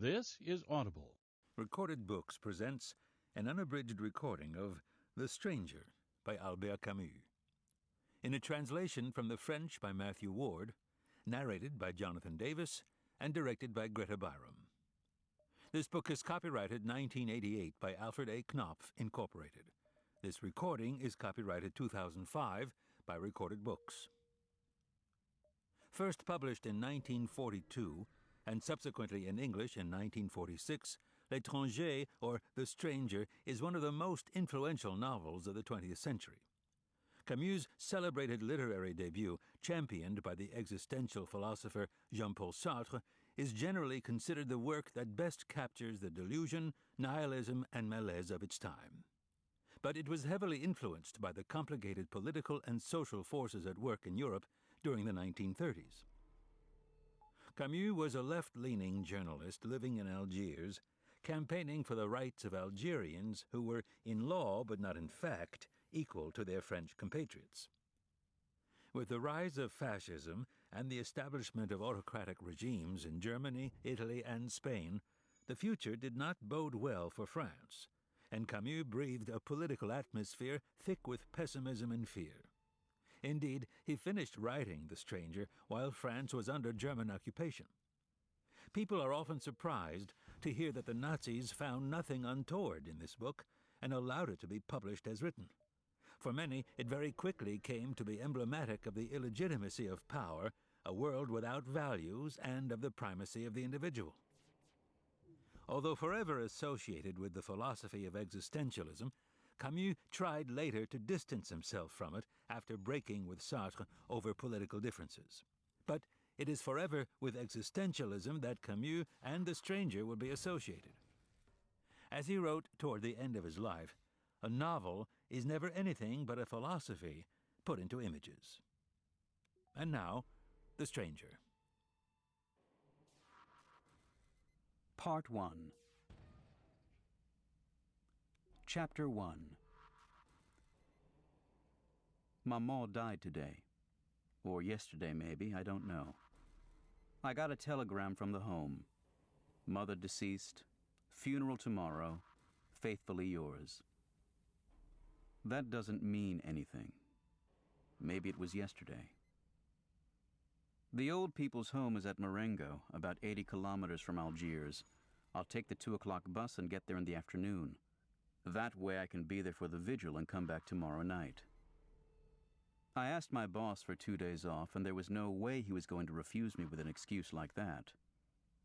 This is Audible. Recorded Books presents an unabridged recording of The Stranger by Albert Camus. In a translation from the French by Matthew Ward, narrated by Jonathan Davis, and directed by Greta Byram. This book is copyrighted 1988 by Alfred A. Knopf, Incorporated. This recording is copyrighted 2005 by Recorded Books. First published in 1942, and subsequently in English in 1946, L'Étranger, or The Stranger, is one of the most influential novels of the 20th century. Camus' celebrated literary debut, championed by the existential philosopher Jean-Paul Sartre, is generally considered the work that best captures the delusion, nihilism, and malaise of its time. But it was heavily influenced by the complicated political and social forces at work in Europe during the 1930s. Camus was a left-leaning journalist living in Algiers, campaigning for the rights of Algerians who were in law but not in fact equal to their French compatriots. With the rise of fascism and the establishment of autocratic regimes in Germany, Italy, and Spain, the future did not bode well for France, and Camus breathed a political atmosphere thick with pessimism and fear. Indeed, he finished writing The Stranger while France was under German occupation. People are often surprised to hear that the Nazis found nothing untoward in this book and allowed it to be published as written. For many, it very quickly came to be emblematic of the illegitimacy of power, a world without values, and of the primacy of the individual. Although forever associated with the philosophy of existentialism, Camus tried later to distance himself from it after breaking with Sartre over political differences. But it is forever with existentialism that Camus and The Stranger will be associated. As he wrote toward the end of his life, a novel is never anything but a philosophy put into images. And now, The Stranger. Part 1. Chapter 1. Maman died today. Or yesterday, maybe, I don't know. I got a telegram from the home. Mother deceased. Funeral tomorrow. Faithfully yours. That doesn't mean anything. Maybe it was yesterday. The old people's home is at Marengo, about 80 kilometers from Algiers. I'll take the 2 o'clock bus and get there in the afternoon. That way I can be there for the vigil and come back tomorrow night. I asked my boss for 2 days off, and there was no way he was going to refuse me with an excuse like that.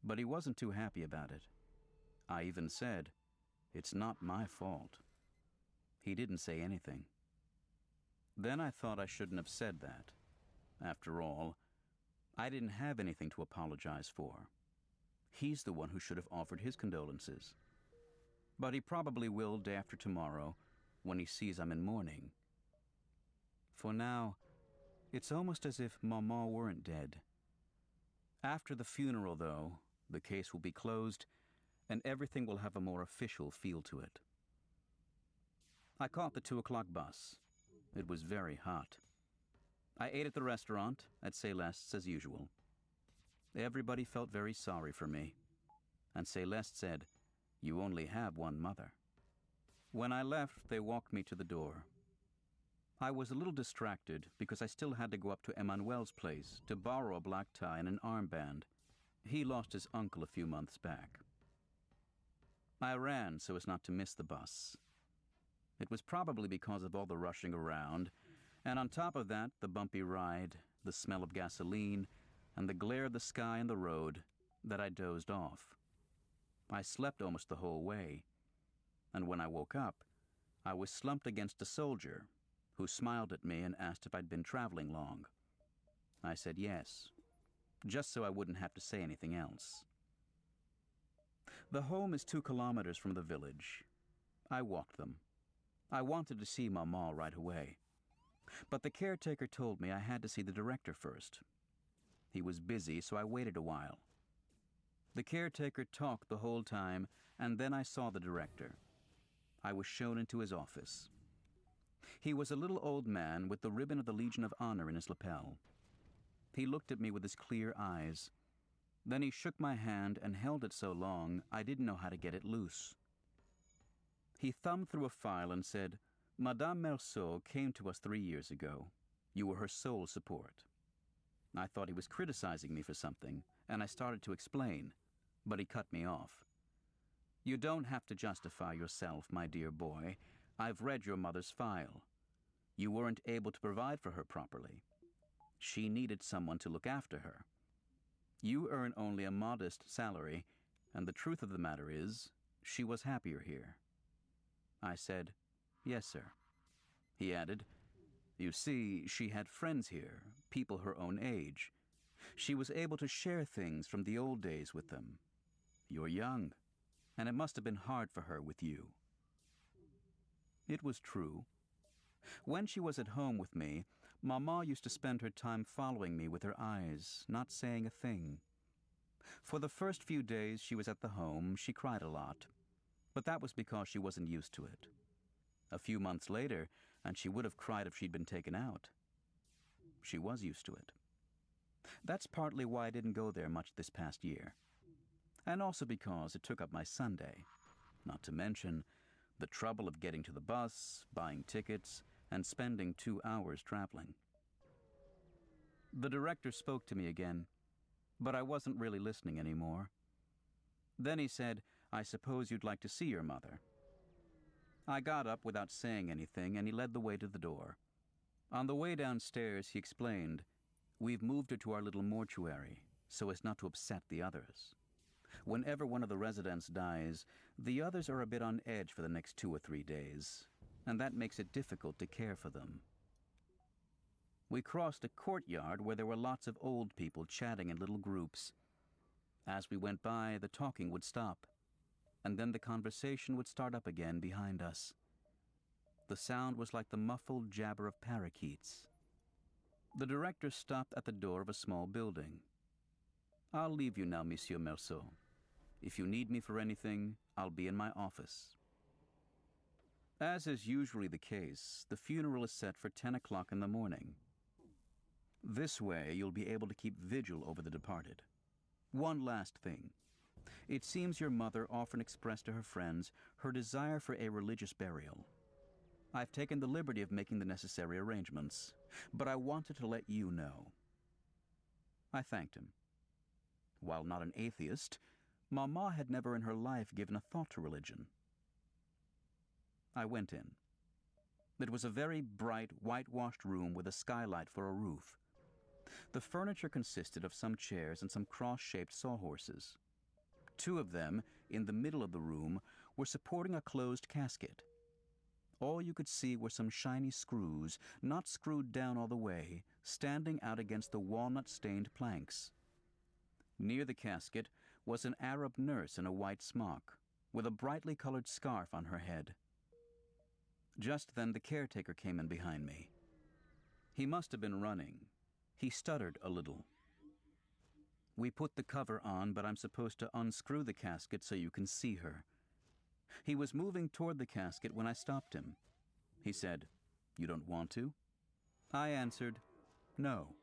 But he wasn't too happy about it. I even said, "It's not my fault." He didn't say anything. Then I thought I shouldn't have said that. After all, I didn't have anything to apologize for. He's the one who should have offered his condolences. But he probably will day after tomorrow, when he sees I'm in mourning. For now, it's almost as if Maman weren't dead. After the funeral, though, the case will be closed, and everything will have a more official feel to it. I caught the 2 o'clock bus. It was very hot. I ate at the restaurant at Céleste's as usual. Everybody felt very sorry for me, and Céleste said, "You only have one mother." When I left, they walked me to the door. I was a little distracted because I still had to go up to Emmanuel's place to borrow a black tie and an armband. He lost his uncle a few months back. I ran so as not to miss the bus. It was probably because of all the rushing around, and on top of that, the bumpy ride, the smell of gasoline, and the glare of the sky and the road, that I dozed off. I slept almost the whole way, and when I woke up, I was slumped against a soldier who smiled at me and asked if I'd been traveling long. I said yes, just so I wouldn't have to say anything else. The home is 2 kilometers from the village. I walked them. I wanted to see Maman right away. But the caretaker told me I had to see the director first. He was busy, so I waited a while. The caretaker talked the whole time, and then I saw the director. I was shown into his office. He was a little old man with the ribbon of the Legion of Honor in his lapel. He looked at me with his clear eyes. Then he shook my hand and held it so long I didn't know how to get it loose. He thumbed through a file and said, "Madame Merceau came to us 3 years ago. You were her sole support." I thought he was criticizing me for something, and I started to explain, but he cut me off. "You don't have to justify yourself, my dear boy. I've read your mother's file. You weren't able to provide for her properly. She needed someone to look after her. You earn only a modest salary, and the truth of the matter is, she was happier here." I said, "Yes, sir." He added, "You see, she had friends here, people her own age. She was able to share things from the old days with them. You're young, and it must have been hard for her with you." It was true. When she was at home with me, Mama used to spend her time following me with her eyes, not saying a thing. For the first few days she was at the home, she cried a lot, but that was because she wasn't used to it. A few months later, and she would have cried if she'd been taken out. She was used to it. That's partly why I didn't go there much this past year. And also because it took up my Sunday, not to mention the trouble of getting to the bus, buying tickets, and spending 2 hours traveling. The director spoke to me again, but I wasn't really listening anymore. Then he said, "I suppose you'd like to see your mother." I got up without saying anything, and he led the way to the door. On the way downstairs, he explained, "We've moved her to our little mortuary, so as not to upset the others. Whenever one of the residents dies, the others are a bit on edge for the next 2 or 3 days, and that makes it difficult to care for them." We crossed a courtyard where there were lots of old people chatting in little groups. As we went by, the talking would stop, and then the conversation would start up again behind us. The sound was like the muffled jabber of parakeets. The director stopped at the door of a small building. "I'll leave you now, Monsieur Merceau. If you need me for anything, I'll be in my office." As is usually the case, the funeral is set for 10 o'clock in the morning. This way, you'll be able to keep vigil over the departed. One last thing. It seems your mother often expressed to her friends her desire for a religious burial. I've taken the liberty of making the necessary arrangements, but I wanted to let you know. I thanked him. While not an atheist, Mama had never in her life given a thought to religion. I went in. It was a very bright, whitewashed room with a skylight for a roof. The furniture consisted of some chairs and some cross-shaped sawhorses. 2 of them, in the middle of the room, were supporting a closed casket. All you could see were some shiny screws, not screwed down all the way, standing out against the walnut-stained planks. Near the casket was an Arab nurse in a white smock, with a brightly colored scarf on her head. Just then the caretaker came in behind me. He must have been running. He stuttered a little. "We put the cover on, but I'm supposed to unscrew the casket so you can see her." He was moving toward the casket when I stopped him. He said, "You don't want to?" I answered, "No."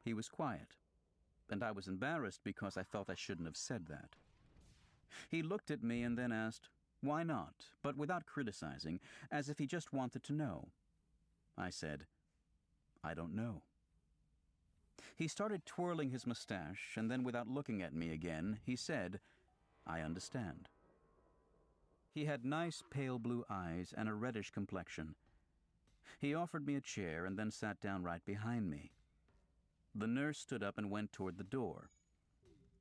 He was quiet, and I was embarrassed because I felt I shouldn't have said that. He looked at me and then asked, "Why not?" but without criticizing, as if he just wanted to know. I said, "I don't know." He started twirling his mustache, and then without looking at me again, he said, "I understand." He had nice pale blue eyes and a reddish complexion. He offered me a chair and then sat down right behind me. The nurse stood up and went toward the door.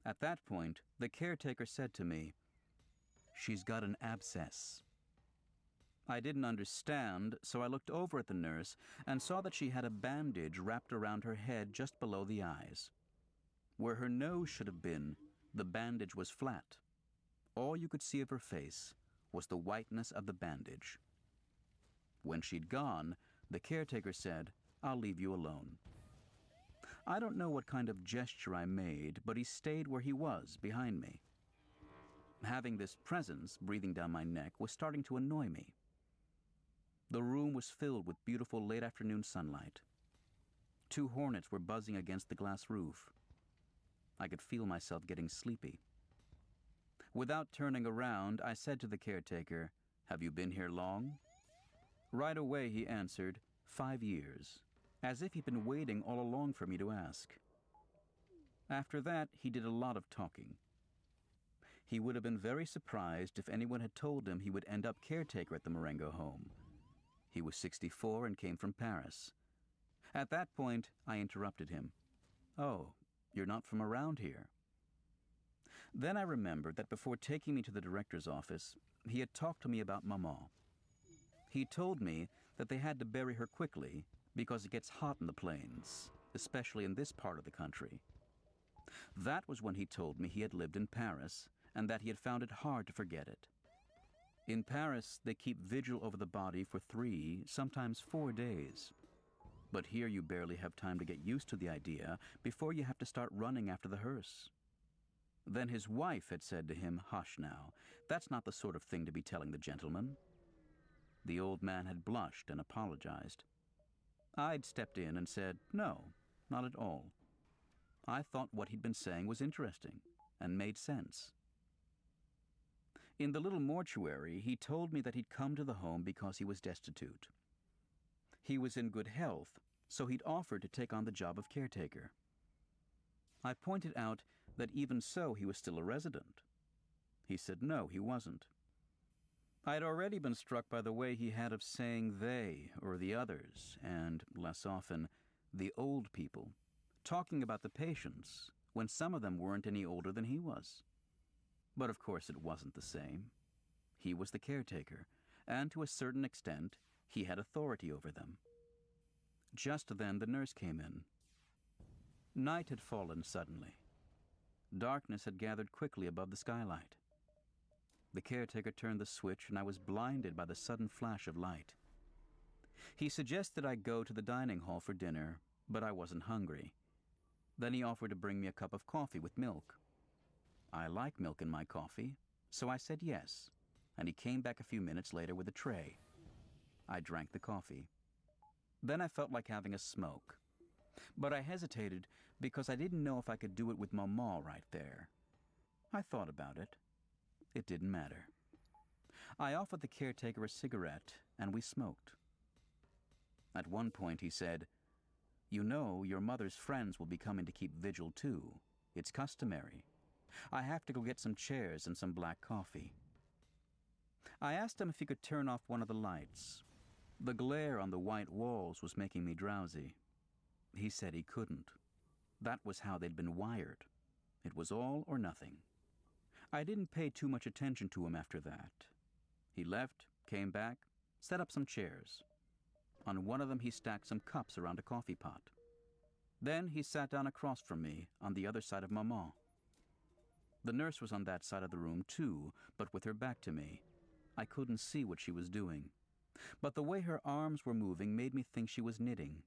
At that point, the caretaker said to me, "She's got an abscess." I didn't understand, so I looked over at the nurse and saw that she had a bandage wrapped around her head just below the eyes. Where her nose should have been, the bandage was flat. All you could see of her face was the whiteness of the bandage. When she'd gone, the caretaker said, "I'll leave you alone." I don't know what kind of gesture I made, but he stayed where he was, behind me. Having this presence breathing down my neck was starting to annoy me. The room was filled with beautiful late-afternoon sunlight. 2 hornets were buzzing against the glass roof. I could feel myself getting sleepy. Without turning around, I said to the caretaker, "Have you been here long?" Right away he answered, 5 years, as if he'd been waiting all along for me to ask. After that, he did a lot of talking. He would have been very surprised if anyone had told him he would end up caretaker at the Marengo home. He was 64 and came from Paris. At that point, I interrupted him. "Oh, you're not from around here." Then I remembered that before taking me to the director's office, he had talked to me about Maman. He told me that they had to bury her quickly because it gets hot in the plains, especially in this part of the country. That was when he told me he had lived in Paris and that he had found it hard to forget it. In Paris, they keep vigil over the body for 3, sometimes 4 days. But here you barely have time to get used to the idea before you have to start running after the hearse. Then his wife had said to him, "Hush now, that's not the sort of thing to be telling the gentleman." The old man had blushed and apologized. I'd stepped in and said, "No, not at all." I thought what he'd been saying was interesting and made sense. In the little mortuary, he told me that he'd come to the home because he was destitute. He was in good health, so he'd offered to take on the job of caretaker. I pointed out that even so he was still a resident. He said no, he wasn't. I'd already been struck by the way he had of saying they or the others, and, less often, the old people, talking about the patients when some of them weren't any older than he was. But of course it wasn't the same. He was the caretaker, and to a certain extent, he had authority over them. Just then the nurse came in. Night had fallen suddenly. Darkness had gathered quickly above the skylight. The caretaker turned the switch, and I was blinded by the sudden flash of light. He suggested I go to the dining hall for dinner, but I wasn't hungry. Then he offered to bring me a cup of coffee with milk. I like milk in my coffee, so I said yes, and he came back a few minutes later with a tray. I drank the coffee. Then I felt like having a smoke. But I hesitated because I didn't know if I could do it with Maman right there. I thought about it. It didn't matter. I offered the caretaker a cigarette, and we smoked. At one point he said, "You know, your mother's friends will be coming to keep vigil too. It's customary. I have to go get some chairs and some black coffee." I asked him if he could turn off one of the lights. The glare on the white walls was making me drowsy. He said he couldn't. That was how they'd been wired. It was all or nothing. I didn't pay too much attention to him after that. He left, came back, set up some chairs. On one of them he stacked some cups around a coffee pot. Then he sat down across from me on the other side of Maman. The nurse was on that side of the room too, but with her back to me. I couldn't see what she was doing. But the way her arms were moving made me think she was knitting.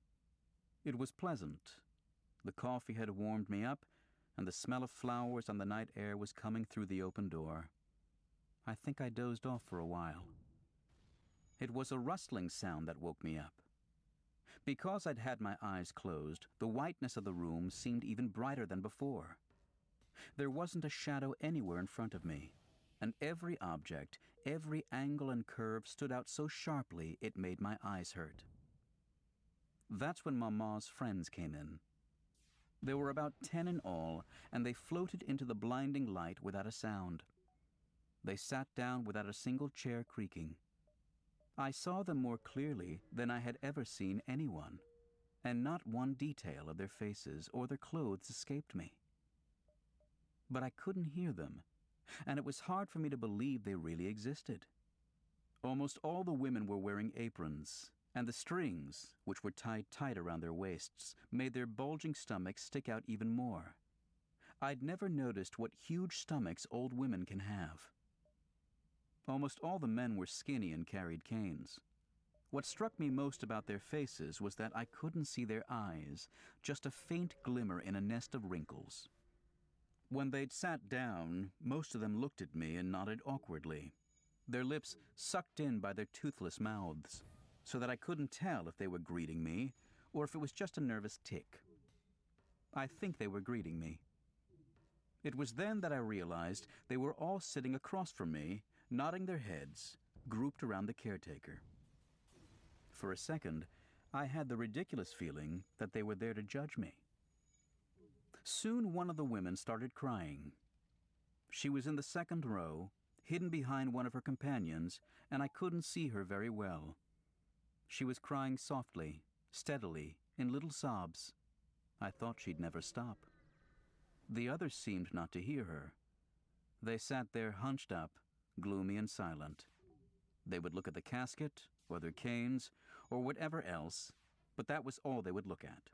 It was pleasant. The coffee had warmed me up, and the smell of flowers on the night air was coming through the open door. I think I dozed off for a while. It was a rustling sound that woke me up. Because I'd had my eyes closed, the whiteness of the room seemed even brighter than before. There wasn't a shadow anywhere in front of me, and every object, every angle and curve stood out so sharply it made my eyes hurt. That's when Maman's friends came in. There were about 10 in all, and they floated into the blinding light without a sound. They sat down without a single chair creaking. I saw them more clearly than I had ever seen anyone, and not one detail of their faces or their clothes escaped me. But I couldn't hear them, and it was hard for me to believe they really existed. Almost all the women were wearing aprons, and the strings, which were tied tight around their waists, made their bulging stomachs stick out even more. I'd never noticed what huge stomachs old women can have. Almost all the men were skinny and carried canes. What struck me most about their faces was that I couldn't see their eyes, just a faint glimmer in a nest of wrinkles. When they'd sat down, most of them looked at me and nodded awkwardly, their lips sucked in by their toothless mouths, so that I couldn't tell if they were greeting me or if it was just a nervous tic. I think they were greeting me. It was then that I realized they were all sitting across from me, nodding their heads, grouped around the caretaker. For a second, I had the ridiculous feeling that they were there to judge me. Soon one of the women started crying. She was in the second row, hidden behind one of her companions, and I couldn't see her very well. She was crying softly, steadily, in little sobs. I thought she'd never stop. The others seemed not to hear her. They sat there hunched up, gloomy and silent. They would look at the casket, or their canes, or whatever else, but that was all they would look at.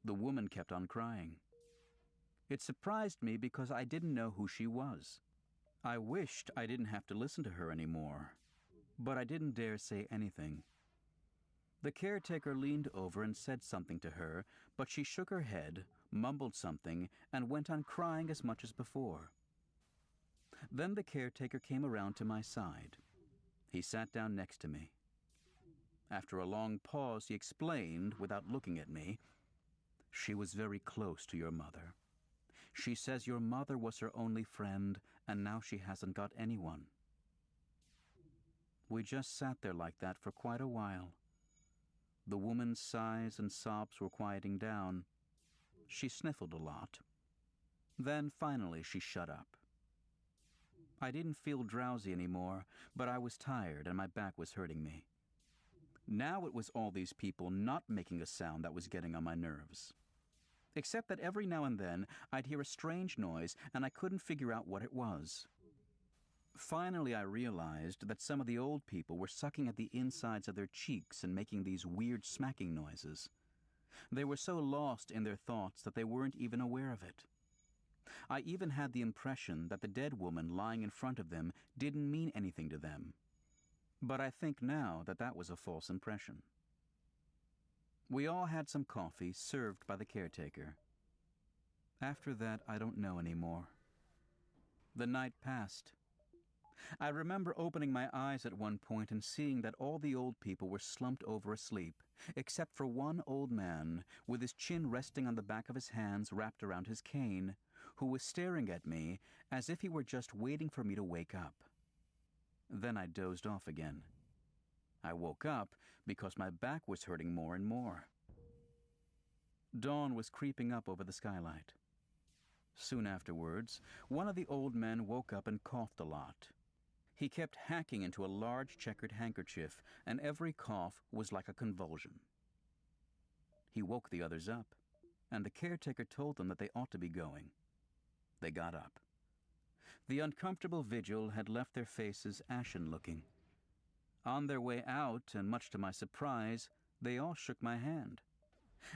The woman kept on crying. It surprised me because I didn't know who she was. I wished I didn't have to listen to her anymore, but I didn't dare say anything. The caretaker leaned over and said something to her, but she shook her head, mumbled something, and went on crying as much as before. Then the caretaker came around to my side. He sat down next to me. After a long pause, he explained, without looking at me, "She was very close to your mother. She says your mother was her only friend, and now she hasn't got anyone." We just sat there like that for quite a while. The woman's sighs and sobs were quieting down. She sniffled a lot. Then finally she shut up. I didn't feel drowsy anymore, but I was tired and my back was hurting me. Now it was all these people not making a sound that was getting on my nerves. Except that every now and then I'd hear a strange noise and I couldn't figure out what it was. Finally, I realized that some of the old people were sucking at the insides of their cheeks and making these weird smacking noises. They were so lost in their thoughts that they weren't even aware of it. I even had the impression that the dead woman lying in front of them didn't mean anything to them. But I think now that that was a false impression. We all had some coffee served by the caretaker. After that, I don't know anymore. The night passed. I remember opening my eyes at one point and seeing that all the old people were slumped over asleep, except for one old man with his chin resting on the back of his hands wrapped around his cane, who was staring at me as if he were just waiting for me to wake up. Then I dozed off again. I woke up because my back was hurting more and more. Dawn was creeping up over the skylight. Soon afterwards, one of the old men woke up and coughed a lot. He kept hacking into a large checkered handkerchief, and every cough was like a convulsion. He woke the others up, and the caretaker told them that they ought to be going. They got up. The uncomfortable vigil had left their faces ashen-looking. On their way out, and much to my surprise, they all shook my hand,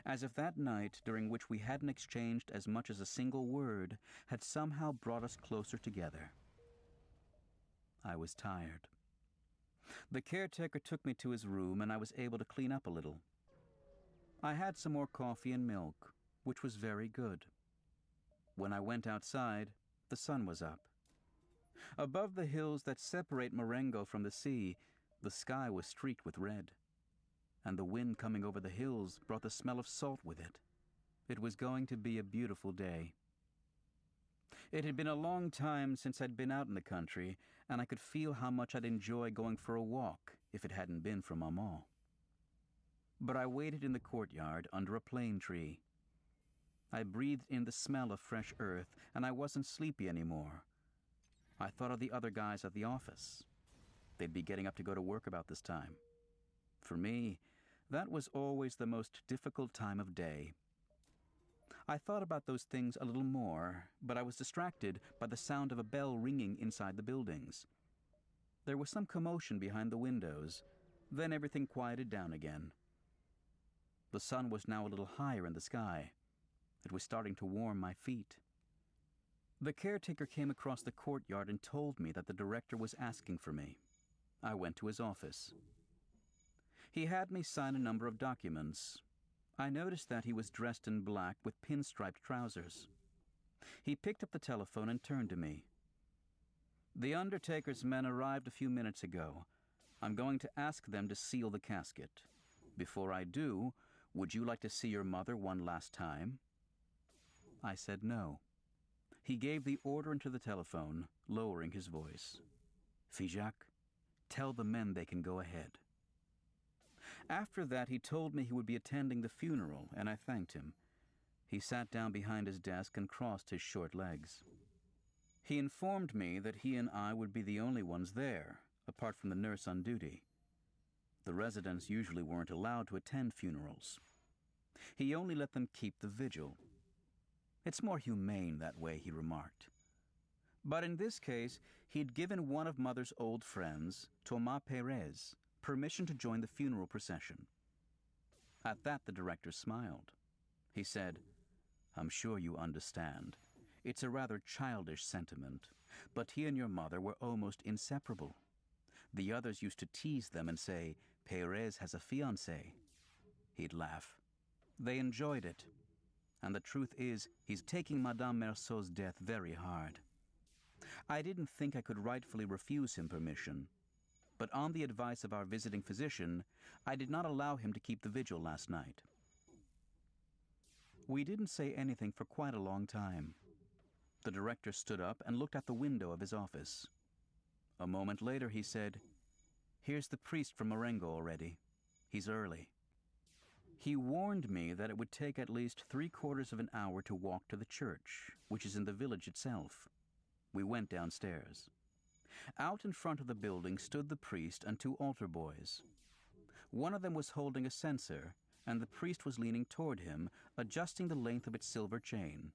as if that night, during which we hadn't exchanged as much as a single word, had somehow brought us closer together. I was tired. The caretaker took me to his room, and I was able to clean up a little. I had some more coffee and milk, which was very good. When I went outside, the sun was up. Above the hills that separate Marengo from the sea, the sky was streaked with red, and the wind coming over the hills brought the smell of salt with it. It was going to be a beautiful day. It had been a long time since I'd been out in the country, and I could feel how much I'd enjoy going for a walk if it hadn't been for Maman. But I waited in the courtyard under a plane tree. I breathed in the smell of fresh earth, and I wasn't sleepy anymore. I thought of the other guys at the office. They'd be getting up to go to work about this time. For me, that was always the most difficult time of day. I thought about those things a little more, but I was distracted by the sound of a bell ringing inside the buildings. There was some commotion behind the windows, then everything quieted down again. The sun was now a little higher in the sky. It was starting to warm my feet. The caretaker came across the courtyard and told me that the director was asking for me. I went to his office. He had me sign a number of documents. I noticed that he was dressed in black with pinstriped trousers. He picked up the telephone and turned to me. "The undertaker's men arrived a few minutes ago. I'm going to ask them to seal the casket. Before I do, would you like to see your mother one last time?" I said no. He gave the order into the telephone, lowering his voice. "Figeac, tell the men they can go ahead." After that, he told me he would be attending the funeral, and I thanked him. He sat down behind his desk and crossed his short legs. He informed me that he and I would be the only ones there, apart from the nurse on duty. The residents usually weren't allowed to attend funerals. He only let them keep the vigil. "It's more humane that way," he remarked. But in this case, he'd given one of Mother's old friends, Thomas Perez, permission to join the funeral procession. At that, the director smiled. He said, "I'm sure you understand. It's a rather childish sentiment, but he and your mother were almost inseparable. The others used to tease them and say, 'Perez has a fiancée.' He'd laugh. They enjoyed it. And the truth is, he's taking Madame Merceau's death very hard. I didn't think I could rightfully refuse him permission, but on the advice of our visiting physician, I did not allow him to keep the vigil last night." We didn't say anything for quite a long time. The director stood up and looked out the window of his office. A moment later, he said, "Here's the priest from Marengo already. He's early." He warned me that it would take at least 3/4 of an hour to walk to the church, which is in the village itself. We went downstairs. Out in front of the building stood the priest and 2 altar boys. One of them was holding a censer, and the priest was leaning toward him, adjusting the length of its silver chain.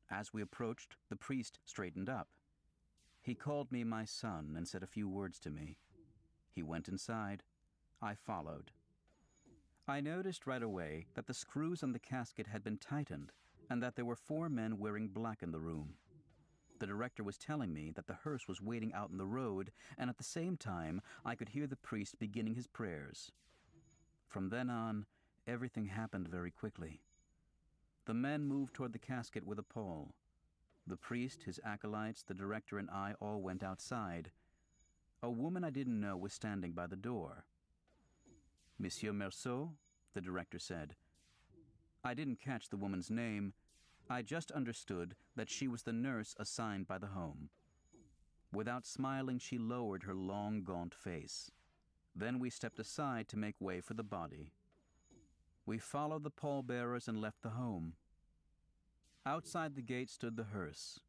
As we approached, the priest straightened up. He called me my son and said a few words to me. He went inside. I followed. I noticed right away that the screws on the casket had been tightened and that there were 4 men wearing black in the room. The director was telling me that the hearse was waiting out in the road, and at the same time I could hear the priest beginning his prayers. From then on, everything happened very quickly. The men moved toward the casket with a pole. The priest, his acolytes, the director, and I all went outside. A woman I didn't know was standing by the door. "Monsieur Merceau?" the director said. I didn't catch the woman's name. I just understood that she was the nurse assigned by the home. Without smiling, she lowered her long, gaunt face. Then we stepped aside to make way for the body. We followed the pallbearers and left the home. Outside the gate stood the hearse.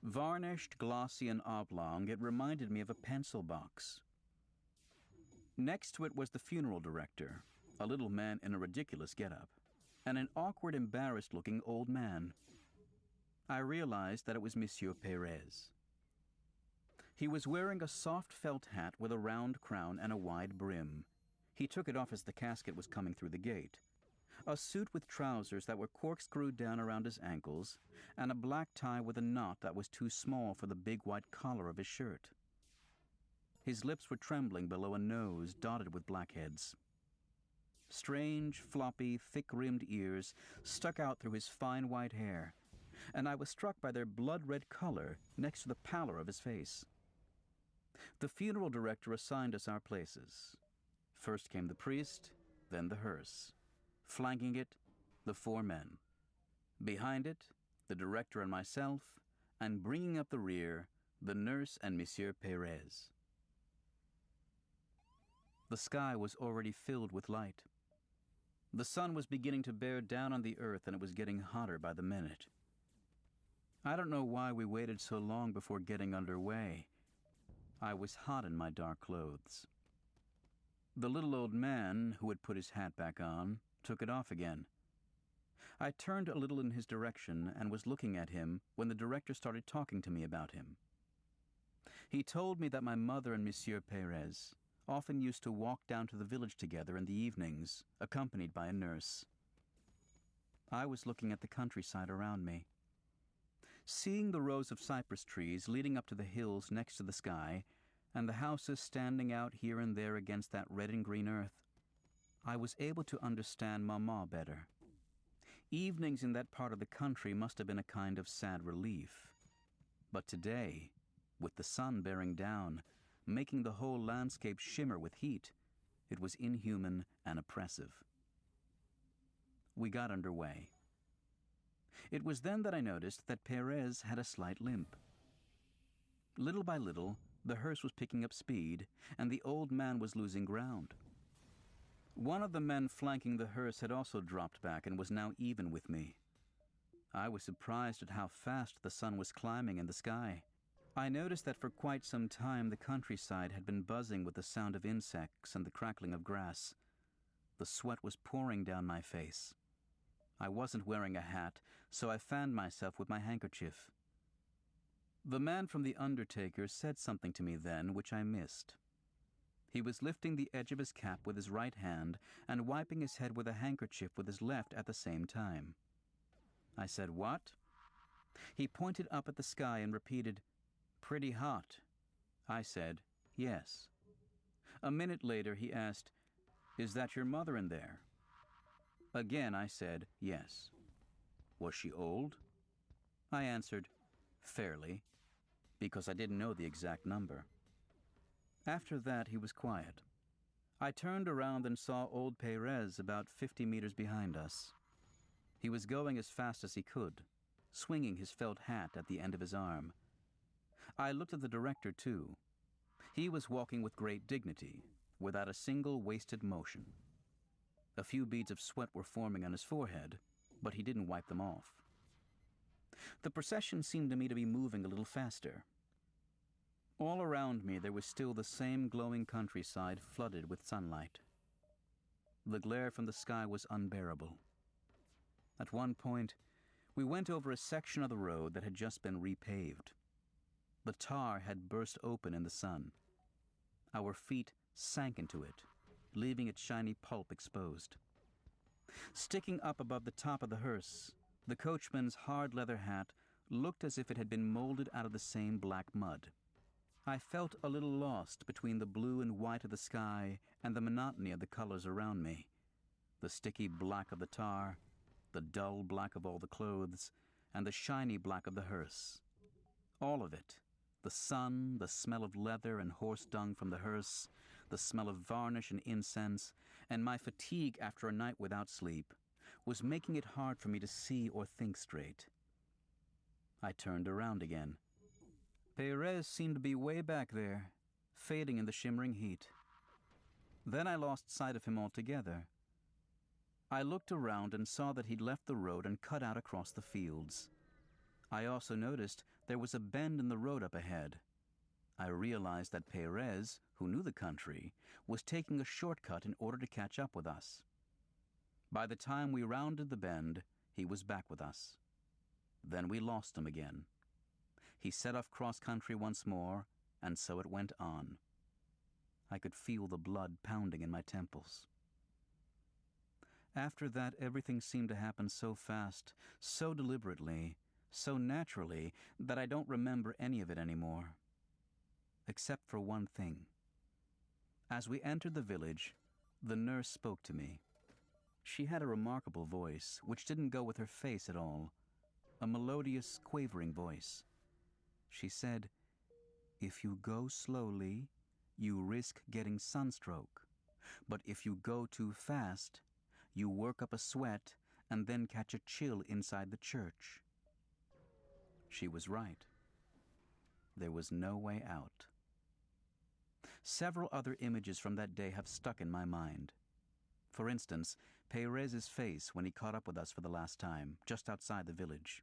Varnished, glossy, and oblong, it reminded me of a pencil box. Next to it was the funeral director, a little man in a ridiculous getup, and an awkward, embarrassed-looking old man. I realized that it was Monsieur Perez. He was wearing a soft felt hat with a round crown and a wide brim. He took it off as the casket was coming through the gate. A suit with trousers that were corkscrewed down around his ankles, and a black tie with a knot that was too small for the big white collar of his shirt. His lips were trembling below a nose dotted with blackheads. Strange, floppy, thick-rimmed ears stuck out through his fine white hair, and I was struck by their blood-red color next to the pallor of his face. The funeral director assigned us our places. First came the priest, then the hearse. Flanking it, the 4 men. Behind it, the director and myself, and bringing up the rear, the nurse and Monsieur Perez. The sky was already filled with light. The sun was beginning to bear down on the earth, and it was getting hotter by the minute. I don't know why we waited so long before getting underway. I was hot in my dark clothes. The little old man, who had put his hat back on, took it off again. I turned a little in his direction and was looking at him when the director started talking to me about him. He told me that my mother and Monsieur Perez often used to walk down to the village together in the evenings, accompanied by a nurse. I was looking at the countryside around me. Seeing the rows of cypress trees leading up to the hills next to the sky, and the houses standing out here and there against that red and green earth, I was able to understand Maman better. Evenings in that part of the country must have been a kind of sad relief. But today, with the sun bearing down, making the whole landscape shimmer with heat, it was inhuman and oppressive. We got underway. It was then that I noticed that Perez had a slight limp. Little by little, the hearse was picking up speed, and the old man was losing ground. One of the men flanking the hearse had also dropped back and was now even with me. I was surprised at how fast the sun was climbing in the sky. I noticed that for quite some time the countryside had been buzzing with the sound of insects and the crackling of grass. The sweat was pouring down my face. I wasn't wearing a hat, so I fanned myself with my handkerchief. The man from the undertaker said something to me then which I missed. He was lifting the edge of his cap with his right hand and wiping his head with a handkerchief with his left at the same time. I said, "What?" He pointed up at the sky and repeated, "Pretty hot." I said, "Yes." A minute later he asked, "Is that your mother in there?" Again I said, "Yes." Was she old? I answered, "Fairly," because I didn't know the exact number. After that he was quiet. I turned around and saw old Perez about 50 meters behind us. He was going as fast as he could, swinging his felt hat at the end of his arm. I looked at the director, too. He was walking with great dignity, without a single wasted motion. A few beads of sweat were forming on his forehead, but he didn't wipe them off. The procession seemed to me to be moving a little faster. All around me there was still the same glowing countryside flooded with sunlight. The glare from the sky was unbearable. At one point, we went over a section of the road that had just been repaved. The tar had burst open in the sun. Our feet sank into it, leaving its shiny pulp exposed. Sticking up above the top of the hearse, the coachman's hard leather hat looked as if it had been molded out of the same black mud. I felt a little lost between the blue and white of the sky and the monotony of the colors around me. The sticky black of the tar, the dull black of all the clothes, and the shiny black of the hearse. All of it, the sun, the smell of leather and horse dung from the hearse, the smell of varnish and incense, and my fatigue after a night without sleep, was making it hard for me to see or think straight. I turned around again. Perez seemed to be way back there, fading in the shimmering heat. Then I lost sight of him altogether. I looked around and saw that he'd left the road and cut out across the fields. I also noticed there was a bend in the road up ahead. I realized that Perez, who knew the country, was taking a shortcut in order to catch up with us. By the time we rounded the bend, he was back with us. Then we lost him again. He set off cross-country once more, and so it went on. I could feel the blood pounding in my temples. After that, everything seemed to happen so fast, so deliberately, so naturally, that I don't remember any of it anymore. Except for one thing. As we entered the village, the nurse spoke to me. She had a remarkable voice, which didn't go with her face at all. A melodious, quavering voice. She said, "If you go slowly, you risk getting sunstroke. But if you go too fast, you work up a sweat and then catch a chill inside the church." She was right. There was no way out. Several other images from that day have stuck in my mind. For instance, Perez's face when he caught up with us for the last time, just outside the village.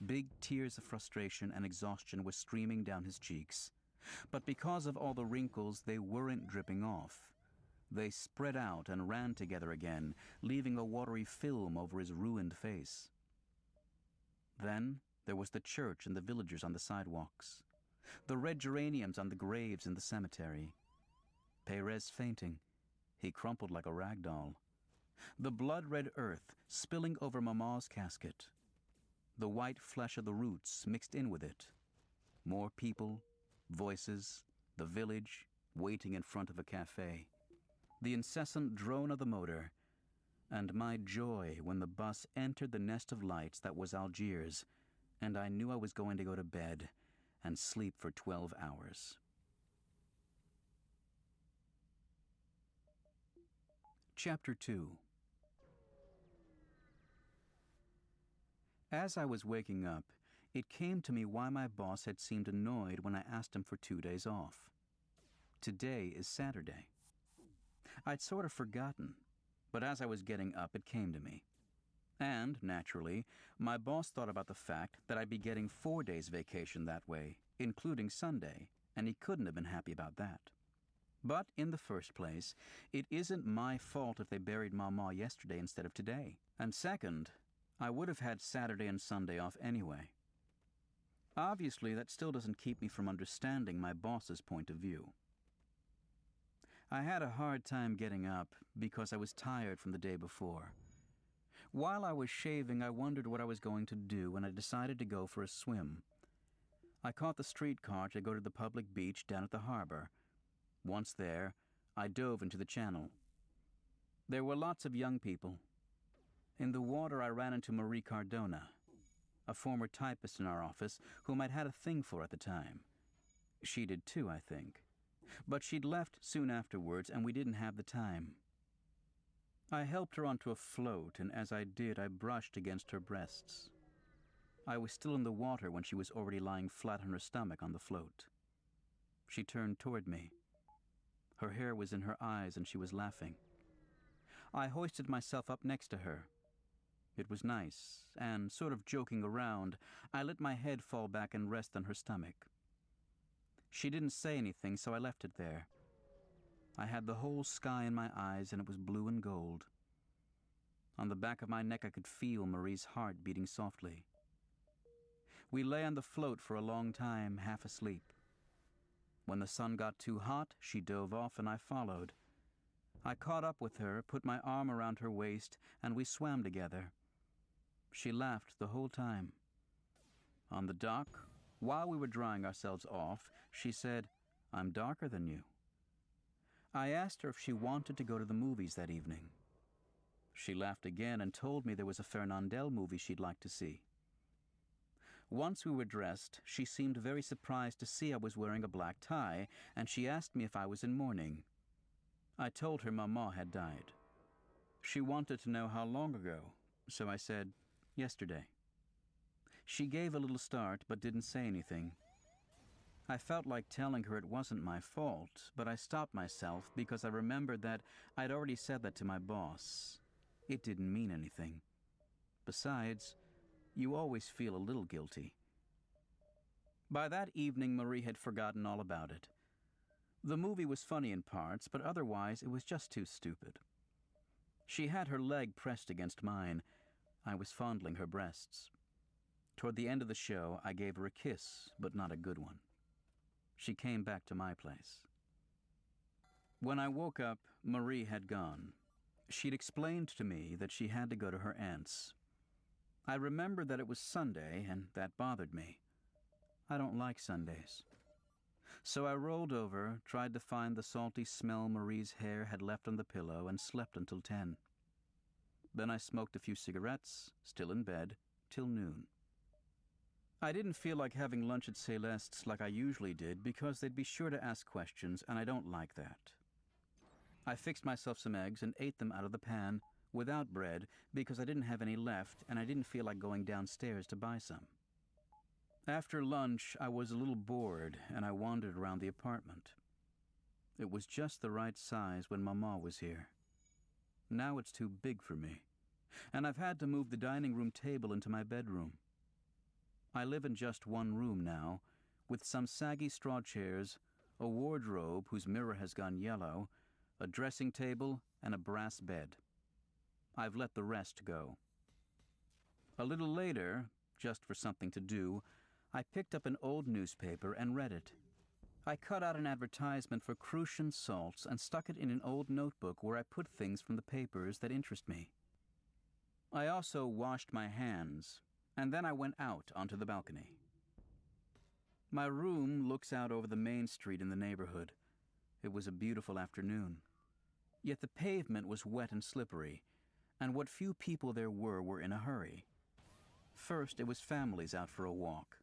Big tears of frustration and exhaustion were streaming down his cheeks, but because of all the wrinkles, they weren't dripping off. They spread out and ran together again, leaving a watery film over his ruined face. Then there was the church and the villagers on the sidewalks, the red geraniums on the graves in the cemetery. Perez fainting. He crumpled like a rag doll. The blood-red earth spilling over Mama's casket. The white flesh of the roots mixed in with it. More people, voices, the village, waiting in front of a cafe. The incessant drone of the motor, and my joy when the bus entered the nest of lights that was Algiers, and I knew I was going to go to bed and sleep for 12 hours. Chapter 2. As I was waking up, it came to me why my boss had seemed annoyed when I asked him for 2 days off. Today is Saturday. I'd sort of forgotten, but as I was getting up, it came to me. And, naturally, my boss thought about the fact that I'd be getting 4 days vacation that way, including Sunday, and he couldn't have been happy about that. But, in the first place, it isn't my fault if they buried Mama yesterday instead of today. And second, I would have had Saturday and Sunday off anyway. Obviously, that still doesn't keep me from understanding my boss's point of view. I had a hard time getting up because I was tired from the day before. While I was shaving, I wondered what I was going to do, and I decided to go for a swim. I caught the streetcar to go to the public beach down at the harbor. Once there, I dove into the channel. There were lots of young people. In the water, I ran into Marie Cardona, a former typist in our office whom I'd had a thing for at the time. She did too, I think. But she'd left soon afterwards, and we didn't have the time. I helped her onto a float, and as I did, I brushed against her breasts. I was still in the water when she was already lying flat on her stomach on the float. She turned toward me. Her hair was in her eyes, and she was laughing. I hoisted myself up next to her. It was nice, and, sort of joking around, I let my head fall back and rest on her stomach. She didn't say anything, so I left it there. I had the whole sky in my eyes, and it was blue and gold. On the back of my neck, I could feel Marie's heart beating softly. We lay on the float for a long time, half asleep. When the sun got too hot, she dove off, and I followed. I caught up with her, put my arm around her waist, and we swam together. She laughed the whole time. On the dock, while we were drying ourselves off, she said, "I'm darker than you." I asked her if she wanted to go to the movies that evening. She laughed again and told me there was a Fernandel movie she'd like to see. Once we were dressed, she seemed very surprised to see I was wearing a black tie, and she asked me if I was in mourning. I told her Mama had died. She wanted to know how long ago, so I said, yesterday. She gave a little start, but didn't say anything. I felt like telling her it wasn't my fault, but I stopped myself because I remembered that I'd already said that to my boss. It didn't mean anything. Besides, you always feel a little guilty. By that evening, Marie had forgotten all about it. The movie was funny in parts, but otherwise it was just too stupid. She had her leg pressed against mine. I was fondling her breasts. Toward the end of the show, I gave her a kiss, but not a good one. She came back to my place. When I woke up, Marie had gone. She'd explained to me that she had to go to her aunt's. I remembered that it was Sunday, and that bothered me. I don't like Sundays. So I rolled over, tried to find the salty smell Marie's hair had left on the pillow, and slept until 10. Then I smoked a few cigarettes, still in bed, till noon. I didn't feel like having lunch at Celeste's like I usually did because they'd be sure to ask questions, and I don't like that. I fixed myself some eggs and ate them out of the pan, without bread, because I didn't have any left, and I didn't feel like going downstairs to buy some. After lunch, I was a little bored, and I wandered around the apartment. It was just the right size when Mama was here. Now it's too big for me, and I've had to move the dining room table into my bedroom. I live in just one room now, with some saggy straw chairs, a wardrobe whose mirror has gone yellow, a dressing table, and a brass bed. I've let the rest go. A little later, just for something to do, I picked up an old newspaper and read it. I cut out an advertisement for Crucian salts and stuck it in an old notebook where I put things from the papers that interest me. I also washed my hands, and then I went out onto the balcony. My room looks out over the main street in the neighborhood. It was a beautiful afternoon. Yet the pavement was wet and slippery, and what few people there were in a hurry. First, it was families out for a walk.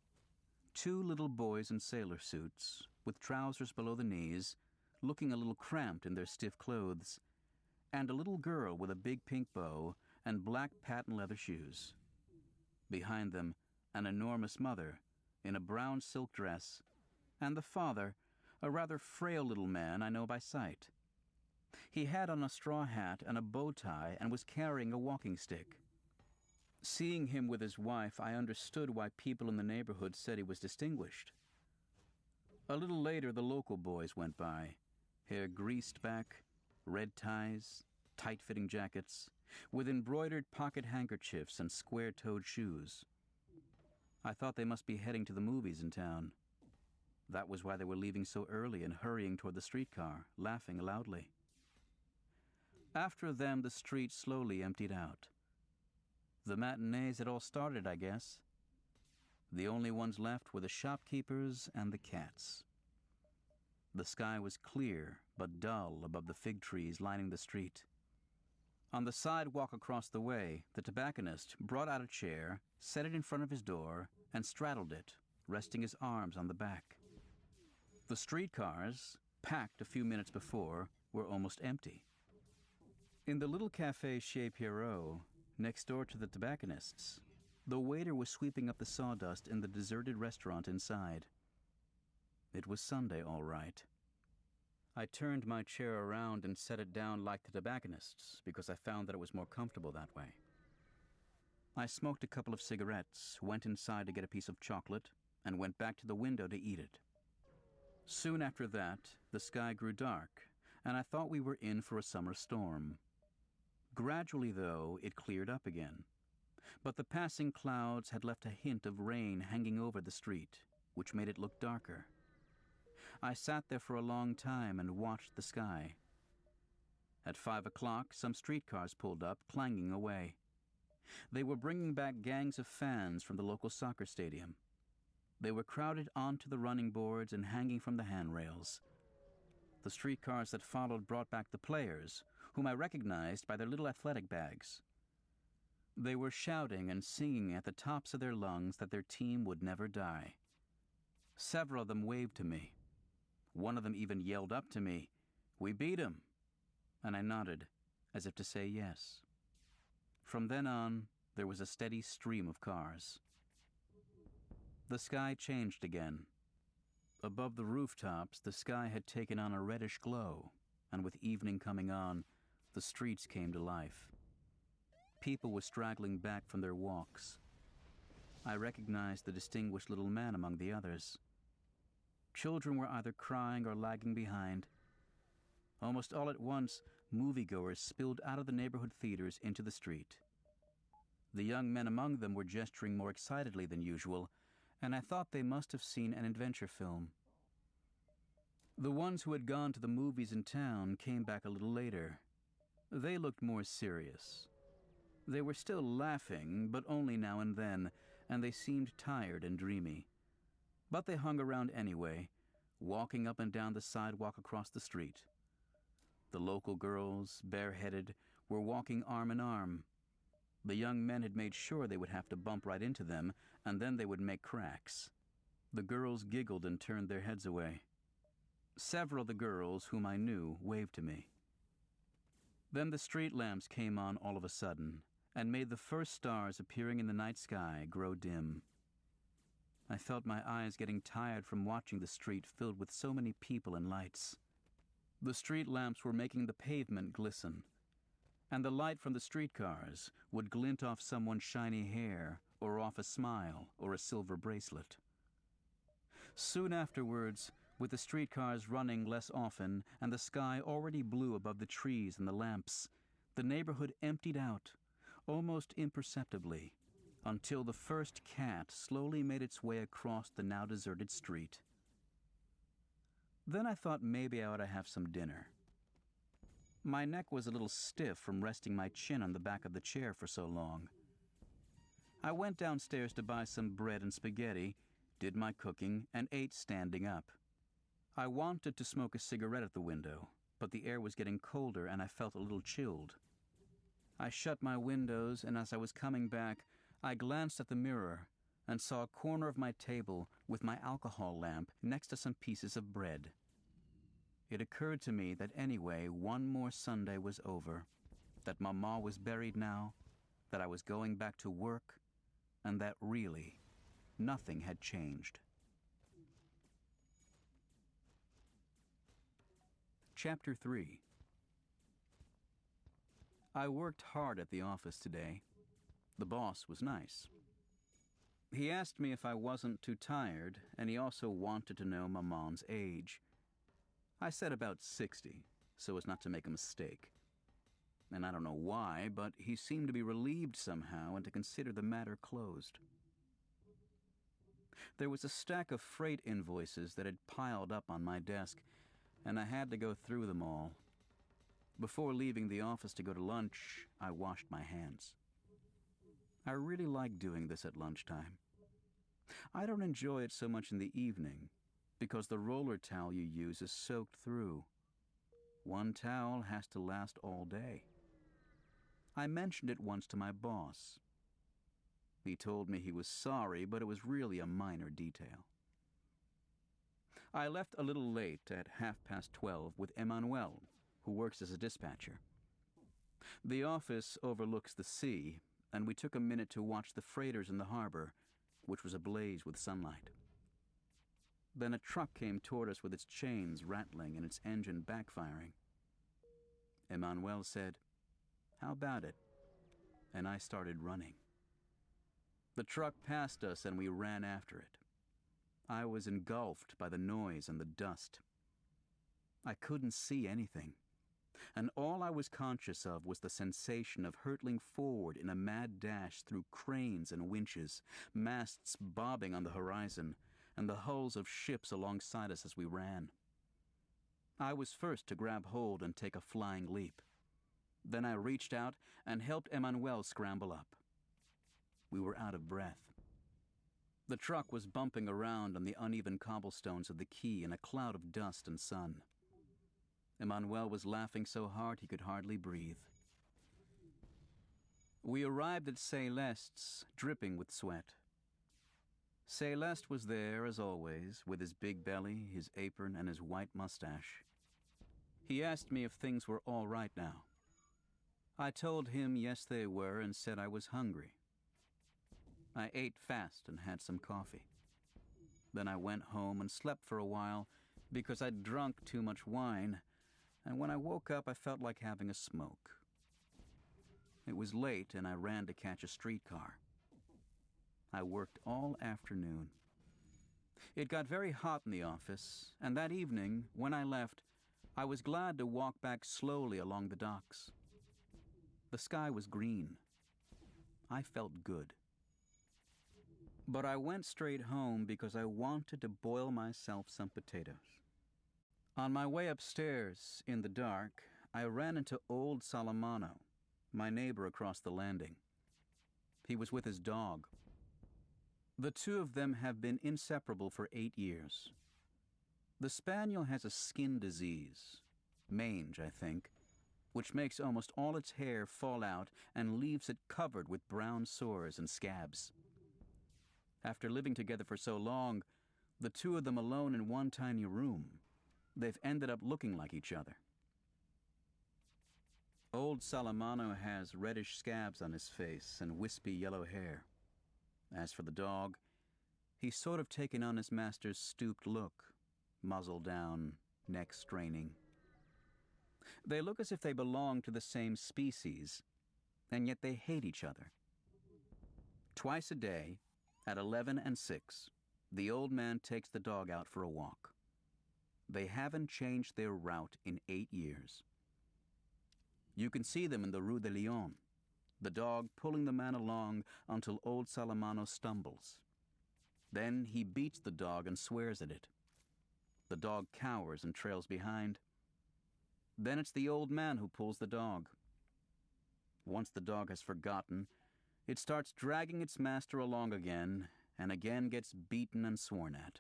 2 little boys in sailor suits, with trousers below the knees, looking a little cramped in their stiff clothes, and a little girl with a big pink bow and black patent leather shoes. Behind them, an enormous mother in a brown silk dress, and the father, a rather frail little man I know by sight. He had on a straw hat and a bow tie and was carrying a walking stick. Seeing him with his wife, I understood why people in the neighborhood said he was distinguished. A little later, the local boys went by, hair greased back, red ties, tight-fitting jackets, with embroidered pocket handkerchiefs and square-toed shoes. I thought they must be heading to the movies in town. That was why they were leaving so early and hurrying toward the streetcar, laughing loudly. After them, the street slowly emptied out. The matinees had all started, I guess. The only ones left were the shopkeepers and the cats. The sky was clear but dull above the fig trees lining the street. On the sidewalk across the way, the tobacconist brought out a chair, set it in front of his door, and straddled it, resting his arms on the back. The streetcars, packed a few minutes before, were almost empty. In the little café Chez Pierrot, next door to the tobacconist's, the waiter was sweeping up the sawdust in the deserted restaurant inside. It was Sunday, all right. I turned my chair around and set it down like the tobacconist's because I found that it was more comfortable that way. I smoked a couple of cigarettes, went inside to get a piece of chocolate, and went back to the window to eat it. Soon after that, the sky grew dark, and I thought we were in for a summer storm. Gradually, though, it cleared up again. But the passing clouds had left a hint of rain hanging over the street, which made it look darker. I sat there for a long time and watched the sky. At 5 o'clock, some streetcars pulled up, clanging away. They were bringing back gangs of fans from the local soccer stadium. They were crowded onto the running boards and hanging from the handrails. The streetcars that followed brought back the players, whom I recognized by their little athletic bags. They were shouting and singing at the tops of their lungs that their team would never die. Several of them waved to me. One of them even yelled up to me, "We beat 'em," and I nodded, as if to say yes. From then on, there was a steady stream of cars. The sky changed again. Above the rooftops, the sky had taken on a reddish glow, and with evening coming on, the streets came to life. People were straggling back from their walks. I recognized the distinguished little man among the others. Children were either crying or lagging behind. Almost all at once, moviegoers spilled out of the neighborhood theaters into the street. The young men among them were gesturing more excitedly than usual, and I thought they must have seen an adventure film. The ones who had gone to the movies in town came back a little later. They looked more serious. They were still laughing, but only now and then, and they seemed tired and dreamy. But they hung around anyway, walking up and down the sidewalk across the street. The local girls, bareheaded, were walking arm in arm. The young men had made sure they would have to bump right into them, and then they would make cracks. The girls giggled and turned their heads away. Several of the girls, whom I knew, waved to me. Then the street lamps came on all of a sudden, and made the first stars appearing in the night sky grow dim. I felt my eyes getting tired from watching the street filled with so many people and lights. The street lamps were making the pavement glisten, and the light from the streetcars would glint off someone's shiny hair, or off a smile, or a silver bracelet. Soon afterwards, with the streetcars running less often and the sky already blue above the trees and the lamps, the neighborhood emptied out, almost imperceptibly, until the first cat slowly made its way across the now deserted street. Then I thought maybe I ought to have some dinner. My neck was a little stiff from resting my chin on the back of the chair for so long. I went downstairs to buy some bread and spaghetti, did my cooking, and ate standing up. I wanted to smoke a cigarette at the window, but the air was getting colder and I felt a little chilled. I shut my windows, and as I was coming back, I glanced at the mirror and saw a corner of my table with my alcohol lamp next to some pieces of bread. It occurred to me that anyway, one more Sunday was over, that Mama was buried now, that I was going back to work, and that really nothing had changed. Chapter 3. I worked hard at the office today. The boss was nice. He asked me if I wasn't too tired, and he also wanted to know Maman's age. I said about 60, so as not to make a mistake. And I don't know why, but he seemed to be relieved somehow and to consider the matter closed. There was a stack of freight invoices that had piled up on my desk, and I had to go through them all. Before leaving the office to go to lunch, I washed my hands. I really like doing this at lunchtime. I don't enjoy it so much in the evening, because the roller towel you use is soaked through. One towel has to last all day. I mentioned it once to my boss. He told me he was sorry, but it was really a minor detail. I left a little late at 12:30 with Emmanuel, who works as a dispatcher. The office overlooks the sea, and we took a minute to watch the freighters in the harbor, which was ablaze with sunlight. Then a truck came toward us with its chains rattling and its engine backfiring. Emmanuel said, "How about it?" And I started running. The truck passed us and we ran after it. I was engulfed by the noise and the dust. I couldn't see anything, and all I was conscious of was the sensation of hurtling forward in a mad dash through cranes and winches, masts bobbing on the horizon, and the hulls of ships alongside us as we ran. I was first to grab hold and take a flying leap. Then I reached out and helped Emmanuel scramble up. We were out of breath. The truck was bumping around on the uneven cobblestones of the quay in a cloud of dust and sun. Emmanuel was laughing so hard he could hardly breathe. We arrived at Céleste's, dripping with sweat. Céleste was there, as always, with his big belly, his apron, and his white mustache. He asked me if things were all right now. I told him yes they were and said I was hungry. I ate fast and had some coffee. Then I went home and slept for a while because I'd drunk too much wine, and when I woke up I felt like having a smoke. It was late and I ran to catch a streetcar. I worked all afternoon. It got very hot in the office, and that evening, when I left, I was glad to walk back slowly along the docks. The sky was green. I felt good. But I went straight home because I wanted to boil myself some potatoes. On my way upstairs, in the dark, I ran into old Salamano, my neighbor across the landing. He was with his dog. The two of them have been inseparable for 8 years. The spaniel has a skin disease, mange, I think, which makes almost all its hair fall out and leaves it covered with brown sores and scabs. After living together for so long, the two of them alone in one tiny room, they've ended up looking like each other. Old Salamano has reddish scabs on his face and wispy yellow hair. As for the dog, he's sort of taken on his master's stooped look, muzzle down, neck straining. They look as if they belong to the same species, and yet they hate each other. Twice a day, at 11 and 6, the old man takes the dog out for a walk. They haven't changed their route in 8 years. You can see them in the Rue de Lyon, the dog pulling the man along until old Salamano stumbles. Then he beats the dog and swears at it. The dog cowers and trails behind. Then it's the old man who pulls the dog. Once the dog has forgotten, it starts dragging its master along again, and again gets beaten and sworn at.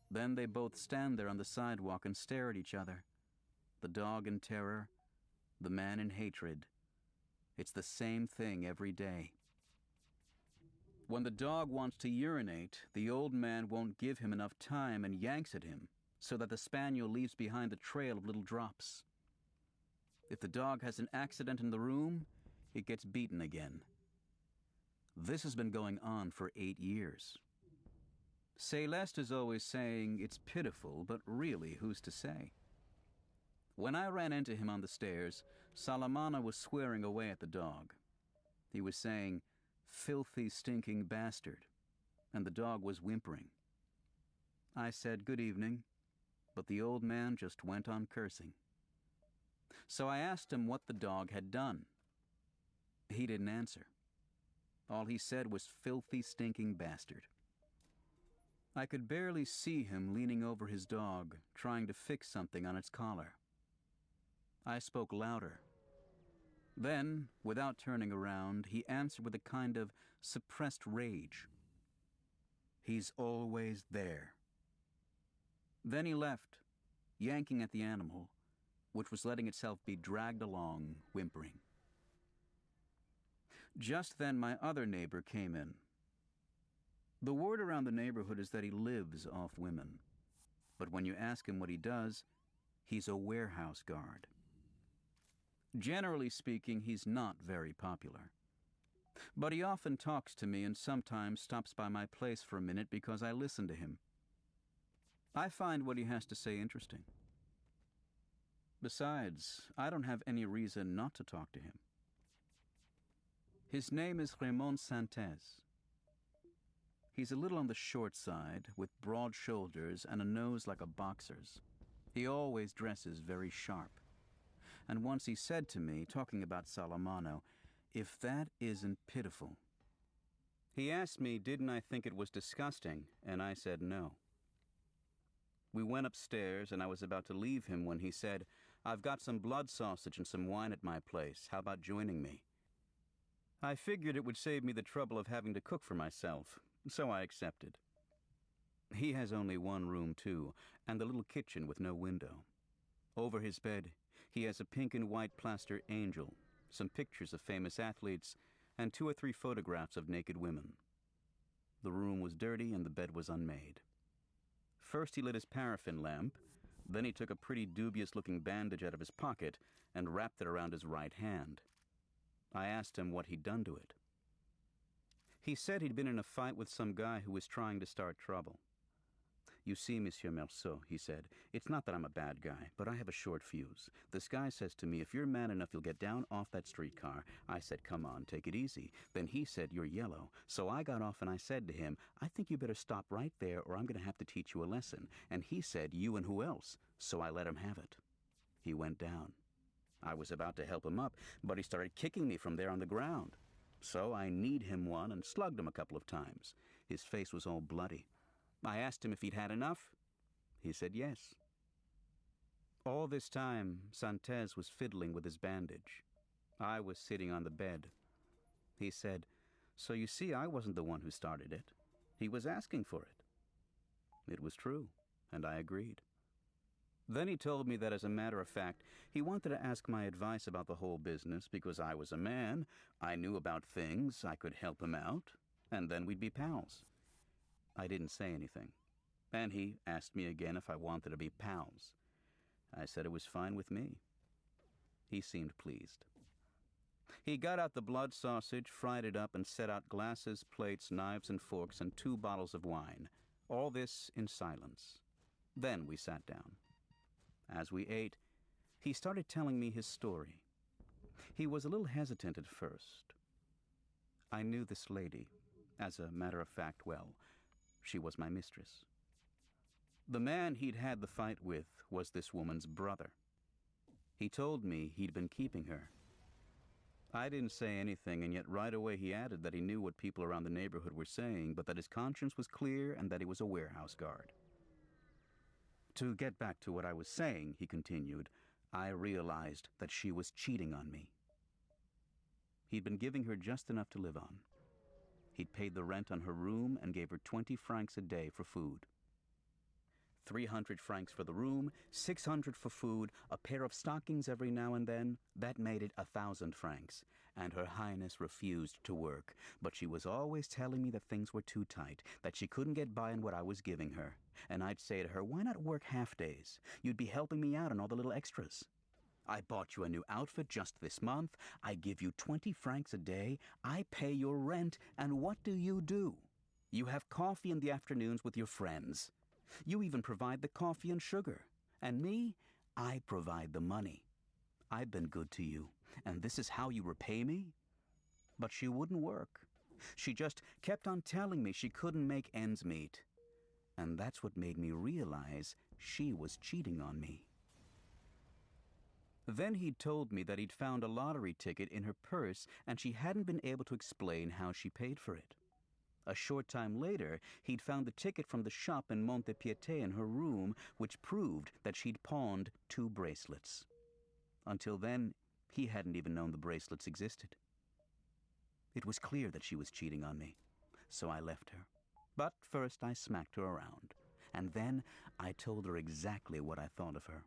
Then they both stand there on the sidewalk and stare at each other, the dog in terror, the man in hatred. It's the same thing every day. When the dog wants to urinate, the old man won't give him enough time and yanks at him, so that the spaniel leaves behind a trail of little drops. If the dog has an accident in the room, it gets beaten again. This has been going on for 8 years. Celeste is always saying it's pitiful, but really, who's to say? When I ran into him on the stairs, Salamana was swearing away at the dog. He was saying, "Filthy, stinking bastard," and the dog was whimpering. I said, "Good evening," but the old man just went on cursing. So I asked him what the dog had done. He didn't answer. All he said was, "Filthy, stinking bastard." I could barely see him leaning over his dog, trying to fix something on its collar. I spoke louder. Then, without turning around, he answered with a kind of suppressed rage. "He's always there." Then he left, yanking at the animal, which was letting itself be dragged along, whimpering. Just then my other neighbor came in. The word around the neighborhood is that he lives off women. But when you ask him what he does, he's a warehouse guard. Generally speaking, he's not very popular. But he often talks to me and sometimes stops by my place for a minute because I listen to him. I find what he has to say interesting. Besides, I don't have any reason not to talk to him. His name is Raymond Santez. He's a little on the short side, with broad shoulders and a nose like a boxer's. He always dresses very sharp. And once he said to me, talking about Salamano, "If that isn't pitiful." He asked me, didn't I think it was disgusting, and I said no. We went upstairs, and I was about to leave him when he said, "I've got some blood sausage and some wine at my place. How about joining me?" I figured it would save me the trouble of having to cook for myself, so I accepted. He has only one room, too, and the little kitchen with no window. Over his bed, he has a pink and white plaster angel, some pictures of famous athletes, and 2 or 3 photographs of naked women. The room was dirty and the bed was unmade. First he lit his paraffin lamp, then he took a pretty dubious-looking bandage out of his pocket and wrapped it around his right hand. I asked him what he'd done to it. He said he'd been in a fight with some guy who was trying to start trouble. "You see, Monsieur Merceau," he said, "it's not that I'm a bad guy, but I have a short fuse. This guy says to me, 'If you're man enough, you'll get down off that streetcar.' I said, 'Come on, take it easy.' Then he said, 'You're yellow.' So I got off and I said to him, 'I think you better stop right there or I'm going to have to teach you a lesson.' And he said, 'You and who else?' So I let him have it. He went down. I was about to help him up, but he started kicking me from there on the ground. So I kneed him one and slugged him a couple of times. His face was all bloody. I asked him if he'd had enough. He said yes." All this time, Santez was fiddling with his bandage. I was sitting on the bed. He said, "So you see, I wasn't the one who started it. He was asking for it." It was true, and I agreed. Then he told me that, as a matter of fact, he wanted to ask my advice about the whole business because I was a man, I knew about things, I could help him out, and then we'd be pals. I didn't say anything, and he asked me again if I wanted to be pals. I said it was fine with me. He seemed pleased. He got out the blood sausage, fried it up, and set out glasses, plates, knives, and forks, and 2 bottles of wine. All this in silence. Then we sat down. As we ate, he started telling me his story. He was a little hesitant at first. I knew this lady. As a matter of fact, well, she was my mistress. The man he'd had the fight with was this woman's brother. He told me he'd been keeping her. I didn't say anything, and yet right away he added that he knew what people around the neighborhood were saying, but that his conscience was clear and that he was a warehouse guard. To get back to what I was saying, he continued, I realized that she was cheating on me. He'd been giving her just enough to live on. He'd paid the rent on her room and gave her 20 francs a day for food. 300 francs for the room, 600 for food, a pair of stockings every now and then. That made it 1,000 francs. And Her Highness refused to work, but she was always telling me that things were too tight, that she couldn't get by on what I was giving her. And I'd say to her, why not work half days? You'd be helping me out on all the little extras. I bought you a new outfit just this month. I give you 20 francs a day. I pay your rent. And what do? You have coffee in the afternoons with your friends. You even provide the coffee and sugar. And me, I provide the money. I've been good to you, and this is how you repay me? But she wouldn't work. She just kept on telling me she couldn't make ends meet. And that's what made me realize she was cheating on me. Then he'd told me that he'd found a lottery ticket in her purse and she hadn't been able to explain how she paid for it. A short time later, he'd found the ticket from the shop in Montepiete in her room, which proved that she'd pawned 2 bracelets. Until then, he hadn't even known the bracelets existed. It was clear that she was cheating on me, so I left her. But first I smacked her around, and then I told her exactly what I thought of her.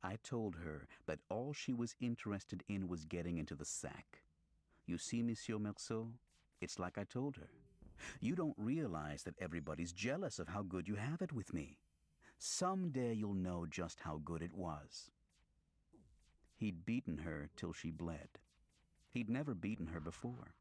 I told her that all she was interested in was getting into the sack. You see, Monsieur Merceau, it's like I told her. You don't realize that everybody's jealous of how good you have it with me. Someday you'll know just how good it was. He'd beaten her till she bled. He'd never beaten her before.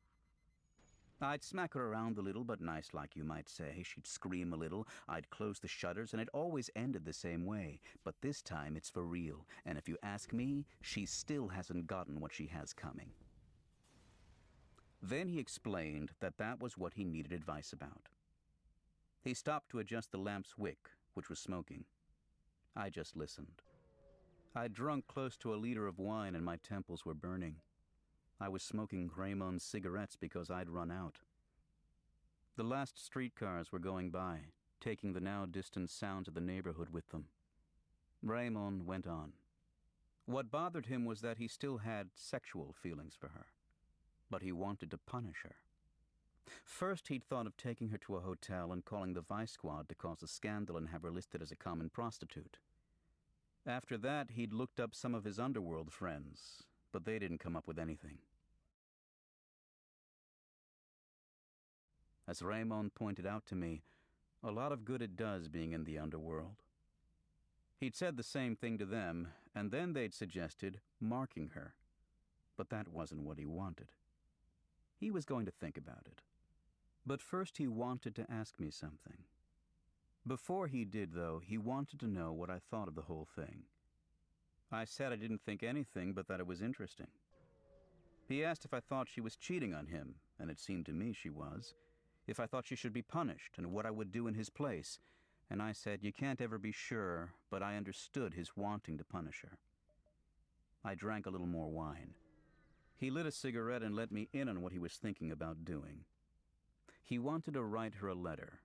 I'd smack her around a little, but nice like you might say. She'd scream a little, I'd close the shutters, and it always ended the same way. But this time it's for real, and if you ask me, she still hasn't gotten what she has coming. Then he explained that that was what he needed advice about. He stopped to adjust the lamp's wick, which was smoking. I just listened. I'd drunk close to a liter of wine and my temples were burning. I was smoking Raymond's cigarettes because I'd run out. The last streetcars were going by, taking the now distant sounds of the neighborhood with them. Raymond went on. What bothered him was that he still had sexual feelings for her, but he wanted to punish her. First, he'd thought of taking her to a hotel and calling the vice squad to cause a scandal and have her listed as a common prostitute. After that, he'd looked up some of his underworld friends, but they didn't come up with anything. As Raymond pointed out to me, a lot of good it does being in the underworld. He'd said the same thing to them, and then they'd suggested marking her. But that wasn't what he wanted. He was going to think about it. But first he wanted to ask me something. Before he did, though, he wanted to know what I thought of the whole thing. I said I didn't think anything, but that it was interesting. He asked if I thought she was cheating on him, and it seemed to me she was. If I thought she should be punished, and what I would do in his place. And I said, you can't ever be sure, but I understood his wanting to punish her. I drank a little more wine. He lit a cigarette and let me in on what he was thinking about doing. He wanted to write her a letter,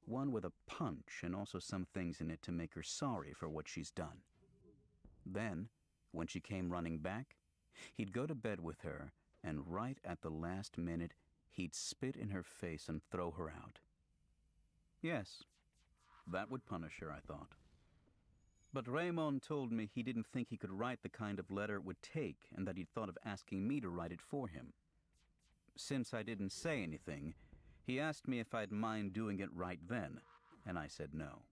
one with a punch and also some things in it to make her sorry for what she's done. Then, when she came running back, he'd go to bed with her, and right at the last minute, he'd spit in her face and throw her out. Yes, that would punish her, I thought. But Raymond told me he didn't think he could write the kind of letter it would take, and that he'd thought of asking me to write it for him. Since I didn't say anything, he asked me if I'd mind doing it right then, and I said no.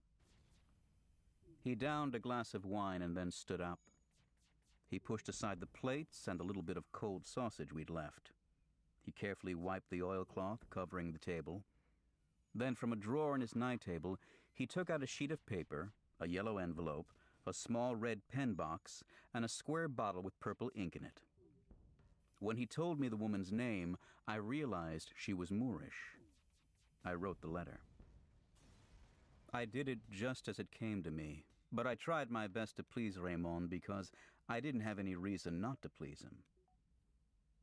He downed a glass of wine and then stood up. He pushed aside the plates and the little bit of cold sausage we'd left. He carefully wiped the oilcloth covering the table. Then from a drawer in his night table, he took out a sheet of paper, a yellow envelope, a small red pen box, and a square bottle with purple ink in it. When he told me the woman's name, I realized she was Moorish. I wrote the letter. I did it just as it came to me, but I tried my best to please Raymond because I didn't have any reason not to please him.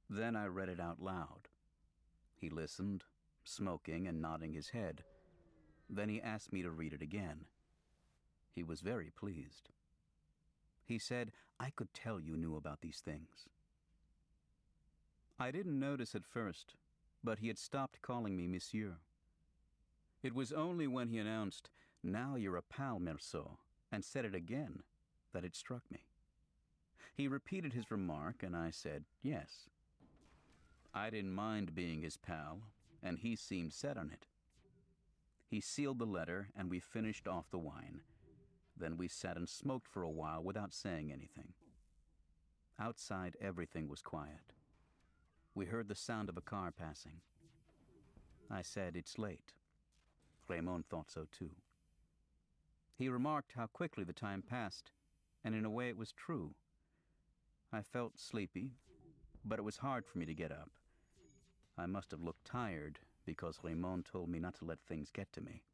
Then I read it out loud. He listened, smoking and nodding his head. Then he asked me to read it again. He was very pleased. He said, I could tell you knew about these things. I didn't notice at first, but he had stopped calling me Monsieur. It was only when he announced, now you're a pal, Merceau, and said it again, that it struck me. He repeated his remark, and I said, yes. I didn't mind being his pal, and he seemed set on it. He sealed the letter, and we finished off the wine. Then we sat and smoked for a while without saying anything. Outside, everything was quiet. We heard the sound of a car passing. I said, "It's late." Raymond thought so too. He remarked how quickly the time passed, and in a way it was true. I felt sleepy, but it was hard for me to get up. I must have looked tired because Raymond told me not to let things get to me.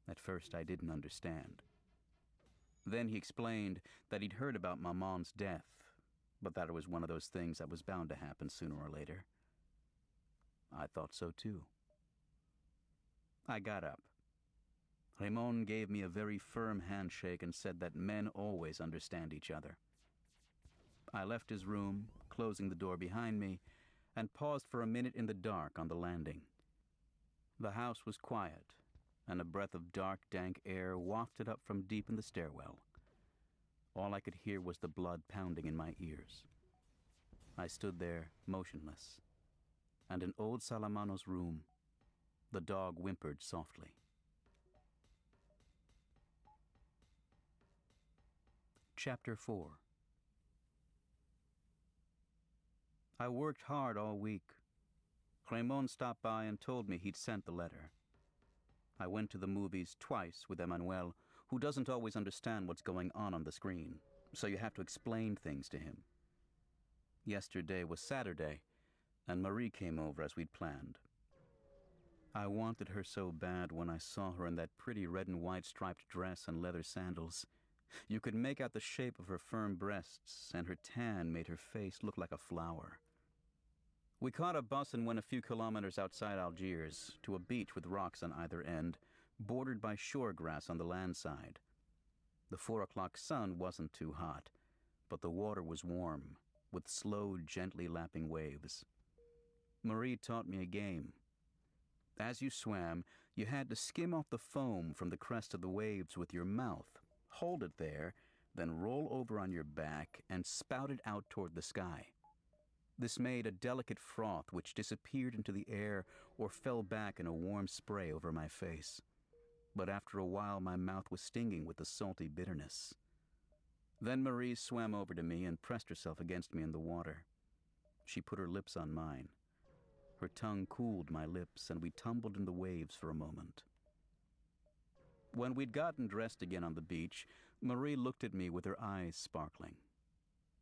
At first I didn't understand. Then he explained that he'd heard about Maman's death, but that it was one of those things that was bound to happen sooner or later. I thought so too. I got up. Raymond gave me a very firm handshake and said that men always understand each other. I left his room, closing the door behind me, and paused for a minute in the dark on the landing. The house was quiet, and a breath of dark, dank air wafted up from deep in the stairwell. All I could hear was the blood pounding in my ears. I stood there, motionless, and in old Salamano's room, the dog whimpered softly. Chapter 4. I worked hard all week. Raymond stopped by and told me he'd sent the letter. I went to the movies twice with Emmanuel, who doesn't always understand what's going on the screen, so you have to explain things to him. Yesterday was Saturday, and Marie came over as we'd planned. I wanted her so bad when I saw her in that pretty red and white striped dress and leather sandals. You could make out the shape of her firm breasts, and her tan made her face look like a flower. We caught a bus and went a few kilometers outside Algiers to a beach with rocks on either end, bordered by shore grass on the land side. The 4 o'clock sun wasn't too hot, but the water was warm, with slow, gently lapping waves. Marie taught me a game. As you swam, you had to skim off the foam from the crest of the waves with your mouth, hold it there, then roll over on your back and spout it out toward the sky. This made a delicate froth which disappeared into the air or fell back in a warm spray over my face. But after a while my mouth was stinging with the salty bitterness. Then Marie swam over to me and pressed herself against me in the water. She put her lips on mine. Her tongue cooled my lips, and we tumbled in the waves for a moment. When we'd gotten dressed again on the beach, Marie looked at me with her eyes sparkling.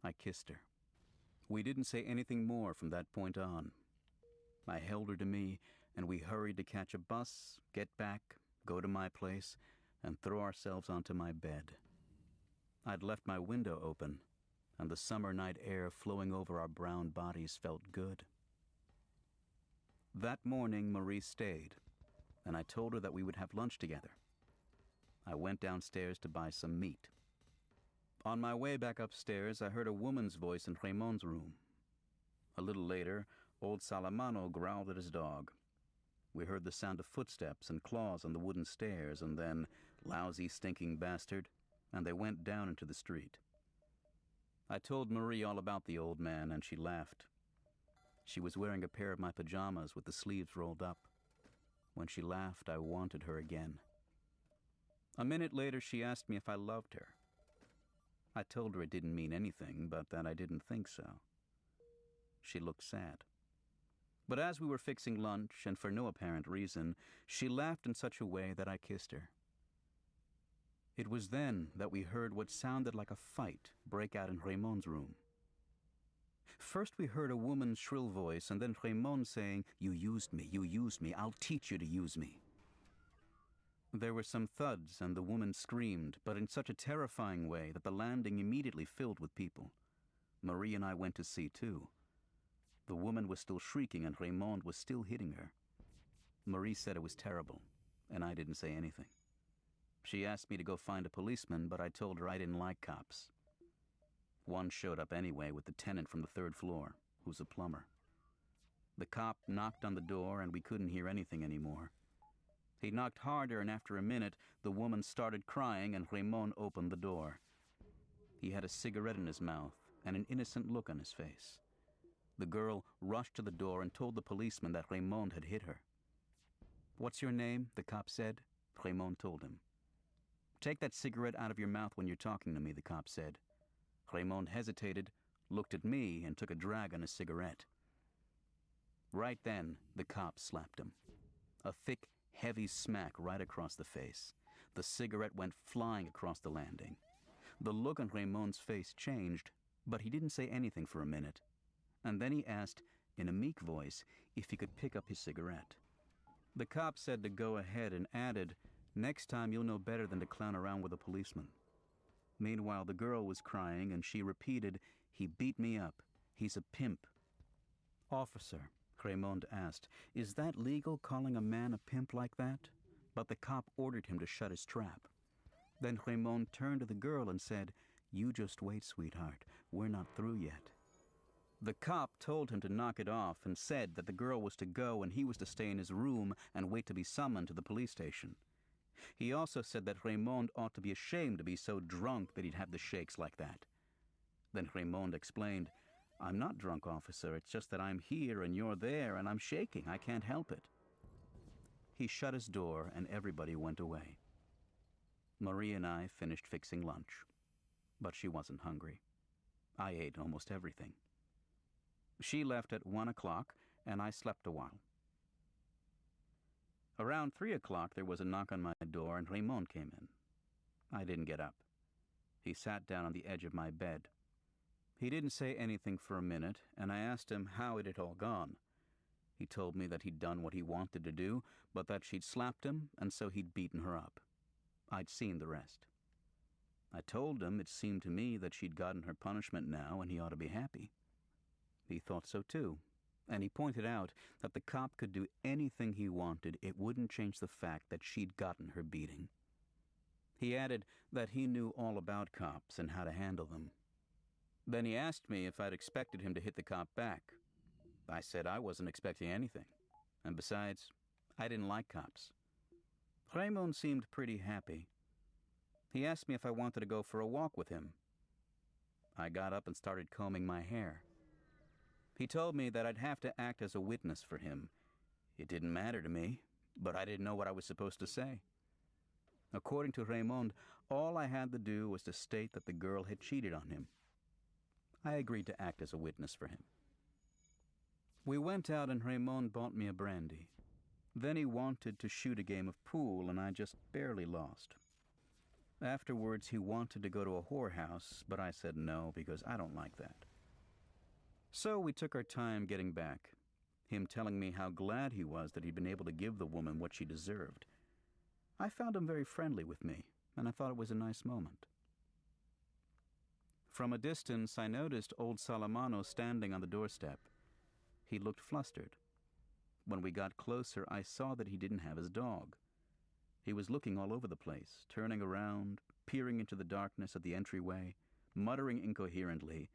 I kissed her. We didn't say anything more from that point on. I held her to me, and we hurried to catch a bus, get back, go to my place, and throw ourselves onto my bed. I'd left my window open, and the summer night air flowing over our brown bodies felt good. That morning, Marie stayed, and I told her that we would have lunch together. I went downstairs to buy some meat. On my way back upstairs, I heard a woman's voice in Raymond's room. A little later, old Salamano growled at his dog. We heard the sound of footsteps and claws on the wooden stairs, and then, lousy, stinking bastard, and they went down into the street. I told Marie all about the old man, and she laughed. She was wearing a pair of my pajamas with the sleeves rolled up. When she laughed, I wanted her again. A minute later, she asked me if I loved her. I told her it didn't mean anything, but that I didn't think so. She looked sad. But as we were fixing lunch, and for no apparent reason, she laughed in such a way that I kissed her. It was then that we heard what sounded like a fight break out in Raymond's room. First we heard a woman's shrill voice, and then Raymond saying, you used me, I'll teach you to use me." There were some thuds, and the woman screamed, but in such a terrifying way that the landing immediately filled with people. Marie and I went to see, too. The woman was still shrieking, and Raymond was still hitting her. Marie said it was terrible, and I didn't say anything. She asked me to go find a policeman, but I told her I didn't like cops. One showed up anyway with the tenant from the 3rd floor, who's a plumber. The cop knocked on the door, and we couldn't hear anything anymore. He knocked harder, and after a minute, the woman started crying, and Raymond opened the door. He had a cigarette in his mouth and an innocent look on his face. The girl rushed to the door and told the policeman that Raymond had hit her. "What's your name?" the cop said. Raymond told him. "Take that cigarette out of your mouth when you're talking to me," the cop said. Raymond hesitated, looked at me, and took a drag on his cigarette. Right then, the cop slapped him. A thick, heavy smack right across the face. The cigarette went flying across the landing. The look on Raymond's face changed, but he didn't say anything for a minute. And then he asked, in a meek voice, if he could pick up his cigarette. The cop said to go ahead and added, "Next time you'll know better than to clown around with a policeman." Meanwhile, the girl was crying, and she repeated, "He beat me up. He's a pimp." "Officer," Raymond asked, "is that legal, calling a man a pimp like that?" But the cop ordered him to shut his trap. Then Raymond turned to the girl and said, "You just wait, sweetheart. We're not through yet." The cop told him to knock it off and said that the girl was to go and he was to stay in his room and wait to be summoned to the police station. He also said that Raymond ought to be ashamed to be so drunk that he'd have the shakes like that. Then Raymond explained, "I'm not drunk, officer. It's just that I'm here and you're there and I'm shaking. I can't help it." He shut his door and everybody went away. Marie and I finished fixing lunch, but she wasn't hungry. I ate almost everything. She left at 1 o'clock, and I slept a while. Around 3 o'clock, there was a knock on my door, and Raymond came in. I didn't get up. He sat down on the edge of my bed. He didn't say anything for a minute, and I asked him how it had all gone. He told me that he'd done what he wanted to do, but that she'd slapped him, and so he'd beaten her up. I'd seen the rest. I told him it seemed to me that she'd gotten her punishment now, and he ought to be happy. He thought so too, and he pointed out that the cop could do anything he wanted. It wouldn't change the fact that she'd gotten her beating. He added that he knew all about cops and how to handle them. Then he asked me if I'd expected him to hit the cop back. I said I wasn't expecting anything, and besides, I didn't like cops. Raymond seemed pretty happy. He asked me if I wanted to go for a walk with him. I got up and started combing my hair. He told me that I'd have to act as a witness for him. It didn't matter to me, but I didn't know what I was supposed to say. According to Raymond, all I had to do was to state that the girl had cheated on him. I agreed to act as a witness for him. We went out and Raymond bought me a brandy. Then he wanted to shoot a game of pool, and I just barely lost. Afterwards, he wanted to go to a whorehouse, but I said no because I don't like that. So we took our time getting back, him telling me how glad he was that he'd been able to give the woman what she deserved. I found him very friendly with me, and I thought it was a nice moment. From a distance, I noticed old Salamano standing on the doorstep. He looked flustered. When we got closer, I saw that he didn't have his dog. He was looking all over the place, turning around, peering into the darkness at the entryway, muttering incoherently,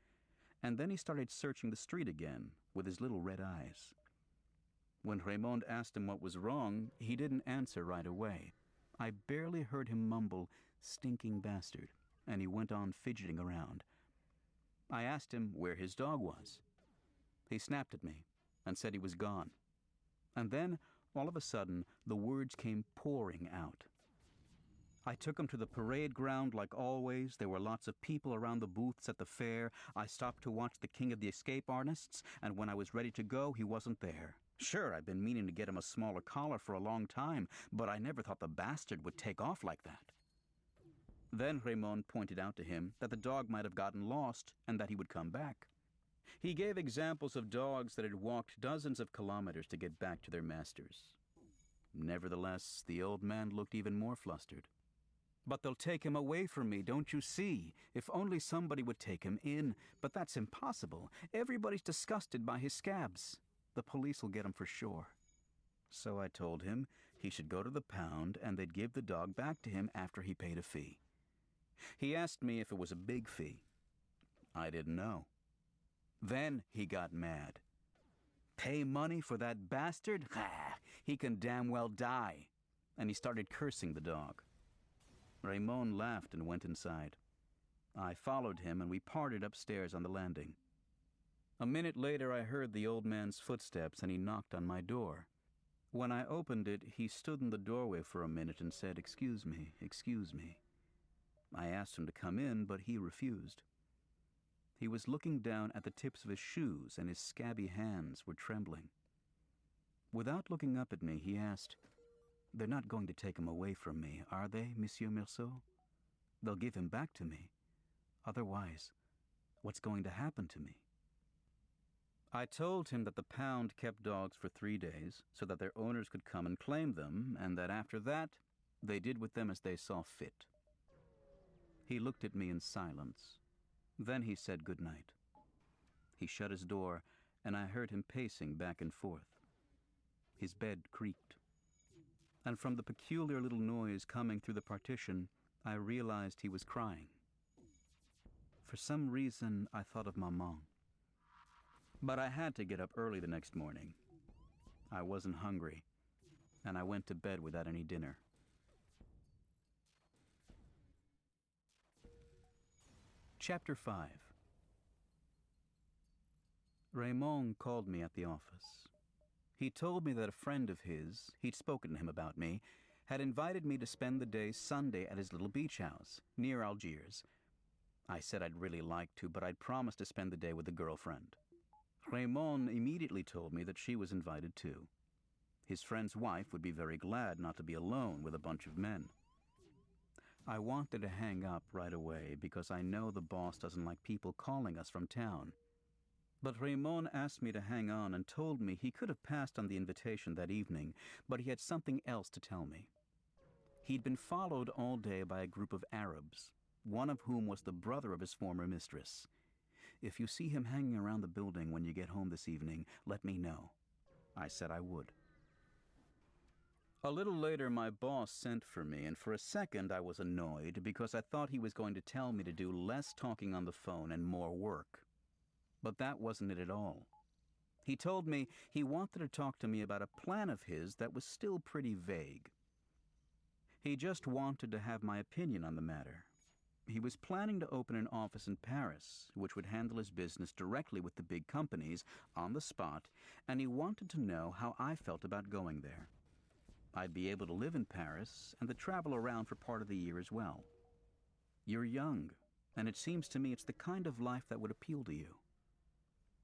and then he started searching the street again with his little red eyes. When Raymond asked him what was wrong, he didn't answer right away. I barely heard him mumble, "Stinking bastard," and he went on fidgeting around. I asked him where his dog was. He snapped at me and said he was gone. And then, all of a sudden, the words came pouring out. I took him to the parade ground like always. There were lots of people around the booths at the fair. I stopped to watch the King of the Escape Artists, and when I was ready to go, he wasn't there. Sure, I've been meaning to get him a smaller collar for a long time, but I never thought the bastard would take off like that. Then Raymond pointed out to him that the dog might have gotten lost and that he would come back. He gave examples of dogs that had walked dozens of kilometers to get back to their masters. Nevertheless, the old man looked even more flustered. "But they'll take him away from me, don't you see? If only somebody would take him in. But that's impossible. Everybody's disgusted by his scabs. The police will get him for sure." So I told him he should go to the pound and they'd give the dog back to him after he paid a fee. He asked me if it was a big fee. I didn't know. Then he got mad. "Pay money for that bastard? Ah, he can damn well die." And he started cursing the dog. Raymond laughed and went inside. I followed him, and we parted upstairs on the landing. A minute later, I heard the old man's footsteps, and he knocked on my door. When I opened it, he stood in the doorway for a minute and said, "Excuse me, excuse me." I asked him to come in, but he refused. He was looking down at the tips of his shoes, and his scabby hands were trembling. Without looking up at me, he asked, "They're not going to take him away from me, are they, Monsieur Meursault? They'll give him back to me. Otherwise, what's going to happen to me?" I told him that the pound kept dogs for 3 days so that their owners could come and claim them, and that after that, they did with them as they saw fit. He looked at me in silence. Then he said good night. He shut his door, and I heard him pacing back and forth. His bed creaked. And from the peculiar little noise coming through the partition, I realized he was crying. For some reason, I thought of Maman. But I had to get up early the next morning. I wasn't hungry, and I went to bed without any dinner. Chapter 5. Raymond called me at the office. He told me that a friend of his, he'd spoken to him about me, had invited me to spend the day Sunday at his little beach house, near Algiers. I said I'd really like to, but I'd promised to spend the day with a girlfriend. Raymond immediately told me that she was invited too. His friend's wife would be very glad not to be alone with a bunch of men. I wanted to hang up right away because I know the boss doesn't like people calling us from town. But Raymond asked me to hang on and told me he could have passed on the invitation that evening, but he had something else to tell me. He'd been followed all day by a group of Arabs, one of whom was the brother of his former mistress. "If you see him hanging around the building when you get home this evening, let me know." I said I would. A little later, my boss sent for me, and for a second I was annoyed because I thought he was going to tell me to do less talking on the phone and more work. But that wasn't it at all. He told me he wanted to talk to me about a plan of his that was still pretty vague. He just wanted to have my opinion on the matter. He was planning to open an office in Paris, which would handle his business directly with the big companies on the spot, and he wanted to know how I felt about going there. I'd be able to live in Paris and to travel around for part of the year as well. You're young, and it seems to me it's the kind of life that would appeal to you.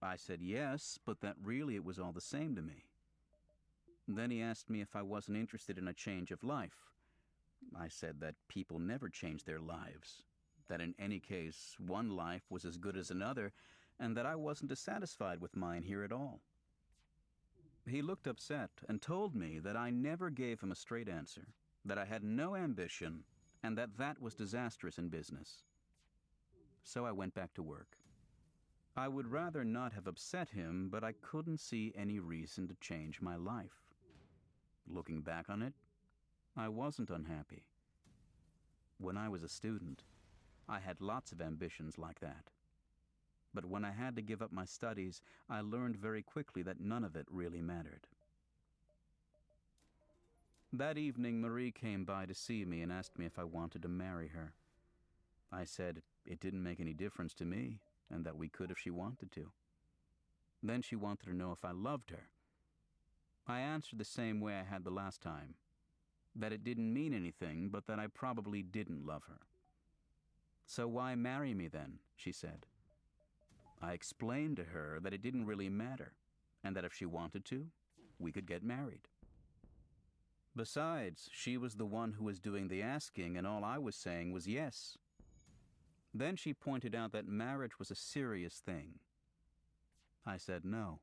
I said yes, but that really it was all the same to me. Then he asked me if I wasn't interested in a change of life. I said that people never change their lives, that in any case one life was as good as another, and that I wasn't dissatisfied with mine here at all. He looked upset and told me that I never gave him a straight answer, that I had no ambition, and that was disastrous in business. So I went back to work. I would rather not have upset him, but I couldn't see any reason to change my life. Looking back on it, I wasn't unhappy. When I was a student, I had lots of ambitions like that. But when I had to give up my studies, I learned very quickly that none of it really mattered. That evening, Marie came by to see me and asked me if I wanted to marry her. I said it didn't make any difference to me, and that we could if she wanted to. Then she wanted to know if I loved her. I answered the same way I had the last time, that it didn't mean anything, but that I probably didn't love her. "So why marry me then?" she said. I explained to her that it didn't really matter, and that if she wanted to, we could get married. Besides, she was the one who was doing the asking, and all I was saying was yes. Then she pointed out that marriage was a serious thing. I said no.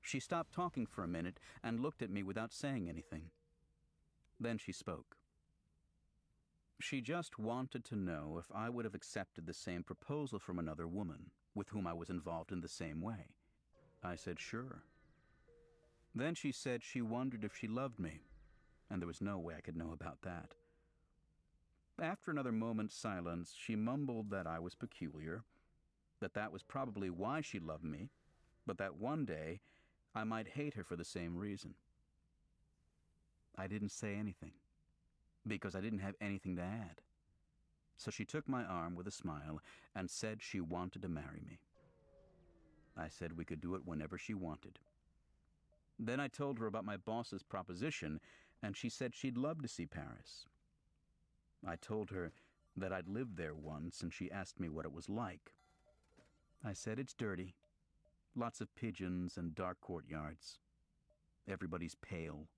She stopped talking for a minute and looked at me without saying anything. Then she spoke. She just wanted to know if I would have accepted the same proposal from another woman, with whom I was involved in the same way. I said sure. Then she said she wondered if she loved me, and there was no way I could know about that. After another moment's silence, she mumbled that I was peculiar, that was probably why she loved me, but that one day I might hate her for the same reason. I didn't say anything, because I didn't have anything to add. So she took my arm with a smile and said she wanted to marry me. I said we could do it whenever she wanted. Then I told her about my boss's proposition, and she said she'd love to see Paris. I told her that I'd lived there once, and she asked me what it was like. I said. It's dirty. Lots of pigeons and dark courtyards. Everybody's pale.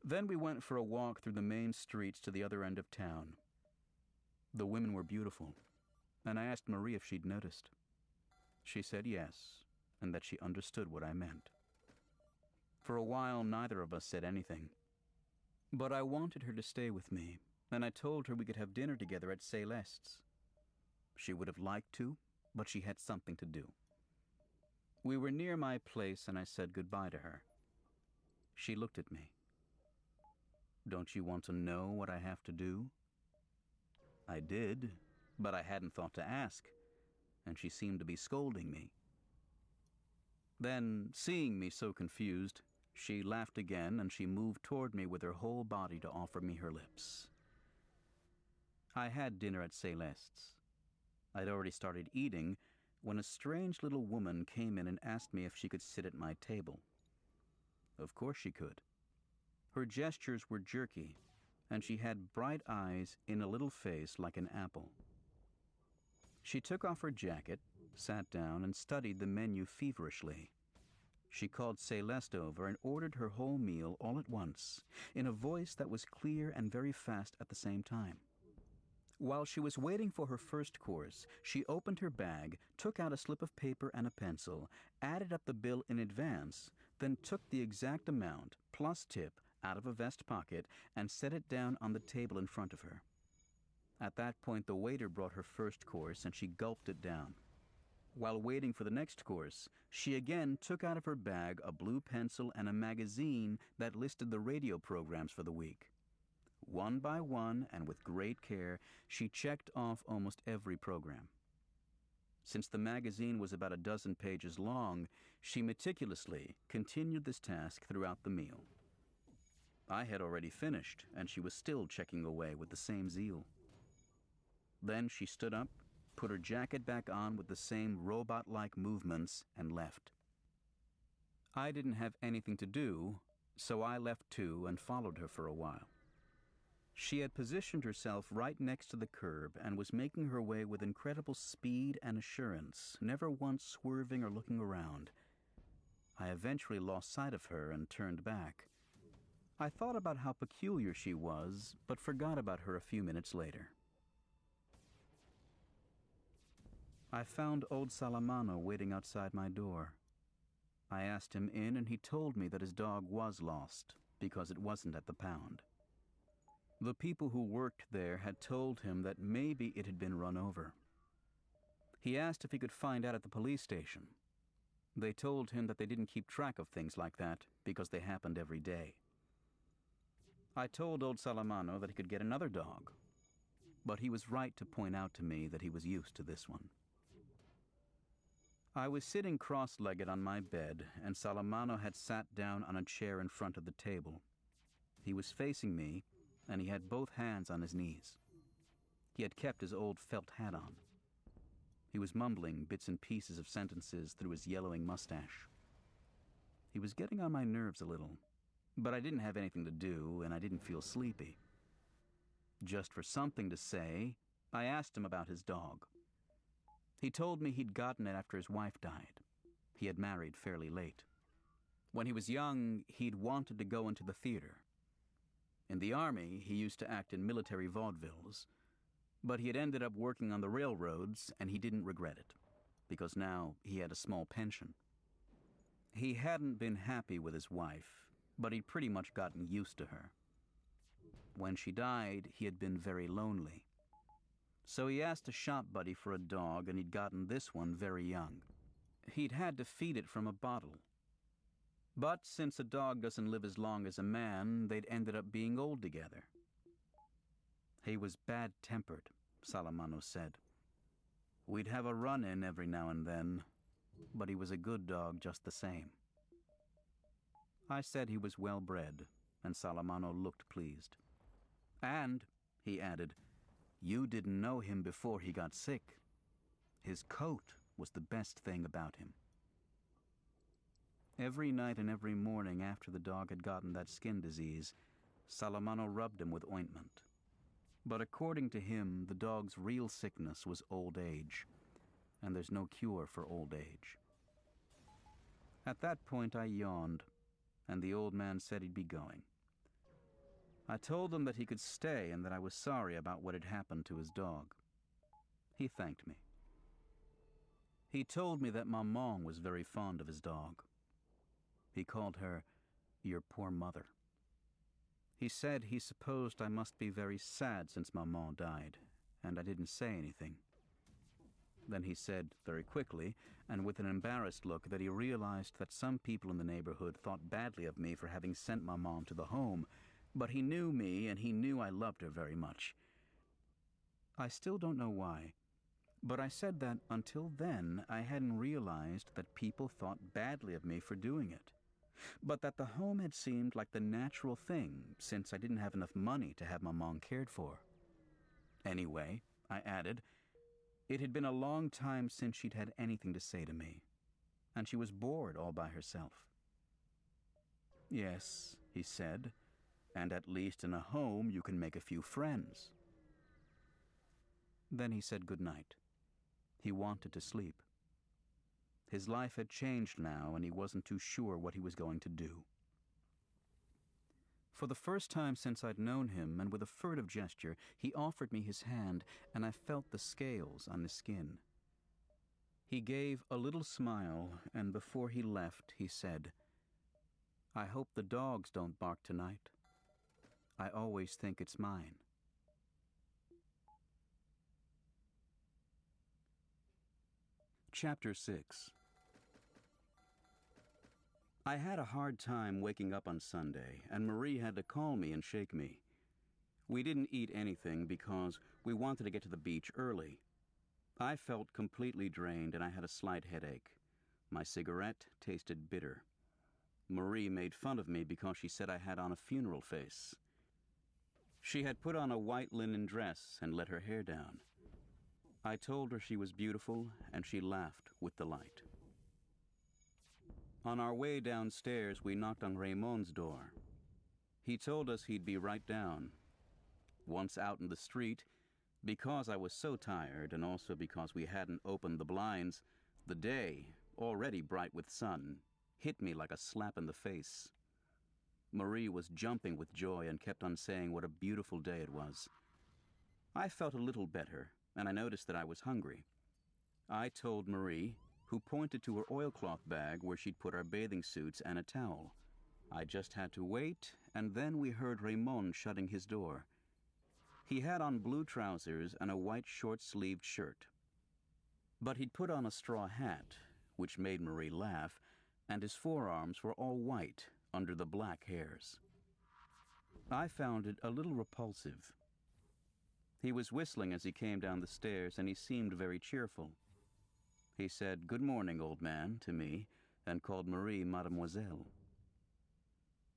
Then we went for a walk through the main streets to the other end of town. The women were beautiful, and I asked Marie if she'd noticed. She said yes, and that she understood what I meant. For a while, neither of us said anything. But I wanted her to stay with me, and I told her we could have dinner together at Céleste's. She would have liked to, but she had something to do. We were near my place, and I said goodbye to her. She looked at me. Don't you want to know what I have to do? I did, but I hadn't thought to ask, and she seemed to be scolding me. Then, seeing me so confused, she laughed again, and she moved toward me with her whole body to offer me her lips. I had dinner at Céleste's. I'd already started eating when a strange little woman came in and asked me if she could sit at my table. Of course she could. Her gestures were jerky, and she had bright eyes in a little face like an apple. She took off her jacket, sat down, and studied the menu feverishly. She called Céleste over and ordered her whole meal all at once, in a voice that was clear and very fast at the same time. While she was waiting for her first course, she opened her bag, took out a slip of paper and a pencil, added up the bill in advance, then took the exact amount, plus tip, out of a vest pocket and set it down on the table in front of her. At that point, the waiter brought her first course, and she gulped it down. While waiting for the next course, she again took out of her bag a blue pencil and a magazine that listed the radio programs for the week. One by one, and with great care, she checked off almost every program. Since the magazine was about a dozen pages long, she meticulously continued this task throughout the meal. I had already finished, and she was still checking away with the same zeal. Then she stood up, put her jacket back on with the same robot-like movements, and left. I didn't have anything to do, so I left too and followed her for a while. She had positioned herself right next to the curb and was making her way with incredible speed and assurance, never once swerving or looking around. I eventually lost sight of her and turned back. I thought about how peculiar she was, but forgot about her a few minutes later. I found old Salamano waiting outside my door. I asked him in, and he told me that his dog was lost because it wasn't at the pound. The people who worked there had told him that maybe it had been run over. He asked if he could find out at the police station. They told him that they didn't keep track of things like that because they happened every day. I told old Salamano that he could get another dog, but he was right to point out to me that he was used to this one. I was sitting cross-legged on my bed, and Salamano had sat down on a chair in front of the table. He was facing me, and he had both hands on his knees. He had kept his old felt hat on. He was mumbling bits and pieces of sentences through his yellowing mustache. He was getting on my nerves a little, but I didn't have anything to do, and I didn't feel sleepy. Just for something to say, I asked him about his dog. He told me he'd gotten it after his wife died. He had married fairly late. When he was young, he'd wanted to go into the theater. In the army, he used to act in military vaudevilles, but he had ended up working on the railroads, and he didn't regret it, because now he had a small pension. He hadn't been happy with his wife, but he'd pretty much gotten used to her. When she died, he had been very lonely. So he asked a shop buddy for a dog, and he'd gotten this one very young. He'd had to feed it from a bottle. But since a dog doesn't live as long as a man, they'd ended up being old together. He was bad-tempered, Salamano said. We'd have a run-in every now and then, but he was a good dog just the same. I said he was well-bred, and Salamano looked pleased. And, he added, you didn't know him before he got sick. His coat was the best thing about him. Every night and every morning after the dog had gotten that skin disease, Salamano rubbed him with ointment. But according to him, the dog's real sickness was old age, and there's no cure for old age. At that point, I yawned, and the old man said he'd be going. I told him that he could stay and that I was sorry about what had happened to his dog. He thanked me. He told me that Maman was very fond of his dog. He called her, "Your poor mother." He said he supposed I must be very sad since Maman died, and I didn't say anything. Then he said, very quickly, and with an embarrassed look, that he realized that some people in the neighborhood thought badly of me for having sent Maman to the home, but he knew me and he knew I loved her very much. I still don't know why, but I said that until then I hadn't realized that people thought badly of me for doing it, but that the home had seemed like the natural thing since I didn't have enough money to have Maman cared for. Anyway, I added, it had been a long time since she'd had anything to say to me, and she was bored all by herself. "Yes," he said, "and at least in a home you can make a few friends." Then he said good night. He wanted to sleep. His life had changed now, and he wasn't too sure what he was going to do. For the first time since I'd known him, and with a furtive gesture, he offered me his hand, and I felt the scales on his skin. He gave a little smile, and before he left, he said, "I hope the dogs don't bark tonight. I always think it's mine." Chapter 6. I had a hard time waking up on Sunday, and Marie had to call me and shake me. We didn't eat anything because we wanted to get to the beach early. I felt completely drained, and I had a slight headache. My cigarette tasted bitter. Marie made fun of me because she said I had on a funeral face. She had put on a white linen dress and let her hair down. I told her she was beautiful, and she laughed with delight. On our way downstairs, we knocked on Raymond's door. He told us he'd be right down. Once out in the street, because I was so tired and also because we hadn't opened the blinds, the day, already bright with sun, hit me like a slap in the face. Marie was jumping with joy and kept on saying what a beautiful day it was. I felt a little better, and I noticed that I was hungry. I told Marie, who pointed to her oilcloth bag where she'd put our bathing suits and a towel. I just had to wait, and then we heard Raymond shutting his door. He had on blue trousers and a white short-sleeved shirt. But he'd put on a straw hat, which made Marie laugh, and his forearms were all white under the black hairs. I found it a little repulsive. He was whistling as he came down the stairs, and he seemed very cheerful. He said, "Good morning, old man," to me, and called Marie Mademoiselle.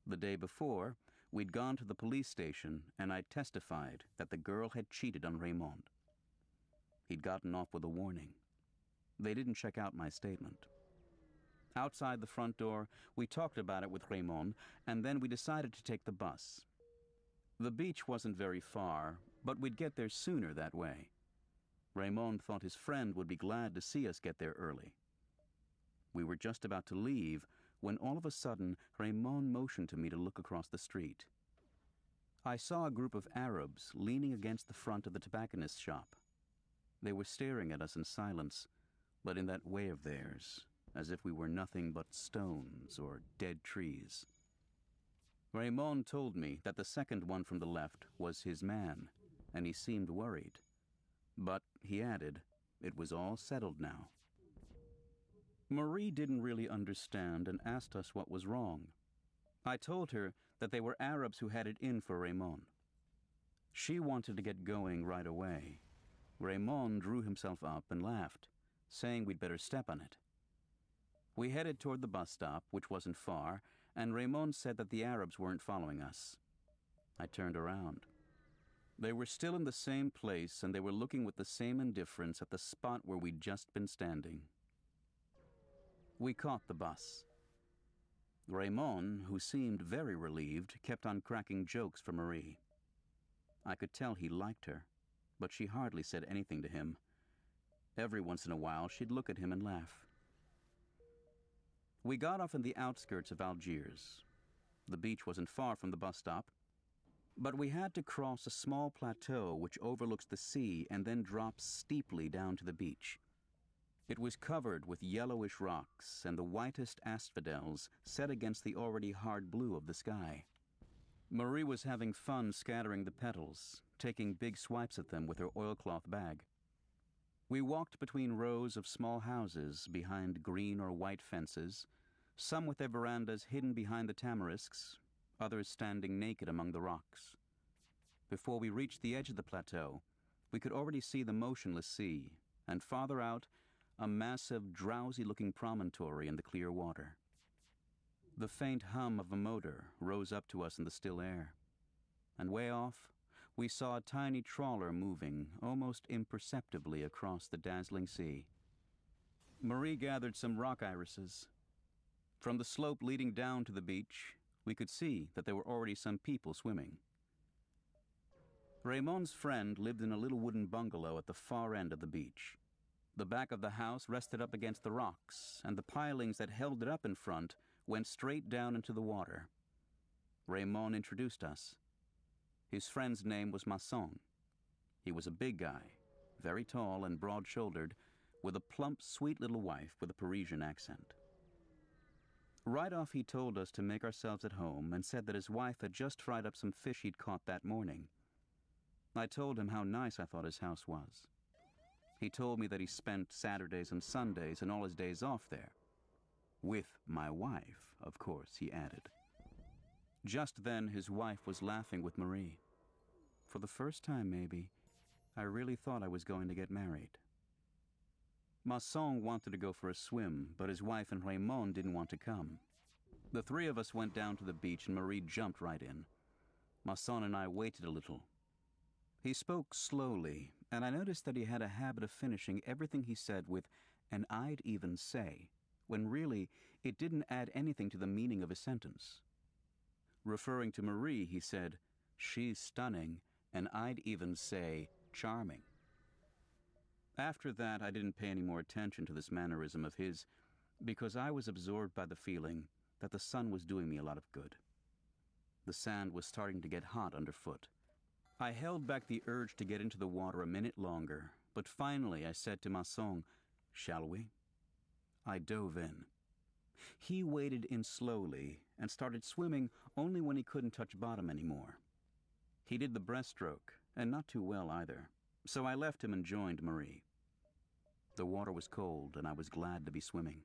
The day before, we'd gone to the police station, and I'd testified that the girl had cheated on Raymond. He'd gotten off with a warning. They didn't check out my statement. Outside the front door, we talked about it with Raymond, and then we decided to take the bus. The beach wasn't very far, but we'd get there sooner that way. Raymond thought his friend would be glad to see us get there early. We were just about to leave when all of a sudden Raymond motioned to me to look across the street. I saw a group of Arabs leaning against the front of the tobacconist's shop. They were staring at us in silence, but in that way of theirs, as if we were nothing but stones or dead trees. Raymond told me that the second one from the left was his man, and he seemed worried. But, he added, it was all settled now. Marie didn't really understand and asked us what was wrong. I told her that they were Arabs who had it in for Raymond. She wanted to get going right away. Raymond drew himself up and laughed, saying we'd better step on it. We headed toward the bus stop, which wasn't far, and Raymond said that the Arabs weren't following us. I turned around. They were still in the same place, and they were looking with the same indifference at the spot where we'd just been standing. We caught the bus. Raymond, who seemed very relieved, kept on cracking jokes for Marie. I could tell he liked her, but she hardly said anything to him. Every once in a while, she'd look at him and laugh. We got off in the outskirts of Algiers. The beach wasn't far from the bus stop, but we had to cross a small plateau which overlooks the sea and then drops steeply down to the beach. It was covered with yellowish rocks and the whitest asphodels set against the already hard blue of the sky. Marie was having fun scattering the petals, taking big swipes at them with her oilcloth bag. We walked between rows of small houses behind green or white fences, some with their verandas hidden behind the tamarisks, others standing naked among the rocks. Before we reached the edge of the plateau, we could already see the motionless sea, and farther out, a massive, drowsy-looking promontory in the clear water. The faint hum of a motor rose up to us in the still air, and way off, we saw a tiny trawler moving almost imperceptibly across the dazzling sea. Marie gathered some rock irises. From the slope leading down to the beach, we could see that there were already some people swimming. Raymond's friend lived in a little wooden bungalow at the far end of the beach. The back of the house rested up against the rocks, and the pilings that held it up in front went straight down into the water. Raymond introduced us. His friend's name was Masson. He was a big guy, very tall and broad-shouldered, with a plump, sweet little wife with a Parisian accent. Right off he told us to make ourselves at home and said that his wife had just fried up some fish he'd caught that morning. I told him how nice I thought his house was. He told me that he spent Saturdays and Sundays and all his days off there. With my wife, of course, he added. Just then, his wife was laughing with Marie. For the first time, maybe, I really thought I was going to get married. Masson wanted to go for a swim, but his wife and Raymond didn't want to come. The three of us went down to the beach and Marie jumped right in. Masson and I waited a little. He spoke slowly, and I noticed that he had a habit of finishing everything he said with "and I'd even say," when really it didn't add anything to the meaning of his sentence. Referring to Marie, he said, "She's stunning, and I'd even say charming." After that, I didn't pay any more attention to this mannerism of his, because I was absorbed by the feeling that the sun was doing me a lot of good. The sand was starting to get hot underfoot. I held back the urge to get into the water a minute longer, but finally I said to Masson, "Shall we?" I dove in. He waded in slowly and started swimming only when he couldn't touch bottom anymore. He did the breaststroke, and not too well either, so I left him and joined Marie. The water was cold, and I was glad to be swimming.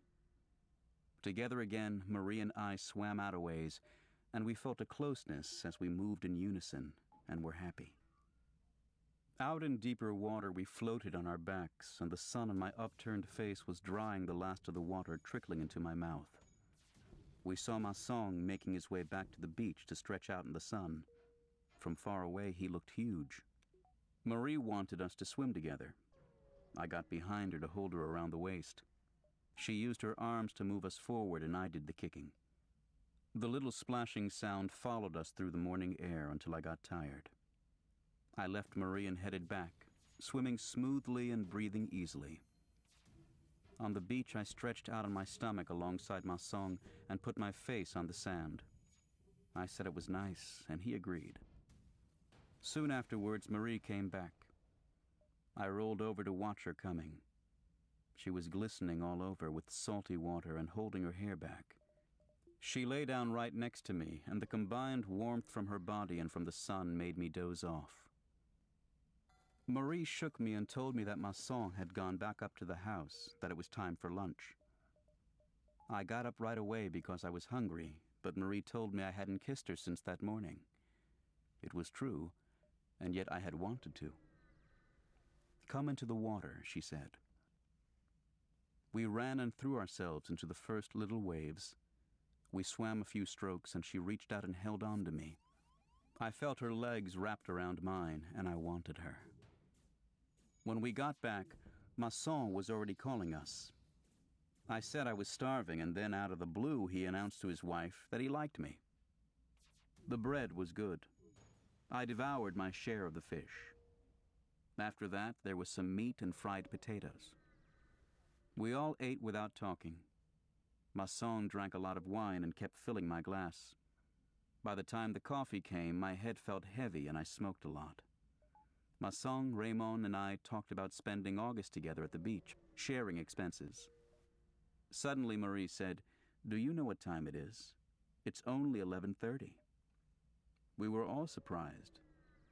Together again, Marie and I swam out a ways, and we felt a closeness as we moved in unison, and were happy. Out in deeper water, we floated on our backs, and the sun on my upturned face was drying the last of the water trickling into my mouth. We saw Masson making his way back to the beach to stretch out in the sun. From far away, he looked huge. Marie wanted us to swim together. I got behind her to hold her around the waist. She used her arms to move us forward, and I did the kicking. The little splashing sound followed us through the morning air until I got tired. I left Marie and headed back, swimming smoothly and breathing easily. On the beach, I stretched out on my stomach alongside Masson and put my face on the sand. I said it was nice, and he agreed. Soon afterwards, Marie came back. I rolled over to watch her coming. She was glistening all over with salty water and holding her hair back. She lay down right next to me, and the combined warmth from her body and from the sun made me doze off. Marie shook me and told me that Masson had gone back up to the house, that it was time for lunch. I got up right away because I was hungry, but Marie told me I hadn't kissed her since that morning. It was true, and yet I had wanted to. "Come into the water," she said. We ran and threw ourselves into the first little waves. We swam a few strokes, and she reached out and held on to me. I felt her legs wrapped around mine, and I wanted her. When we got back, Masson was already calling us. I said I was starving, and then out of the blue he announced to his wife that he liked me. The bread was good. I devoured my share of the fish. After that, there was some meat and fried potatoes. We all ate without talking. Masson drank a lot of wine and kept filling my glass. By the time the coffee came, my head felt heavy and I smoked a lot. Masson, Raymond, and I talked about spending August together at the beach, sharing expenses. Suddenly Marie said, "Do you know what time it is? It's only 11:30. We were all surprised,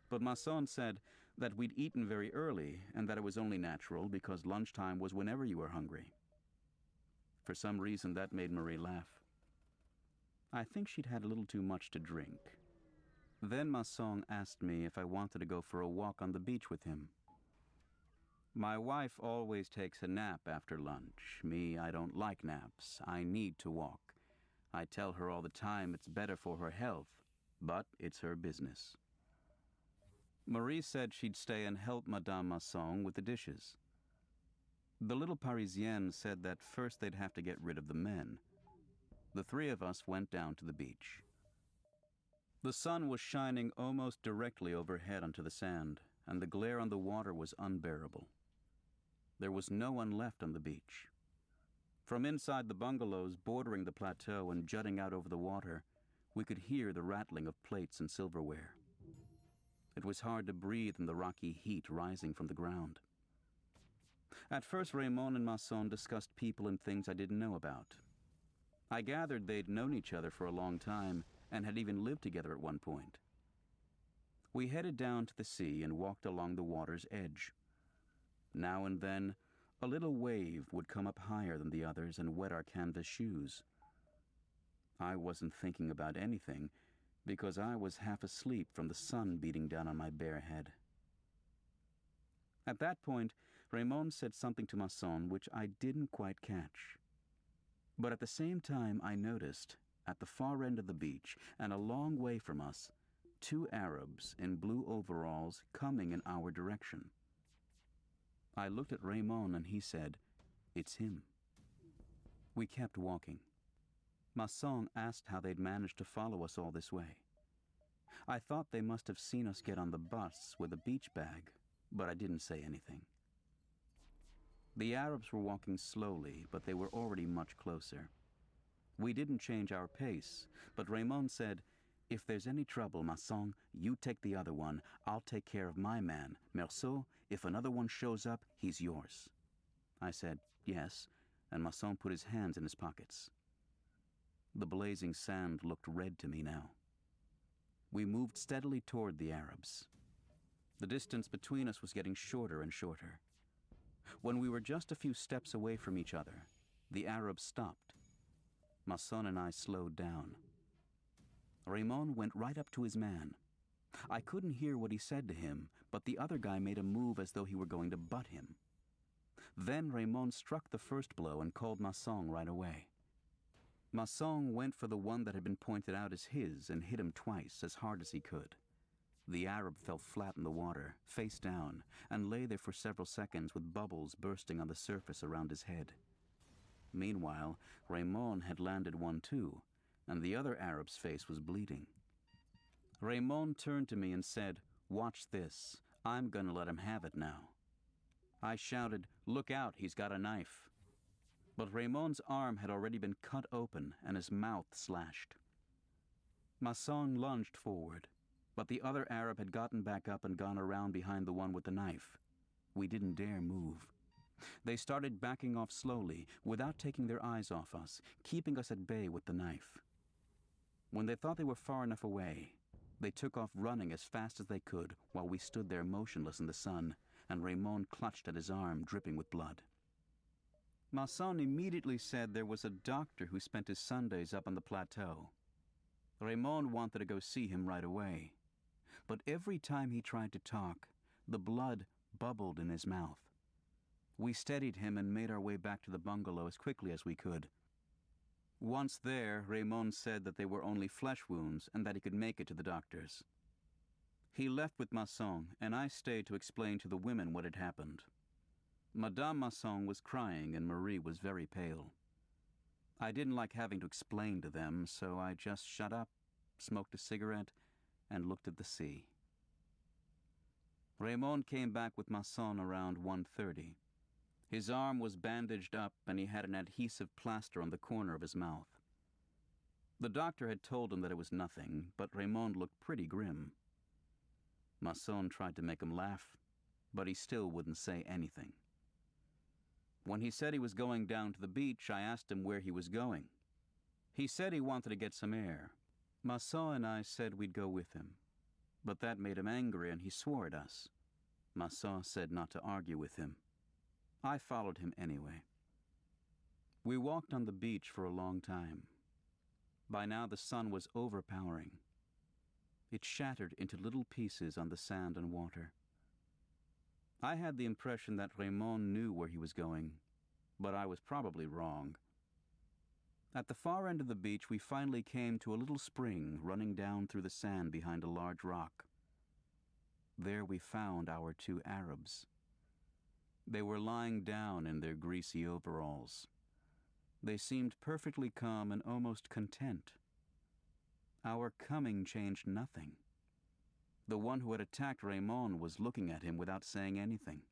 but Masson said that we'd eaten very early and that it was only natural because lunchtime was whenever you were hungry. For some reason, that made Marie laugh. I think she'd had a little too much to drink. Then Masson asked me if I wanted to go for a walk on the beach with him. My wife always takes a nap after lunch. Me, I don't like naps. I need to walk. I tell her all the time it's better for her health, but it's her business. Marie said she'd stay and help Madame Masson with the dishes. The little Parisienne said that first they'd have to get rid of the men. The three of us went down to the beach. The sun was shining almost directly overhead onto the sand, and the glare on the water was unbearable. There was no one left on the beach. From inside the bungalows bordering the plateau and jutting out over the water, we could hear the rattling of plates and silverware. It was hard to breathe in the rocky heat rising from the ground. At first, Raymond and Masson discussed people and things I didn't know about. I gathered they'd known each other for a long time and had even lived together at one point. We headed down to the sea and walked along the water's edge. Now and then, a little wave would come up higher than the others and wet our canvas shoes. I wasn't thinking about anything because I was half asleep from the sun beating down on my bare head. At that point, Raymond said something to Masson which I didn't quite catch. But at the same time, I noticed, at the far end of the beach and a long way from us, two Arabs in blue overalls coming in our direction. I looked at Raymond and he said, "It's him." We kept walking. Masson asked how they'd managed to follow us all this way. I thought they must have seen us get on the bus with a beach bag, but I didn't say anything. The Arabs were walking slowly, but they were already much closer. We didn't change our pace, but Raymond said, "If there's any trouble, Masson, you take the other one. I'll take care of my man. Merceau, if another one shows up, he's yours." I said, "Yes," and Masson put his hands in his pockets. The blazing sand looked red to me now. We moved steadily toward the Arabs. The distance between us was getting shorter and shorter. When we were just a few steps away from each other, the Arabs stopped. Masson and I slowed down. Raymond went right up to his man. I couldn't hear what he said to him, but the other guy made a move as though he were going to butt him. Then Raymond struck the first blow and called Masson right away. Masson went for the one that had been pointed out as his and hit him twice as hard as he could. The Arab fell flat in the water, face down, and lay there for several seconds with bubbles bursting on the surface around his head. Meanwhile, Raymond had landed one too, and the other Arab's face was bleeding. Raymond turned to me and said, "Watch this. I'm gonna let him have it now." I shouted, "Look out, he's got a knife." But Raymond's arm had already been cut open and his mouth slashed. Masson lunged forward, but the other Arab had gotten back up and gone around behind the one with the knife. We didn't dare move. They started backing off slowly, without taking their eyes off us, keeping us at bay with the knife. When they thought they were far enough away, they took off running as fast as they could while we stood there motionless in the sun, and Raymond clutched at his arm, dripping with blood. Masson immediately said there was a doctor who spent his Sundays up on the plateau. Raymond wanted to go see him right away, but every time he tried to talk, the blood bubbled in his mouth. We steadied him and made our way back to the bungalow as quickly as we could. Once there, Raymond said that they were only flesh wounds and that he could make it to the doctor's. He left with Masson, and I stayed to explain to the women what had happened. Madame Masson was crying and Marie was very pale. I didn't like having to explain to them, so I just shut up, smoked a cigarette, and looked at the sea. Raymond came back with Masson around 1:30. His arm was bandaged up, and he had an adhesive plaster on the corner of his mouth. The doctor had told him that it was nothing, but Raymond looked pretty grim. Masson tried to make him laugh, but he still wouldn't say anything. When he said he was going down to the beach, I asked him where he was going. He said he wanted to get some air. Masson and I said we'd go with him, but that made him angry and he swore at us. Masson said not to argue with him. I followed him anyway. We walked on the beach for a long time. By now the sun was overpowering. It shattered into little pieces on the sand and water. I had the impression that Raymond knew where he was going, but I was probably wrong. At the far end of the beach, we finally came to a little spring running down through the sand behind a large rock. There we found our two Arabs. They were lying down in their greasy overalls. They seemed perfectly calm and almost content. Our coming changed nothing. The one who had attacked Raymond was looking at him without saying anything.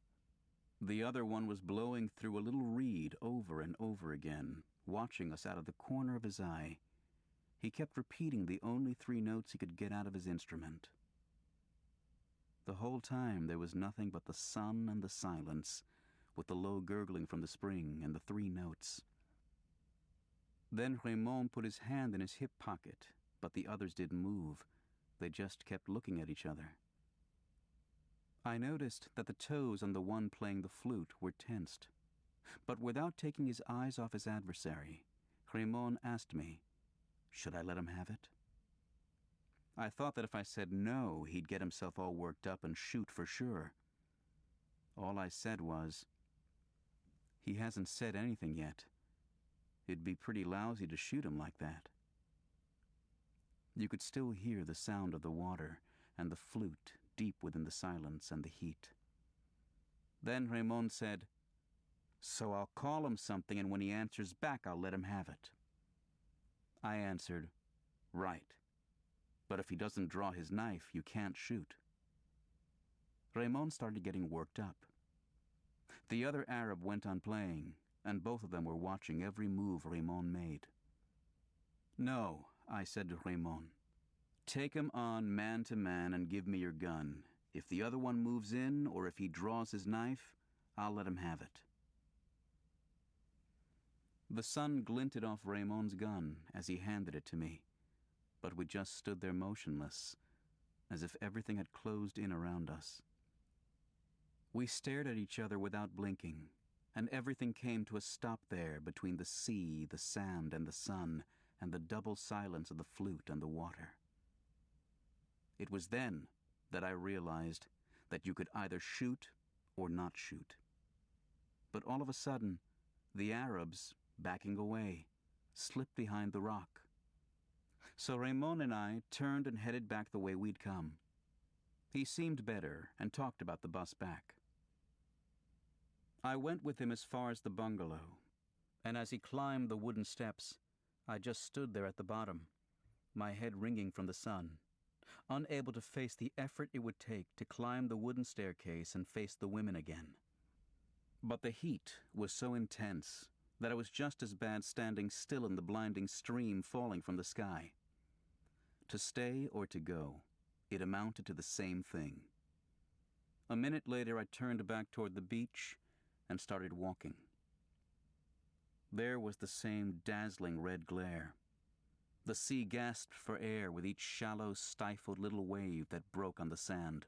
The other one was blowing through a little reed over and over again, watching us out of the corner of his eye. He kept repeating the only 3 notes he could get out of his instrument. The whole time there was nothing but the sun and the silence, with the low gurgling from the spring and the 3 notes. Then Raymond put his hand in his hip pocket, but the others didn't move. They just kept looking at each other. I noticed that the toes on the one playing the flute were tensed, but without taking his eyes off his adversary, Raymond asked me, should I let him have it? I thought that if I said no, he'd get himself all worked up and shoot for sure. All I said was, he hasn't said anything yet. It'd be pretty lousy to shoot him like that. You could still hear the sound of the water and the flute deep within the silence and the heat. Then Raymond said, so I'll call him something, and when he answers back, I'll let him have it. I answered, right. But if he doesn't draw his knife, you can't shoot. Raymond started getting worked up. The other Arab went on playing, and both of them were watching every move Raymond made. No, I said to Raymond, take him on man to man and give me your gun. If the other one moves in, or if he draws his knife, I'll let him have it. The sun glinted off Raymond's gun as he handed it to me, but we just stood there motionless, as if everything had closed in around us. We stared at each other without blinking, and everything came to a stop there between the sea, the sand, and the sun, and the double silence of the flute and the water. It was then that I realized that you could either shoot or not shoot. But all of a sudden, the Arabs, backing away, slipped behind the rock. So Raymond and I turned and headed back the way we'd come. He seemed better and talked about the bus back. I went with him as far as the bungalow, and as he climbed the wooden steps, I just stood there at the bottom, my head ringing from the sun, unable to face the effort it would take to climb the wooden staircase and face the women again. But the heat was so intense that it was just as bad standing still in the blinding stream falling from the sky. To stay or to go, it amounted to the same thing. A minute later, I turned back toward the beach and started walking. There was the same dazzling red glare. The sea gasped for air with each shallow, stifled little wave that broke on the sand.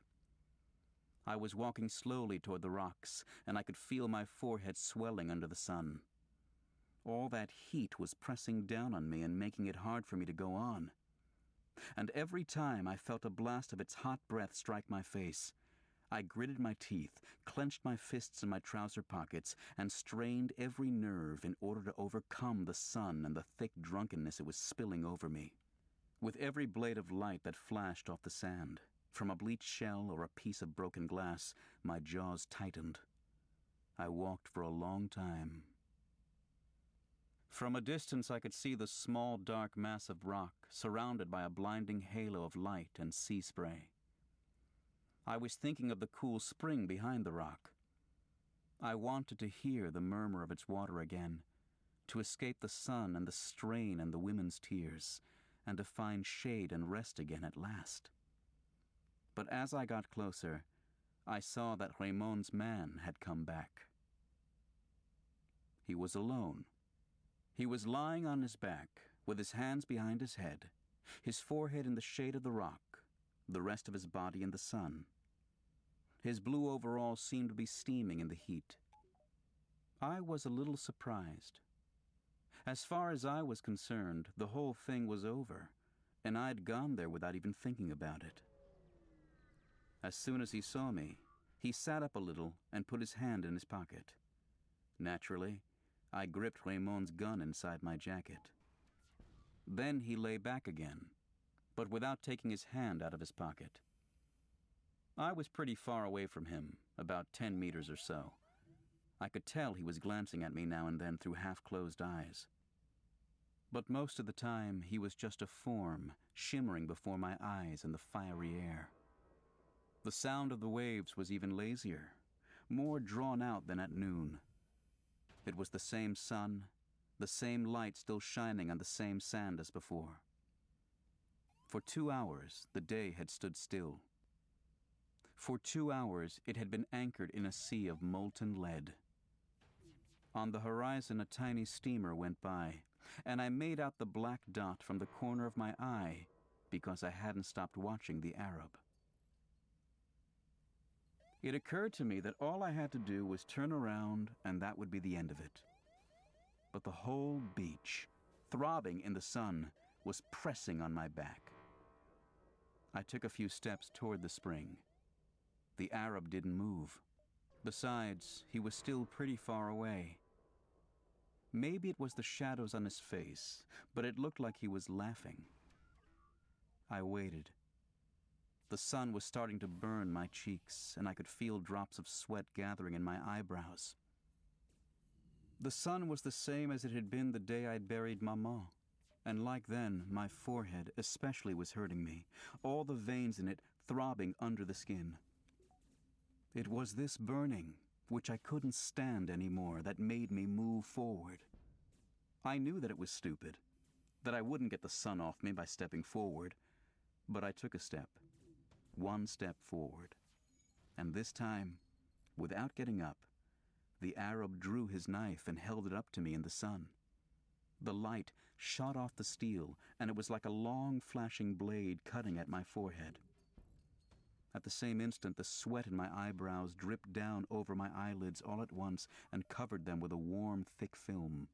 I was walking slowly toward the rocks, and I could feel my forehead swelling under the sun. All that heat was pressing down on me and making it hard for me to go on. And every time I felt a blast of its hot breath strike my face, I gritted my teeth, clenched my fists in my trouser pockets, and strained every nerve in order to overcome the sun and the thick drunkenness it was spilling over me. With every blade of light that flashed off the sand, from a bleached shell or a piece of broken glass, my jaws tightened. I walked for a long time. From a distance I could see the small dark mass of rock surrounded by a blinding halo of light and sea spray. I was thinking of the cool spring behind the rock. I wanted to hear the murmur of its water again, to escape the sun and the strain and the women's tears, and to find shade and rest again at last. But as I got closer, I saw that Ramon's man had come back. He was alone. He was lying on his back, with his hands behind his head, his forehead in the shade of the rock, the rest of his body in the sun. His blue overalls seemed to be steaming in the heat. I was a little surprised. As far as I was concerned, the whole thing was over, and I'd gone there without even thinking about it. As soon as he saw me, he sat up a little and put his hand in his pocket. Naturally, I gripped Ramon's gun inside my jacket. Then he lay back again, but without taking his hand out of his pocket. I was pretty far away from him, about 10 meters or so. I could tell he was glancing at me now and then through half-closed eyes. But most of the time, he was just a form shimmering before my eyes in the fiery air. The sound of the waves was even lazier, more drawn out than at noon. It was the same sun, the same light still shining on the same sand as before. For 2 hours, the day had stood still. For 2 hours, it had been anchored in a sea of molten lead. On the horizon, a tiny steamer went by, and I made out the black dot from the corner of my eye because I hadn't stopped watching the Arab. It occurred to me that all I had to do was turn around and that would be the end of it. But the whole beach, throbbing in the sun, was pressing on my back. I took a few steps toward the spring. The Arab didn't move. Besides, he was still pretty far away. Maybe it was the shadows on his face, but it looked like he was laughing. I waited. The sun was starting to burn my cheeks, and I could feel drops of sweat gathering in my eyebrows. The sun was the same as it had been the day I'd buried Maman, and like then, my forehead especially was hurting me, all the veins in it throbbing under the skin. It was this burning, which I couldn't stand anymore, that made me move forward. I knew that it was stupid, that I wouldn't get the sun off me by stepping forward, but I took a step. One step forward. And this time, without getting up, the Arab drew his knife and held it up to me in the sun. The light shot off the steel, and it was like a long flashing blade cutting at my forehead. At the same instant, the sweat in my eyebrows dripped down over my eyelids all at once and covered them with a warm, thick film.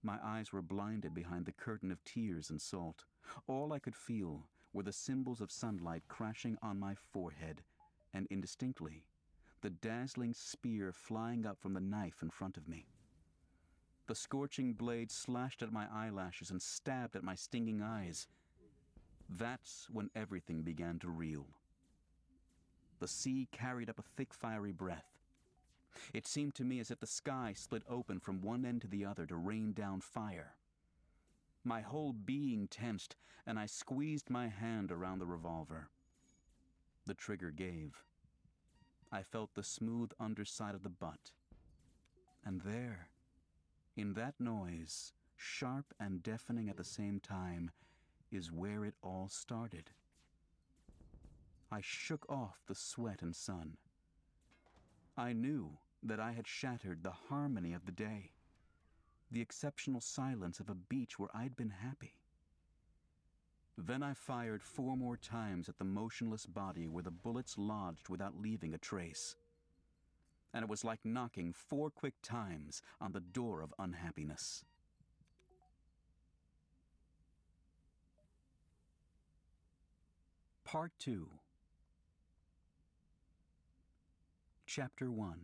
My eyes were blinded behind the curtain of tears and salt. All I could feel were the symbols of sunlight crashing on my forehead, and indistinctly, the dazzling spear flying up from the knife in front of me. The scorching blade slashed at my eyelashes and stabbed at my stinging eyes. That's when everything began to reel. The sea carried up a thick, fiery breath. It seemed to me as if the sky split open from one end to the other to rain down fire. My whole being tensed, and I squeezed my hand around the revolver. The trigger gave. I felt the smooth underside of the butt. And there, in that noise, sharp and deafening at the same time, is where it all started. I shook off the sweat and sun. I knew that I had shattered the harmony of the day, the exceptional silence of a beach where I'd been happy. Then I fired 4 more times at the motionless body where the bullets lodged without leaving a trace. And it was like knocking 4 quick times on the door of unhappiness. Part 2. Chapter 1.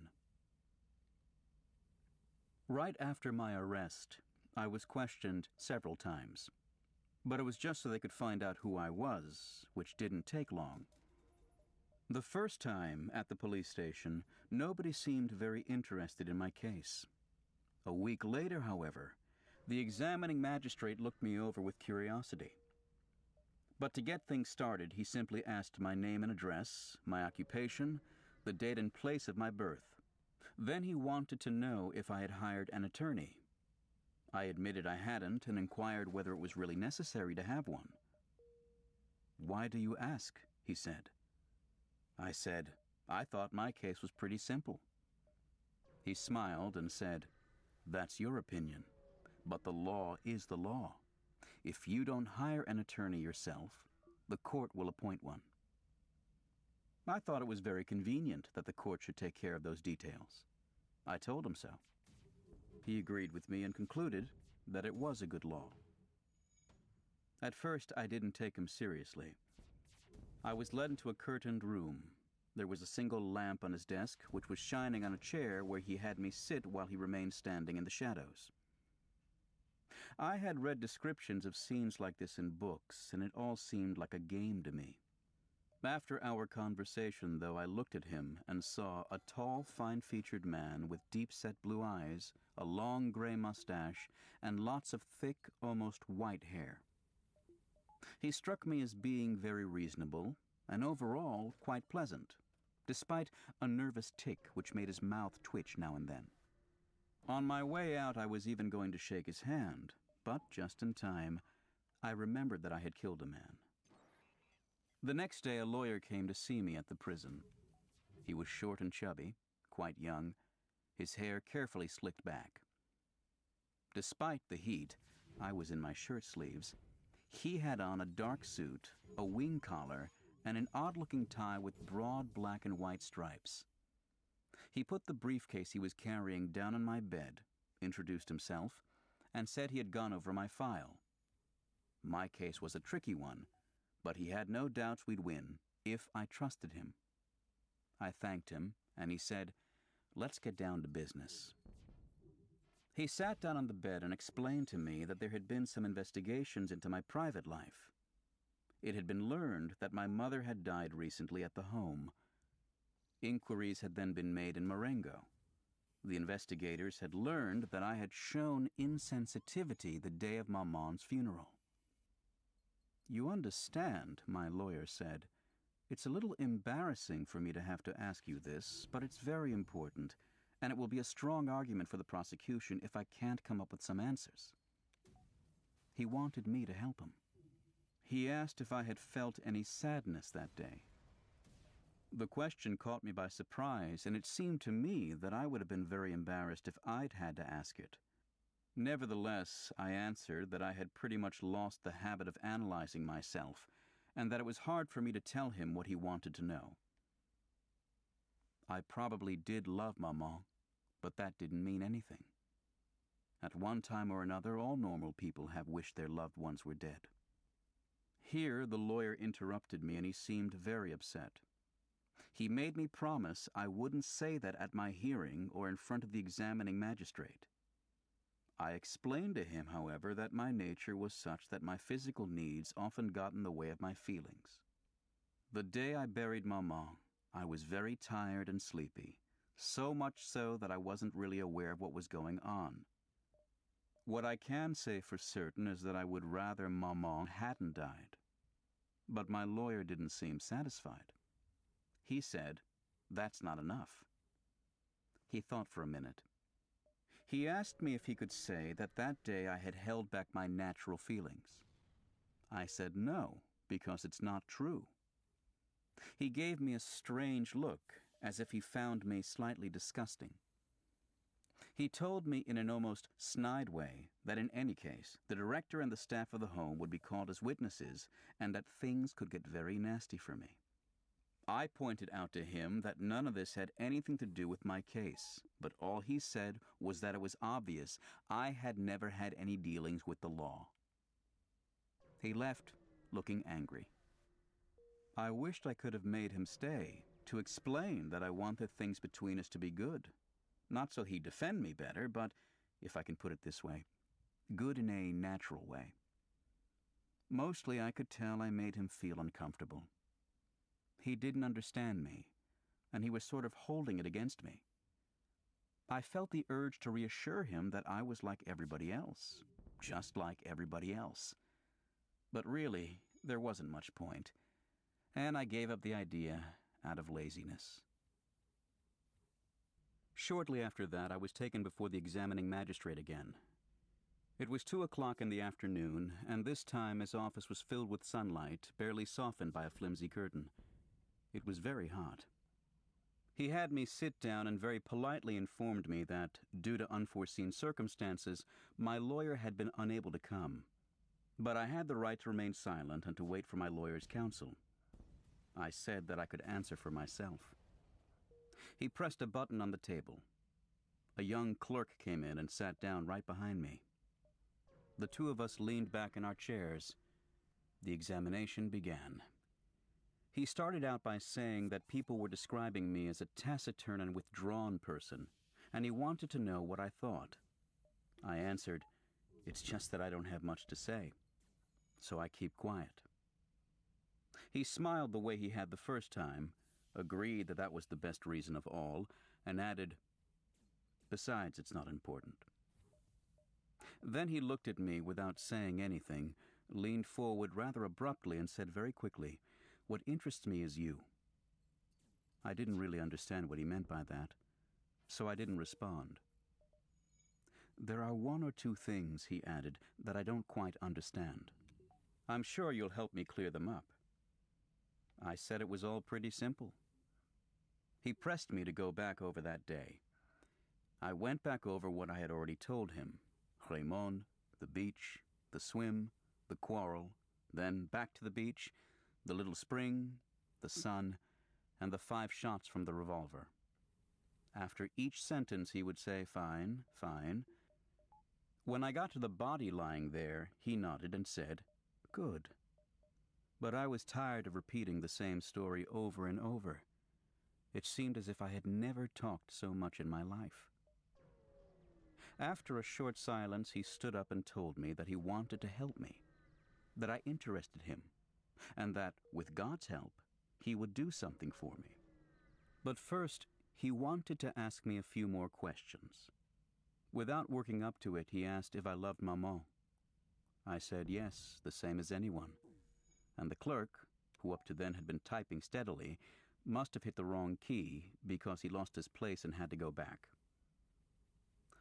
Right after my arrest, I was questioned several times. But it was just so they could find out who I was, which didn't take long. The first time at the police station, nobody seemed very interested in my case. A week later, however, the examining magistrate looked me over with curiosity. But to get things started, he simply asked my name and address, my occupation, the date and place of my birth. Then he wanted to know if I had hired an attorney. I admitted I hadn't and inquired whether it was really necessary to have one. "Why do you ask?" he said. I said, "I thought my case was pretty simple." He smiled and said, "That's your opinion, but the law is the law. If you don't hire an attorney yourself, the court will appoint one." I thought it was very convenient that the court should take care of those details. I told him so. He agreed with me and concluded that it was a good law. At first, I didn't take him seriously. I was led into a curtained room. There was a single lamp on his desk, which was shining on a chair where he had me sit while he remained standing in the shadows. I had read descriptions of scenes like this in books, and it all seemed like a game to me. After our conversation, though, I looked at him and saw a tall, fine-featured man with deep-set blue eyes, a long gray mustache, and lots of thick, almost white hair. He struck me as being very reasonable, and overall quite pleasant, despite a nervous tic which made his mouth twitch now and then. On my way out, I was even going to shake his hand, but just in time, I remembered that I had killed a man. The next day, a lawyer came to see me at the prison. He was short and chubby, quite young, his hair carefully slicked back. Despite the heat, I was in my shirt sleeves. He had on a dark suit, a wing collar, and an odd-looking tie with broad black and white stripes. He put the briefcase he was carrying down on my bed, introduced himself, and said he had gone over my file. My case was a tricky one, but he had no doubts we'd win if I trusted him. I thanked him, and he said, "Let's get down to business." He sat down on the bed and explained to me that there had been some investigations into my private life. It had been learned that my mother had died recently at the home. Inquiries had then been made in Marengo. The investigators had learned that I had shown insensitivity the day of Maman's funeral. "You understand," my lawyer said, "it's a little embarrassing for me to have to ask you this, but it's very important, and it will be a strong argument for the prosecution if I can't come up with some answers." He wanted me to help him. He asked if I had felt any sadness that day. The question caught me by surprise, and it seemed to me that I would have been very embarrassed if I'd had to ask it. Nevertheless, I answered that I had pretty much lost the habit of analyzing myself, and that it was hard for me to tell him what he wanted to know. I probably did love Maman, but that didn't mean anything. At one time or another, all normal people have wished their loved ones were dead. Here the lawyer interrupted me, and he seemed very upset. He made me promise I wouldn't say that at my hearing or in front of the examining magistrate. I explained to him, however, that my nature was such that my physical needs often got in the way of my feelings. The day I buried Maman, I was very tired and sleepy, so much so that I wasn't really aware of what was going on. What I can say for certain is that I would rather Maman hadn't died. But my lawyer didn't seem satisfied. He said, "That's not enough." He thought for a minute. He asked me if he could say that that day I had held back my natural feelings. I said no, because it's not true. He gave me a strange look, as if he found me slightly disgusting. He told me in an almost snide way that in any case, the director and the staff of the home would be called as witnesses, and that things could get very nasty for me. I pointed out to him that none of this had anything to do with my case, but all he said was that it was obvious I had never had any dealings with the law. He left, looking angry. I wished I could have made him stay, to explain that I wanted things between us to be good. Not so he'd defend me better, but, if I can put it this way, good in a natural way. Mostly I could tell I made him feel uncomfortable. He didn't understand me, and he was sort of holding it against me. I felt the urge to reassure him that I was like everybody else, just like everybody else. But really, there wasn't much point, and I gave up the idea out of laziness. Shortly after that, I was taken before the examining magistrate again. It was 2 o'clock in the afternoon, and this time his office was filled with sunlight, barely softened by a flimsy curtain. It was very hot. He had me sit down and very politely informed me that, due to unforeseen circumstances, my lawyer had been unable to come. But I had the right to remain silent and to wait for my lawyer's counsel. I said that I could answer for myself. He pressed a button on the table. A young clerk came in and sat down right behind me. The two of us leaned back in our chairs. The examination began. He started out by saying that people were describing me as a taciturn and withdrawn person, and he wanted to know what I thought. I answered, "It's just that I don't have much to say, so I keep quiet." He smiled the way he had the first time, agreed that that was the best reason of all, and added, "Besides, it's not important." Then he looked at me without saying anything, leaned forward rather abruptly and said very quickly, "What interests me is you." I didn't really understand what he meant by that, so I didn't respond. "There are 1 or 2 things," he added, "that I don't quite understand. I'm sure you'll help me clear them up." I said it was all pretty simple. He pressed me to go back over that day. I went back over what I had already told him. Raymond, the beach, the swim, the quarrel, then back to the beach, the little spring, the sun, and the 5 shots from the revolver. After each sentence he would say, "Fine, fine." When I got to the body lying there, he nodded and said, "Good." But I was tired of repeating the same story over and over. It seemed as if I had never talked so much in my life. After a short silence, he stood up and told me that he wanted to help me, that I interested him, and that, with God's help, he would do something for me. But first, he wanted to ask me a few more questions. Without working up to it, he asked if I loved Maman. I said yes, the same as anyone. And the clerk, who up to then had been typing steadily, must have hit the wrong key because he lost his place and had to go back.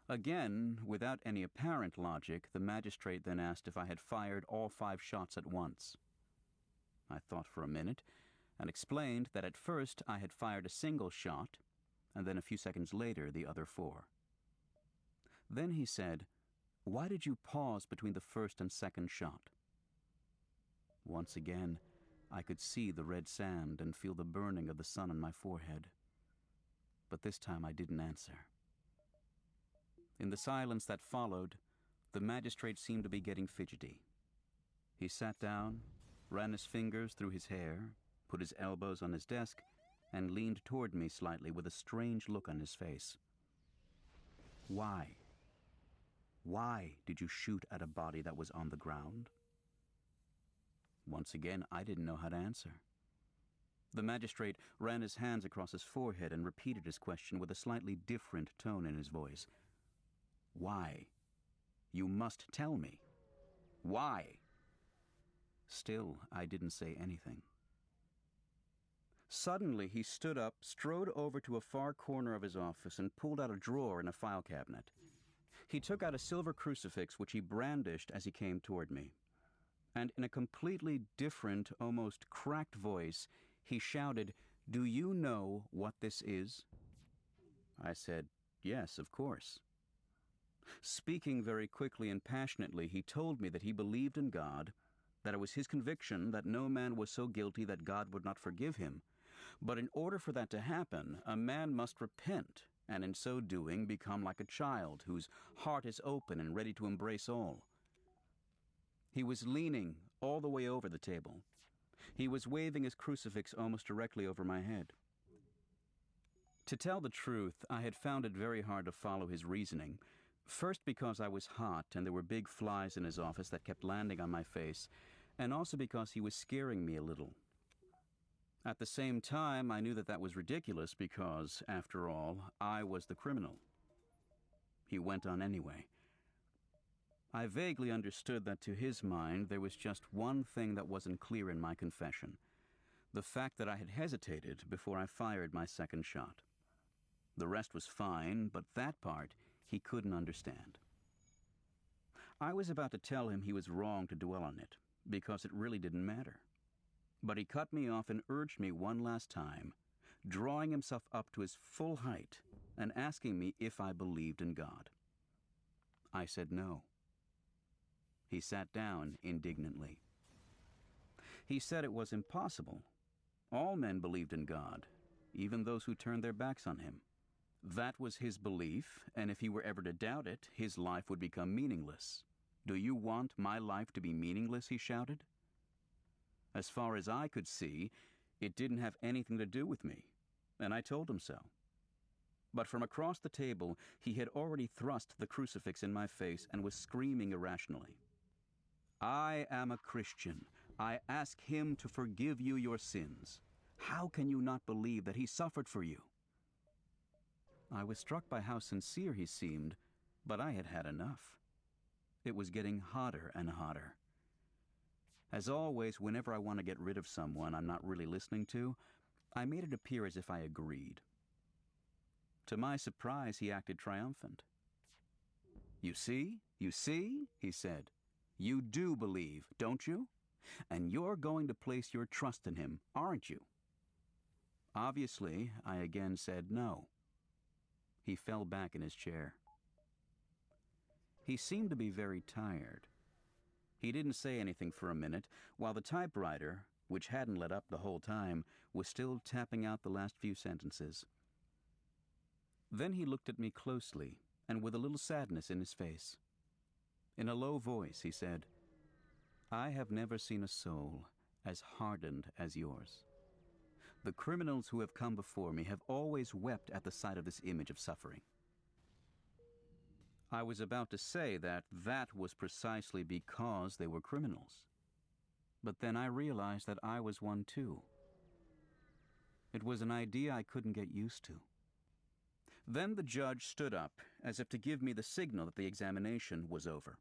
Again, without any apparent logic, the magistrate then asked if I had fired all 5 shots at once. I thought for a minute and explained that at first I had fired a single shot, and then a few seconds later the other 4. Then he said, "Why did you pause between the first and second shot?" Once again, I could see the red sand and feel the burning of the sun on my forehead. But this time I didn't answer. In the silence that followed, the magistrate seemed to be getting fidgety. He sat down, ran his fingers through his hair, put his elbows on his desk, and leaned toward me slightly with a strange look on his face. "Why? Why did you shoot at a body that was on the ground?" Once again, I didn't know how to answer. The magistrate ran his hands across his forehead and repeated his question with a slightly different tone in his voice. "Why? You must tell me. Why?" Still, I didn't say anything. Suddenly, he stood up, strode over to a far corner of his office, and pulled out a drawer in a file cabinet. He took out a silver crucifix, which he brandished as he came toward me. And in a completely different, almost cracked voice, he shouted, "Do you know what this is?" I said, "Yes, of course." Speaking very quickly and passionately, he told me that he believed in God, that it was his conviction that no man was so guilty that God would not forgive him. But in order for that to happen, a man must repent, and in so doing become like a child whose heart is open and ready to embrace all. He was leaning all the way over the table. He was waving his crucifix almost directly over my head. To tell the truth, I had found it very hard to follow his reasoning. First because I was hot and there were big flies in his office that kept landing on my face, and also because he was scaring me a little. At the same time, I knew that that was ridiculous because, after all, I was the criminal. He went on anyway. I vaguely understood that to his mind there was just one thing that wasn't clear in my confession: the fact that I had hesitated before I fired my second shot. The rest was fine, but that part he couldn't understand. I was about to tell him he was wrong to dwell on it, because it really didn't matter. But he cut me off and urged me one last time, drawing himself up to his full height and asking me if I believed in God. I said no. He sat down indignantly. He said it was impossible. All men believed in God, even those who turned their backs on him. That was his belief, and if he were ever to doubt it, his life would become meaningless. Do you want my life to be meaningless? He shouted. As far as I could see, it didn't have anything to do with me, and I told him so. But from across the table, he had already thrust the crucifix in my face and was screaming irrationally. I am a Christian. I ask him to forgive you your sins. How can you not believe that he suffered for you? I was struck by how sincere he seemed, but I had had enough. It was getting hotter and hotter. As always, whenever I want to get rid of someone I'm not really listening to, I made it appear as if I agreed. To my surprise, he acted triumphant. You see, he said. You do believe, don't you? And you're going to place your trust in him, aren't you? Obviously, I again said no. He fell back in his chair. He seemed to be very tired. He didn't say anything for a minute, while the typewriter, which hadn't let up the whole time, was still tapping out the last few sentences. Then he looked at me closely, and with a little sadness in his face. In a low voice, he said, I have never seen a soul as hardened as yours. The criminals who have come before me have always wept at the sight of this image of suffering. I was about to say that was precisely because they were criminals. But then I realized that I was one too. It was an idea I couldn't get used to. Then the judge stood up, as if to give me the signal that the examination was over.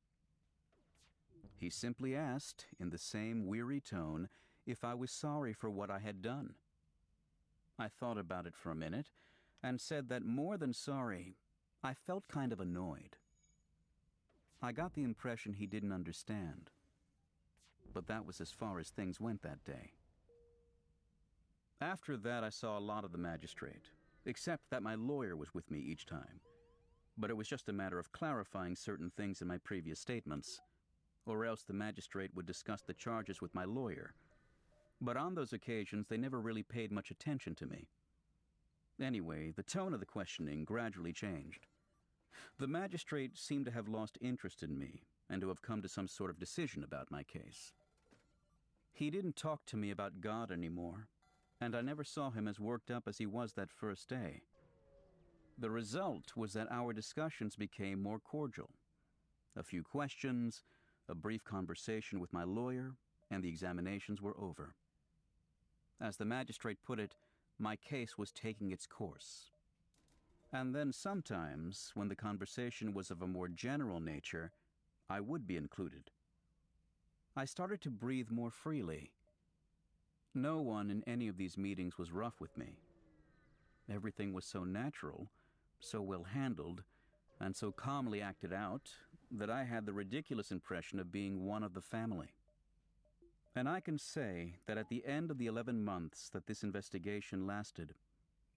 He simply asked, in the same weary tone, if I was sorry for what I had done. I thought about it for a minute, and said that more than sorry, I felt kind of annoyed. I got the impression he didn't understand. But that was as far as things went that day. After that, I saw a lot of the magistrate, except that my lawyer was with me each time. But it was just a matter of clarifying certain things in my previous statements, or else the magistrate would discuss the charges with my lawyer. But on those occasions, they never really paid much attention to me. Anyway, the tone of the questioning gradually changed. The magistrate seemed to have lost interest in me and to have come to some sort of decision about my case. He didn't talk to me about God anymore, and I never saw him as worked up as he was that first day. The result was that our discussions became more cordial. A few questions, a brief conversation with my lawyer, and the examinations were over. As the magistrate put it, my case was taking its course. And then sometimes, when the conversation was of a more general nature, I would be included. I started to breathe more freely. No one in any of these meetings was rough with me. Everything was so natural, so well handled, and so calmly acted out that I had the ridiculous impression of being one of the family. And I can say that at the end of the 11 months that this investigation lasted,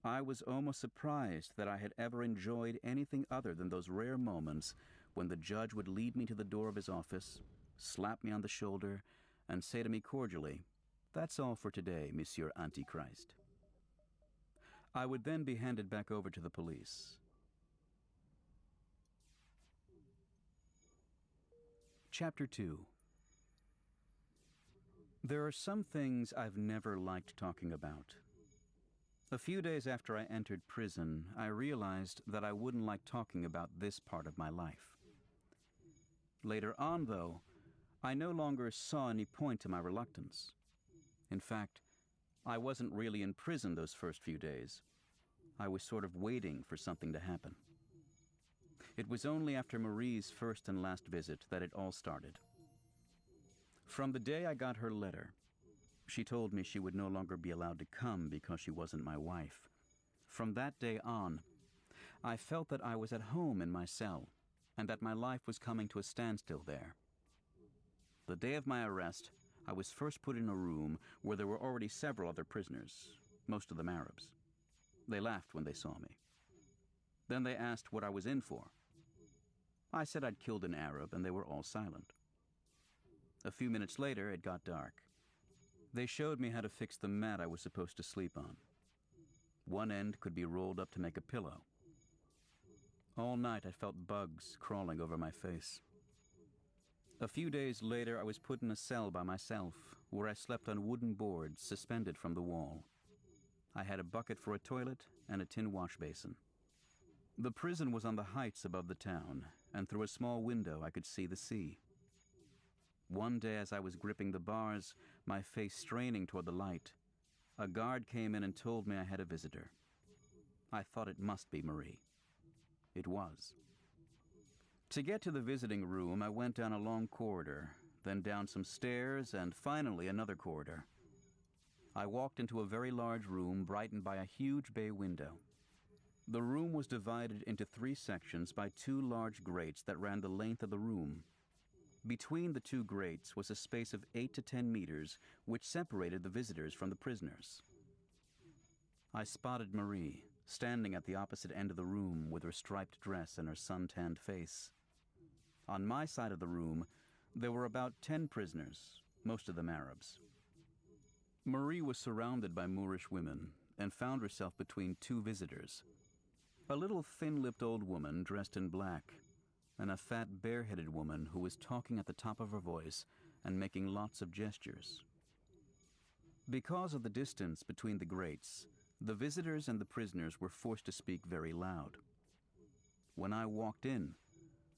I was almost surprised that I had ever enjoyed anything other than those rare moments when the judge would lead me to the door of his office, slap me on the shoulder, and say to me cordially, "That's all for today, Monsieur Antichrist." I would then be handed back over to the police. Chapter 2. There are some things I've never liked talking about. A few days after I entered prison, I realized that I wouldn't like talking about this part of my life. Later on, though, I no longer saw any point to my reluctance. In fact, I wasn't really in prison those first few days. I was sort of waiting for something to happen. It was only after Marie's first and last visit that it all started. From the day I got her letter, she told me she would no longer be allowed to come because she wasn't my wife. From that day on, I felt that I was at home in my cell, and that my life was coming to a standstill there. The day of my arrest, I was first put in a room where there were already several other prisoners, most of them Arabs. They laughed when they saw me. Then they asked what I was in for. I said I'd killed an Arab, and they were all silent. A few minutes later, it got dark. They showed me how to fix the mat I was supposed to sleep on. One end could be rolled up to make a pillow. All night I felt bugs crawling over my face. A few days later, I was put in a cell by myself, where I slept on wooden boards suspended from the wall. I had a bucket for a toilet and a tin wash basin. The prison was on the heights above the town, and through a small window I could see the sea. One day, as I was gripping the bars, my face straining toward the light, a guard came in and told me I had a visitor. I thought it must be Marie. It was. To get to the visiting room, I went down a long corridor, then down some stairs, and finally another corridor. I walked into a very large room brightened by a huge bay window. The room was divided into 3 sections by 2 large grates that ran the length of the room. Between the 2 grates was a space of 8 to 10 meters, which separated the visitors from the prisoners. I spotted Marie, standing at the opposite end of the room with her striped dress and her sun-tanned face. On my side of the room, there were about 10 prisoners, most of them Arabs. Marie was surrounded by Moorish women and found herself between 2 visitors. A little thin-lipped old woman dressed in black, and a fat, bare-headed woman who was talking at the top of her voice and making lots of gestures. Because of the distance between the grates, the visitors and the prisoners were forced to speak very loud. When I walked in,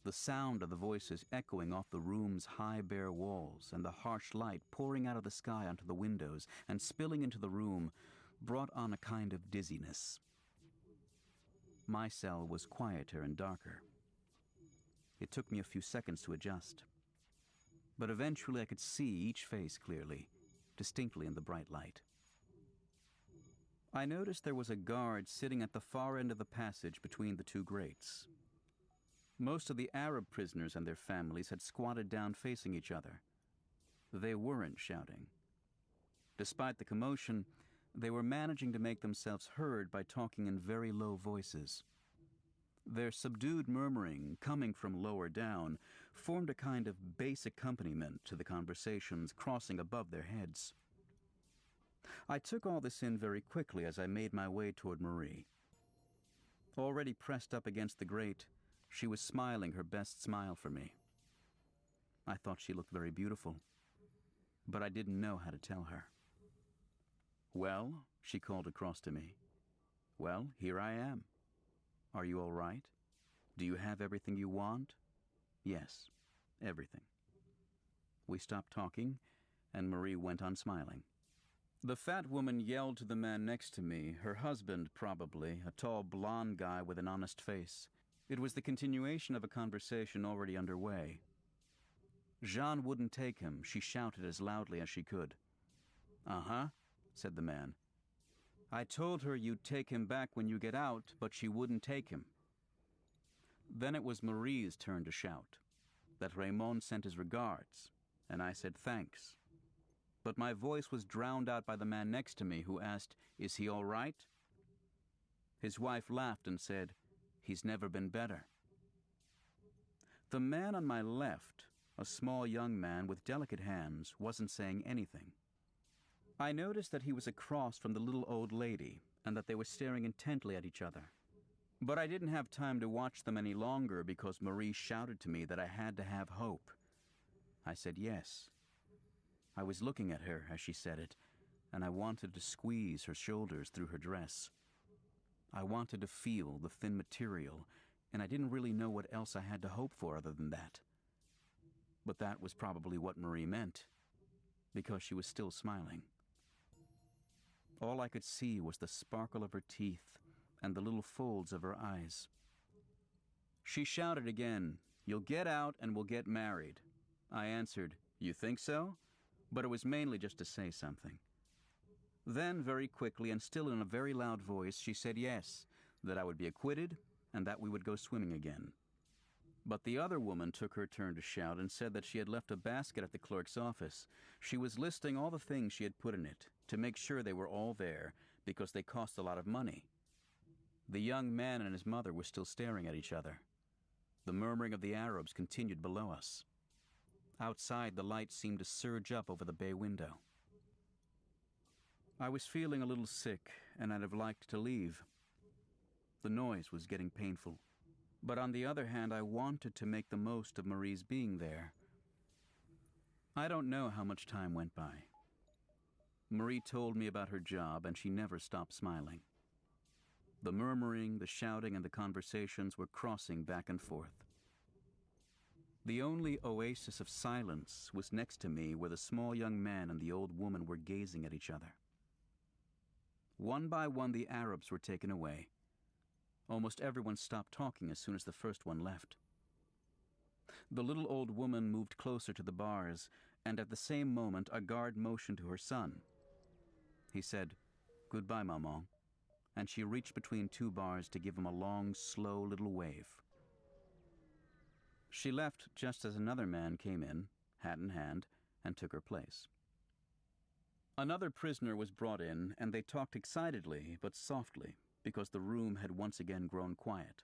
the sound of the voices echoing off the room's high, bare walls and the harsh light pouring out of the sky onto the windows and spilling into the room brought on a kind of dizziness. My cell was quieter and darker. It took me a few seconds to adjust. But eventually I could see each face clearly, distinctly in the bright light. I noticed there was a guard sitting at the far end of the passage between the 2 grates. Most of the Arab prisoners and their families had squatted down facing each other. They weren't shouting. Despite the commotion, they were managing to make themselves heard by talking in very low voices. Their subdued murmuring, coming from lower down, formed a kind of bass accompaniment to the conversations crossing above their heads. I took all this in very quickly as I made my way toward Marie. Already pressed up against the grate, she was smiling her best smile for me. I thought she looked very beautiful, but I didn't know how to tell her. "Well," she called across to me. "Well, here I am. Are you all right? Do you have everything you want?" "Yes, everything." We stopped talking, and Marie went on smiling. The fat woman yelled to the man next to me, her husband probably, a tall blonde guy with an honest face. It was the continuation of a conversation already underway. Jean wouldn't take him, she shouted as loudly as she could. "Uh-huh," said the man. "I told her you'd take him back when you get out, but she wouldn't take him." Then it was Marie's turn to shout, that Raymond sent his regards, and I said thanks. But my voice was drowned out by the man next to me, who asked, "Is he all right?" His wife laughed and said, "He's never been better." The man on my left, a small young man with delicate hands, wasn't saying anything. I noticed that he was across from the little old lady, and that they were staring intently at each other. But I didn't have time to watch them any longer because Marie shouted to me that I had to have hope. I said yes. I was looking at her as she said it, and I wanted to squeeze her shoulders through her dress. I wanted to feel the thin material, and I didn't really know what else I had to hope for other than that. But that was probably what Marie meant, because she was still smiling. All I could see was the sparkle of her teeth and the little folds of her eyes. She shouted again, "You'll get out and we'll get married." I answered, "You think so?" But it was mainly just to say something. Then, very quickly and still in a very loud voice, she said yes, that I would be acquitted and that we would go swimming again. But the other woman took her turn to shout and said that she had left a basket at the clerk's office. She was listing all the things she had put in it to make sure they were all there because they cost a lot of money. The young man and his mother were still staring at each other. The murmuring of the Arabs continued below us. Outside, the light seemed to surge up over the bay window. I was feeling a little sick, and I'd have liked to leave. The noise was getting painful. But on the other hand, I wanted to make the most of Marie's being there. I don't know how much time went by. Marie told me about her job, and she never stopped smiling. The murmuring, the shouting, and the conversations were crossing back and forth. The only oasis of silence was next to me, where the small young man and the old woman were gazing at each other. One by one, the Arabs were taken away. Almost everyone stopped talking as soon as the first one left. The little old woman moved closer to the bars, and at the same moment a guard motioned to her son. He said, "Goodbye, Maman," and she reached between two bars to give him a long, slow little wave. She left just as another man came in, hat in hand, and took her place. Another prisoner was brought in, and they talked excitedly but softly, because the room had once again grown quiet.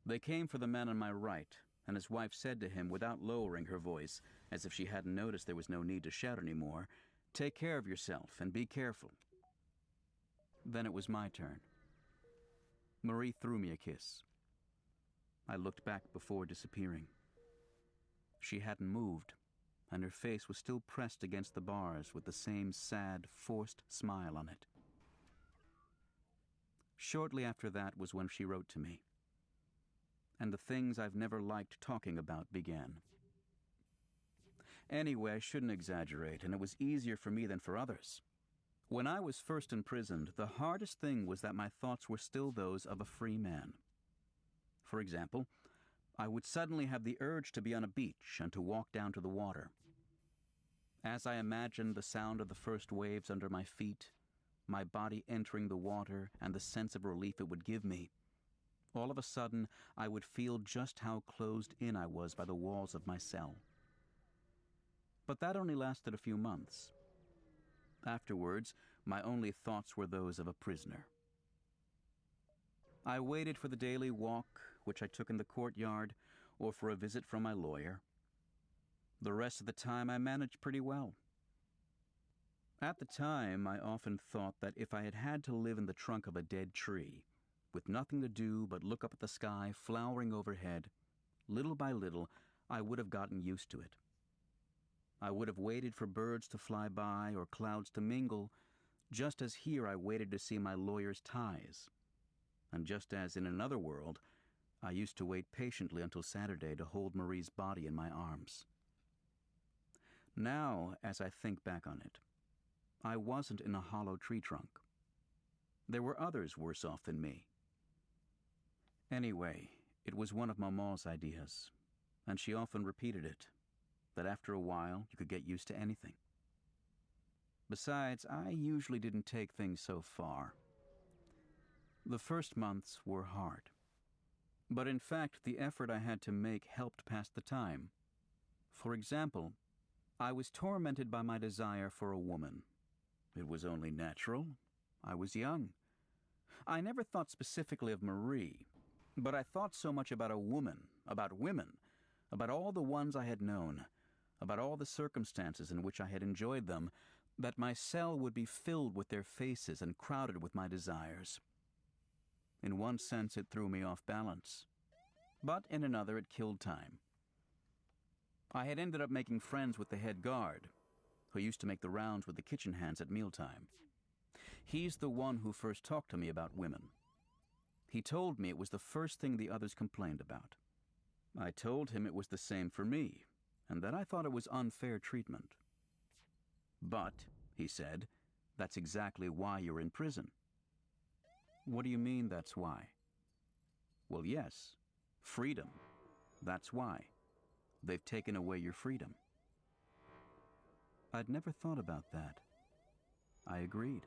They came for the man on my right, and his wife said to him without lowering her voice, as if she hadn't noticed there was no need to shout anymore, "Take care of yourself and be careful." Then it was my turn. Marie threw me a kiss. I looked back before disappearing. She hadn't moved, and her face was still pressed against the bars with the same sad, forced smile on it. Shortly after that was when she wrote to me, and the things I've never liked talking about began. Anyway, I shouldn't exaggerate, and it was easier for me than for others. When I was first imprisoned, the hardest thing was that my thoughts were still those of a free man. For example, I would suddenly have the urge to be on a beach and to walk down to the water. As I imagined the sound of the first waves under my feet, my body entering the water, and the sense of relief it would give me, all of a sudden I would feel just how closed in I was by the walls of my cell. But that only lasted a few months. Afterwards, my only thoughts were those of a prisoner. I waited for the daily walk, which I took in the courtyard, or for a visit from my lawyer. The rest of the time I managed pretty well. At the time, I often thought that if I had had to live in the trunk of a dead tree, with nothing to do but look up at the sky flowering overhead, little by little, I would have gotten used to it. I would have waited for birds to fly by or clouds to mingle, just as here I waited to see my lawyer's ties. And just as in another world, I used to wait patiently until Saturday to hold Marie's body in my arms. Now, as I think back on it, I wasn't in a hollow tree trunk. There were others worse off than me. Anyway, it was one of Maman's ideas, and she often repeated it, that after a while you could get used to anything. Besides, I usually didn't take things so far. The first months were hard. But in fact, the effort I had to make helped pass the time. For example, I was tormented by my desire for a woman. It was only natural. I was young. I never thought specifically of Marie, but I thought so much about a woman, about women, about all the ones I had known, about all the circumstances in which I had enjoyed them, that my cell would be filled with their faces and crowded with my desires. In one sense, it threw me off balance, but in another, it killed time. I had ended up making friends with the head guard, who used to make the rounds with the kitchen hands at mealtime. He's the one who first talked to me about women. He told me it was the first thing the others complained about. I told him it was the same for me, and that I thought it was unfair treatment. But, he said, that's exactly why you're in prison. What do you mean, that's why? Well, yes, freedom. That's why. They've taken away your freedom. I'd never thought about that. I agreed.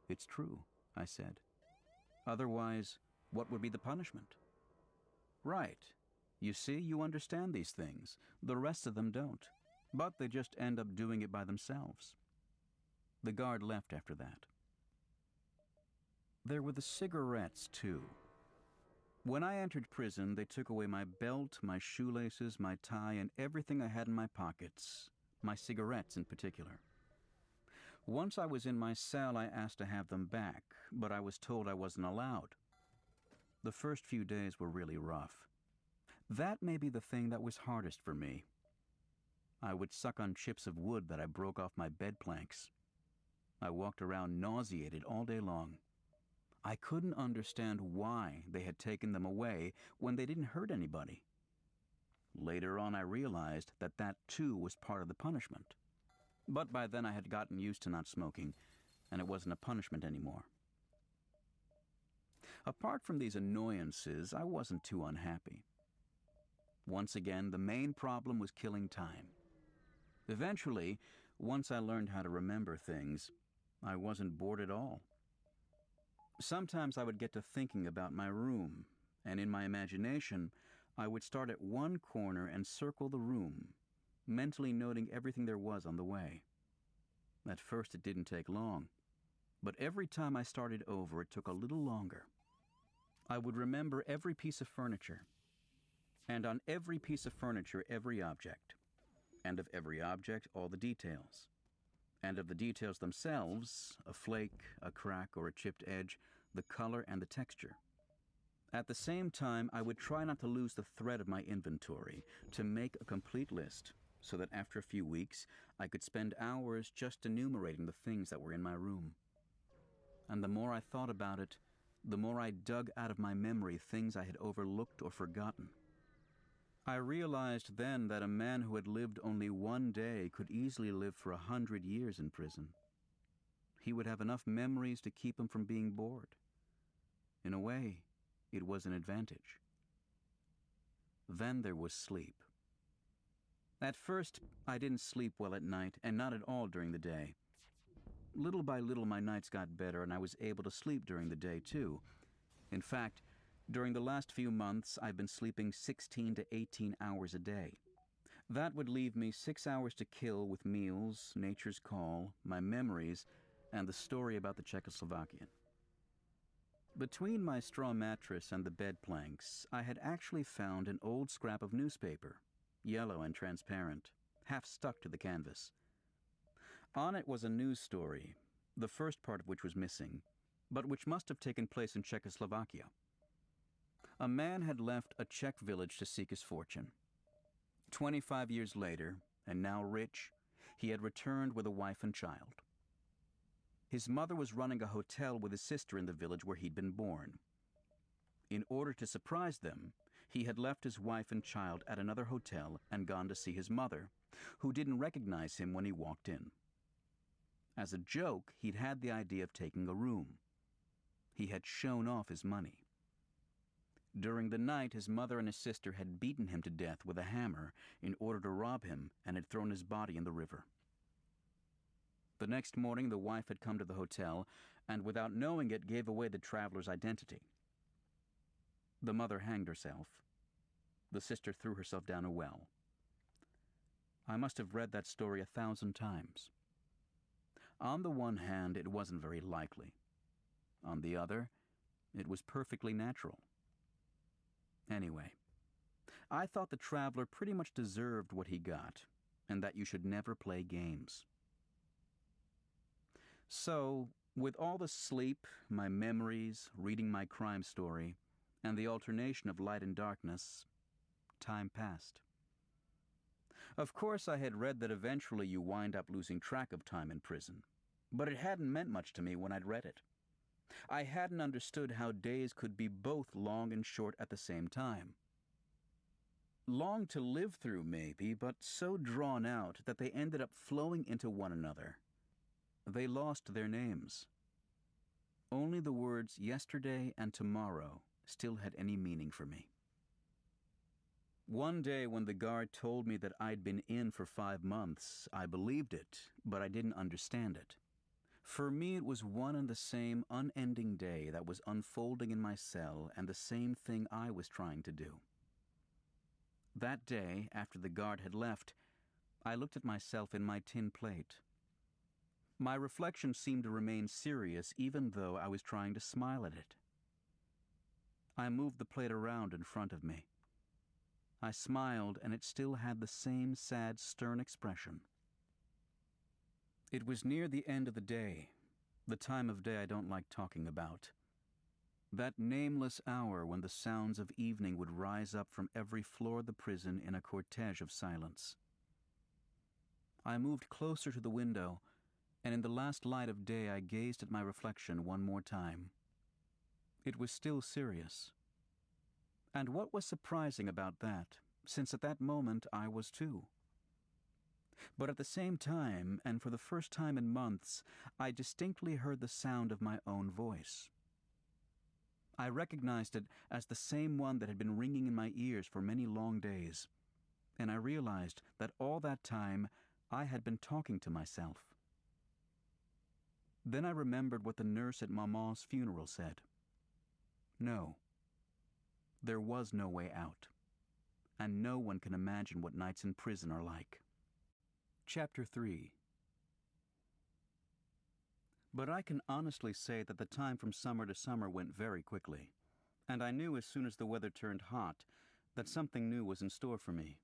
It's true, I said. Otherwise, What would be the punishment? Right. You see, you understand these things. The rest of them don't. But they just end up doing it by themselves. The guard left after that. There were the cigarettes, too. When I entered prison, they took away my belt, my shoelaces, my tie, and everything I had in my pockets, my cigarettes in particular. Once I was in my cell, I asked to have them back, but I was told I wasn't allowed. The first few days were really rough. That may be the thing that was hardest for me. I would suck on chips of wood that I broke off my bed planks. I walked around nauseated all day long. I couldn't understand why they had taken them away when they didn't hurt anybody. Later on, I realized that that too was part of the punishment. But by then I had gotten used to not smoking, and it wasn't a punishment anymore. Apart from these annoyances, I wasn't too unhappy. Once again, the main problem was killing time. Eventually, once I learned how to remember things, I wasn't bored at all. Sometimes I would get to thinking about my room, and in my imagination, I would start at one corner and circle the room, mentally noting everything there was on the way. At first it didn't take long, but every time I started over, it took a little longer. I would remember every piece of furniture, and on every piece of furniture, every object, and of every object, all the details. And of the details themselves, a flake, a crack, or a chipped edge, the color and the texture. At the same time, I would try not to lose the thread of my inventory, to make a complete list, so that after a few weeks, I could spend hours just enumerating the things that were in my room. And the more I thought about it, the more I dug out of my memory things I had overlooked or forgotten. I realized then that a man who had lived only one day could easily live for 100 years in prison. He would have enough memories to keep him from being bored. In a way, it was an advantage. Then there was sleep. At first, I didn't sleep well at night, and not at all during the day. Little by little, my nights got better, and I was able to sleep during the day, too. In fact, during the last few months, I've been sleeping 16 to 18 hours a day. That would leave me 6 hours to kill with meals, nature's call, my memories, and the story about the Czechoslovakian. Between my straw mattress and the bed planks, I had actually found an old scrap of newspaper, yellow and transparent, half stuck to the canvas. On it was a news story, the first part of which was missing, but which must have taken place in Czechoslovakia. A man had left a Czech village to seek his fortune. 25 years later, and now rich, he had returned with a wife and child. His mother was running a hotel with his sister in the village where he'd been born. In order to surprise them, he had left his wife and child at another hotel and gone to see his mother, who didn't recognize him when he walked in. As a joke, he'd had the idea of taking a room. He had shown off his money. During the night, his mother and his sister had beaten him to death with a hammer in order to rob him and had thrown his body in the river. The next morning, the wife had come to the hotel and, without knowing it, gave away the traveler's identity. The mother hanged herself. The sister threw herself down a well. I must have read that story 1,000 times. On the one hand, it wasn't very likely. On the other, it was perfectly natural. Anyway, I thought the traveler pretty much deserved what he got, and that you should never play games. So, with all the sleep, my memories, reading my crime story, and the alternation of light and darkness, time passed. Of course, I had read that eventually you wind up losing track of time in prison, but it hadn't meant much to me when I'd read it. I hadn't understood how days could be both long and short at the same time. Long to live through, maybe, but so drawn out that they ended up flowing into one another. They lost their names. Only the words yesterday and tomorrow still had any meaning for me. One day when the guard told me that I'd been in for 5 months, I believed it, but I didn't understand it. For me, it was one and the same unending day that was unfolding in my cell, and the same thing I was trying to do. That day, after the guard had left, I looked at myself in my tin plate. My reflection seemed to remain serious even though I was trying to smile at it. I moved the plate around in front of me. I smiled, and it still had the same sad, stern expression. It was near the end of the day, the time of day I don't like talking about. That nameless hour when the sounds of evening would rise up from every floor of the prison in a cortege of silence. I moved closer to the window, and in the last light of day I gazed at my reflection one more time. It was still serious. And what was surprising about that, since at that moment I was too? But at the same time, and for the first time in months, I distinctly heard the sound of my own voice. I recognized it as the same one that had been ringing in my ears for many long days, and I realized that all that time I had been talking to myself. Then I remembered what the nurse at Maman's funeral said. No, there was no way out, and no one can imagine what nights in prison are like. Chapter 3. But I can honestly say that the time from summer to summer went very quickly, and I knew as soon as the weather turned hot that something new was in store for me.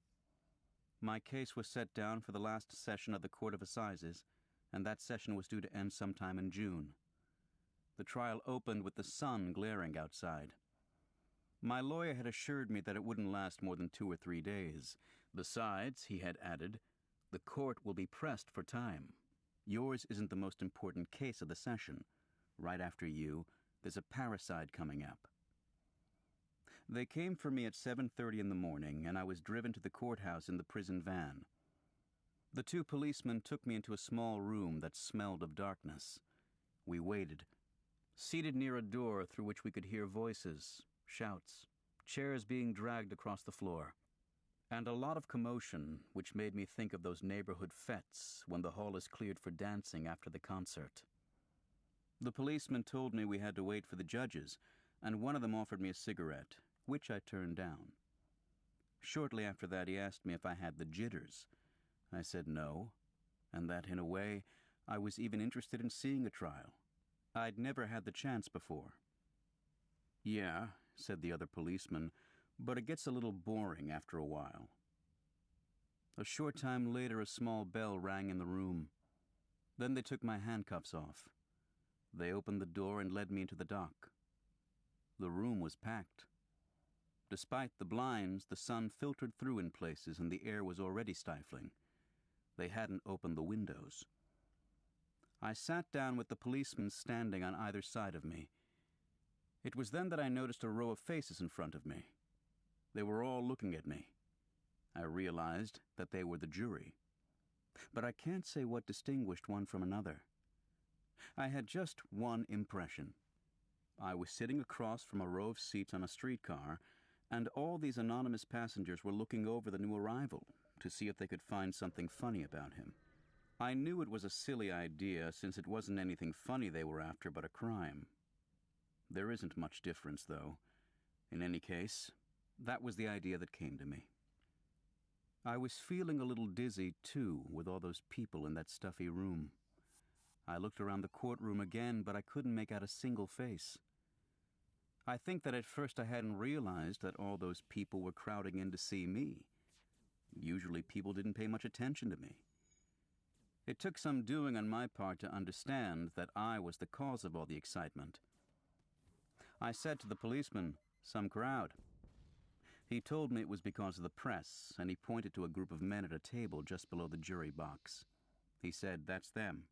My case was set down for the last session of the Court of Assizes, and that session was due to end sometime in June. The trial opened with the sun glaring outside. My lawyer had assured me that it wouldn't last more than 2 or 3 days. Besides, he had added, the court will be pressed for time. Yours isn't the most important case of the session. Right after you, there's a parricide coming up. They came for me at 7:30 in the morning, and I was driven to the courthouse in the prison van. The 2 policemen took me into a small room that smelled of darkness. We waited, seated near a door through which we could hear voices, shouts, chairs being dragged across the floor, and a lot of commotion, which made me think of those neighborhood fêtes when the hall is cleared for dancing after the concert. The policeman told me we had to wait for the judges, and one of them offered me a cigarette, which I turned down. Shortly after that, he asked me if I had the jitters. I said no, and that, in a way, I was even interested in seeing a trial. I'd never had the chance before. Yeah, said the other policeman, but it gets a little boring after a while. A short time later, a small bell rang in the room. Then they took my handcuffs off. They opened the door and led me into the dock. The room was packed. Despite the blinds, the sun filtered through in places and the air was already stifling. They hadn't opened the windows. I sat down with the policemen standing on either side of me. It was then that I noticed a row of faces in front of me. They were all looking at me. I realized that they were the jury. But I can't say what distinguished one from another. I had just one impression. I was sitting across from a row of seats on a streetcar, and all these anonymous passengers were looking over the new arrival to see if they could find something funny about him. I knew it was a silly idea, since it wasn't anything funny they were after but a crime. There isn't much difference, though. In any case, that was the idea that came to me. I was feeling a little dizzy, too, with all those people in that stuffy room. I looked around the courtroom again, but I couldn't make out a single face. I think that at first I hadn't realized that all those people were crowding in to see me. Usually people didn't pay much attention to me. It took some doing on my part to understand that I was the cause of all the excitement. I said to the policeman, "Some crowd." He told me it was because of the press, and he pointed to a group of men at a table just below the jury box. He said, "That's them."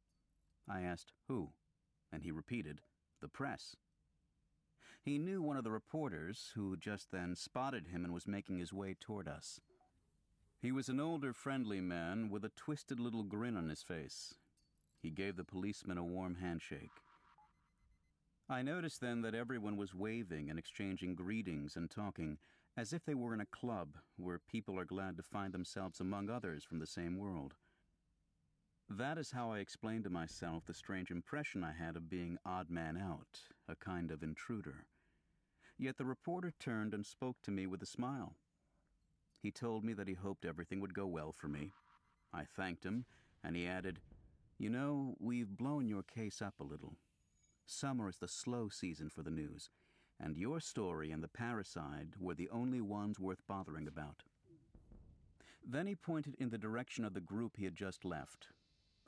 I asked, "Who?" And he repeated, "The press." He knew one of the reporters, who just then spotted him and was making his way toward us. He was an older, friendly man with a twisted little grin on his face. He gave the policeman a warm handshake. I noticed then that everyone was waving and exchanging greetings and talking, as if they were in a club where people are glad to find themselves among others from the same world. That is how I explained to myself the strange impression I had of being odd man out, a kind of intruder. Yet the reporter turned and spoke to me with a smile. He told me that he hoped everything would go well for me. I thanked him, and he added, "You know, we've blown your case up a little. Summer is the slow season for the news, and your story and the parricide were the only ones worth bothering about." Then he pointed in the direction of the group he had just left,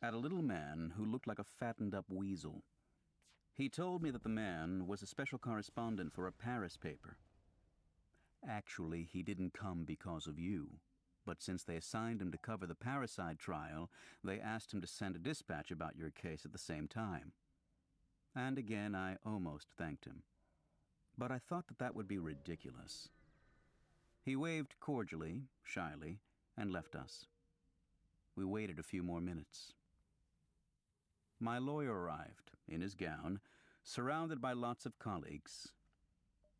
at a little man who looked like a fattened-up weasel. He told me that the man was a special correspondent for a Paris paper. Actually, he didn't come because of you, but since they assigned him to cover the parricide trial, they asked him to send a dispatch about your case at the same time. And again, I almost thanked him. But I thought that would be ridiculous. He waved cordially, shyly, and left us. We waited a few more minutes. My lawyer arrived, in his gown, surrounded by lots of colleagues.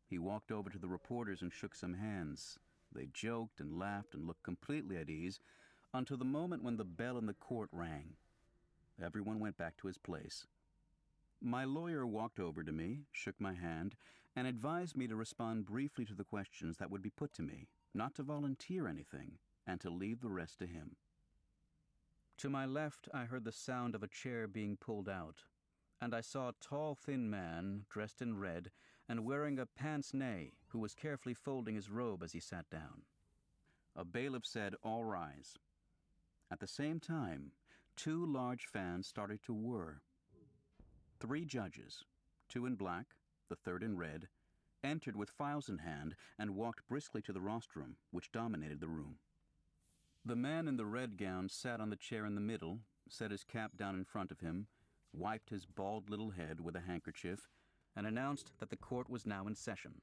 He walked over to the reporters and shook some hands. They joked and laughed and looked completely at ease until the moment when the bell in the court rang. Everyone went back to his place. My lawyer walked over to me, shook my hand, and advised me to respond briefly to the questions that would be put to me, not to volunteer anything, and to leave the rest to him. To my left, I heard the sound of a chair being pulled out, and I saw a tall, thin man, dressed in red, and wearing a pince-nez, who was carefully folding his robe as he sat down. A bailiff said, "All rise." At the same time, 2 large fans started to whir. 3 judges, 2 in black, the 3rd in red, entered with files in hand and walked briskly to the rostrum, which dominated the room. The man in the red gown sat on the chair in the middle, set his cap down in front of him, wiped his bald little head with a handkerchief, and announced that the court was now in session.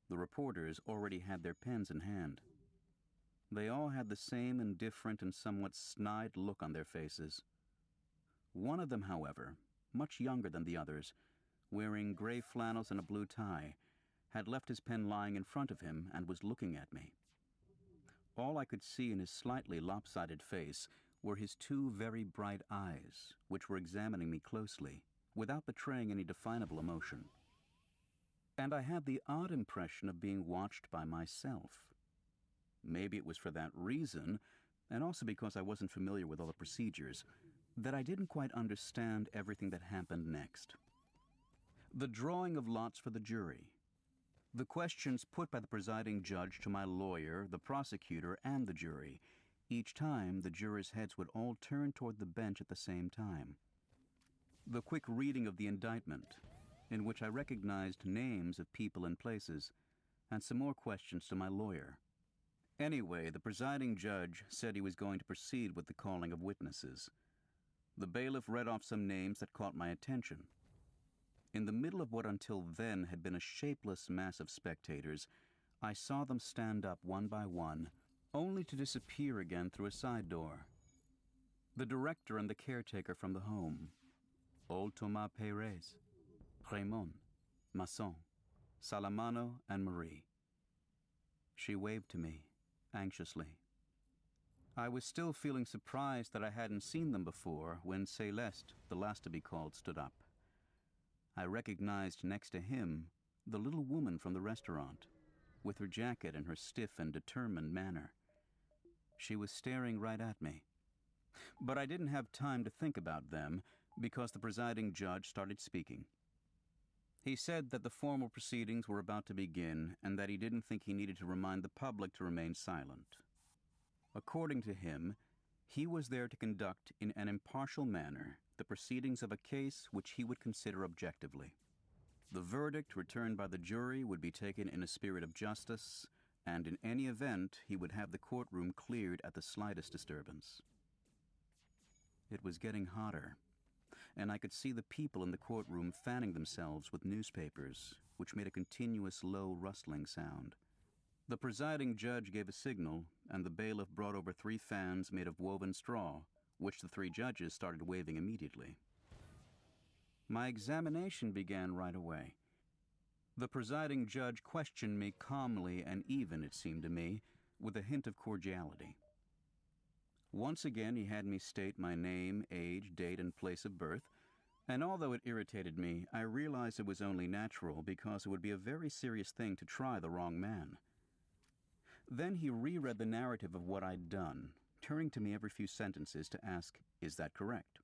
The reporters already had their pens in hand. They all had the same indifferent and somewhat snide look on their faces. One of them, however, much younger than the others, wearing gray flannels and a blue tie, had left his pen lying in front of him and was looking at me. All I could see in his slightly lopsided face were his 2 very bright eyes, which were examining me closely, without betraying any definable emotion. And I had the odd impression of being watched by myself. Maybe it was for that reason, and also because I wasn't familiar with all the procedures, that I didn't quite understand everything that happened next. The drawing of lots for the jury. The questions put by the presiding judge to my lawyer, the prosecutor, and the jury. Each time, the jurors' heads would all turn toward the bench at the same time. The quick reading of the indictment, in which I recognized names of people and places, and some more questions to my lawyer. Anyway, the presiding judge said he was going to proceed with the calling of witnesses. The bailiff read off some names that caught my attention. In the middle of what until then had been a shapeless mass of spectators, I saw them stand up one by one, only to disappear again through a side door. The director and the caretaker from the home, old Thomas Pérez, Raymond, Masson, Salamano, and Marie. She waved to me, anxiously. I was still feeling surprised that I hadn't seen them before when Céleste, the last to be called, stood up. I recognized next to him the little woman from the restaurant, with her jacket and her stiff and determined manner. She was staring right at me. But I didn't have time to think about them because the presiding judge started speaking. He said that the formal proceedings were about to begin and that he didn't think he needed to remind the public to remain silent. According to him, he was there to conduct in an impartial manner the proceedings of a case which he would consider objectively. The verdict returned by the jury would be taken in a spirit of justice, and in any event, he would have the courtroom cleared at the slightest disturbance. It was getting hotter, and I could see the people in the courtroom fanning themselves with newspapers, which made a continuous low rustling sound. The presiding judge gave a signal, and the bailiff brought over 3 fans made of woven straw, which the 3 judges started waving immediately. My examination began right away. The presiding judge questioned me calmly and even, it seemed to me, with a hint of cordiality. Once again, he had me state my name, age, date, and place of birth, and although it irritated me, I realized it was only natural because it would be a very serious thing to try the wrong man. Then he reread the narrative of what I'd done, turning to me every few sentences to ask, "Is that correct?"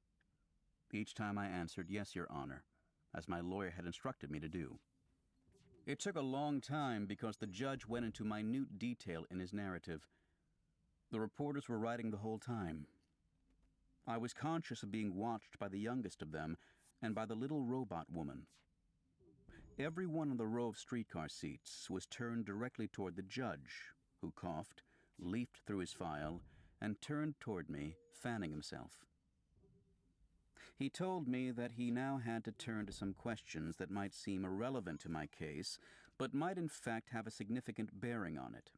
Each time I answered, "Yes, Your Honor," as my lawyer had instructed me to do. It took a long time because the judge went into minute detail in his narrative. The reporters were writing the whole time. I was conscious of being watched by the youngest of them and by the little robot woman. Every one of the row of streetcar seats was turned directly toward the judge, who coughed, leafed through his file, and turned toward me, fanning himself. He told me that he now had to turn to some questions that might seem irrelevant to my case, but might in fact have a significant bearing on it.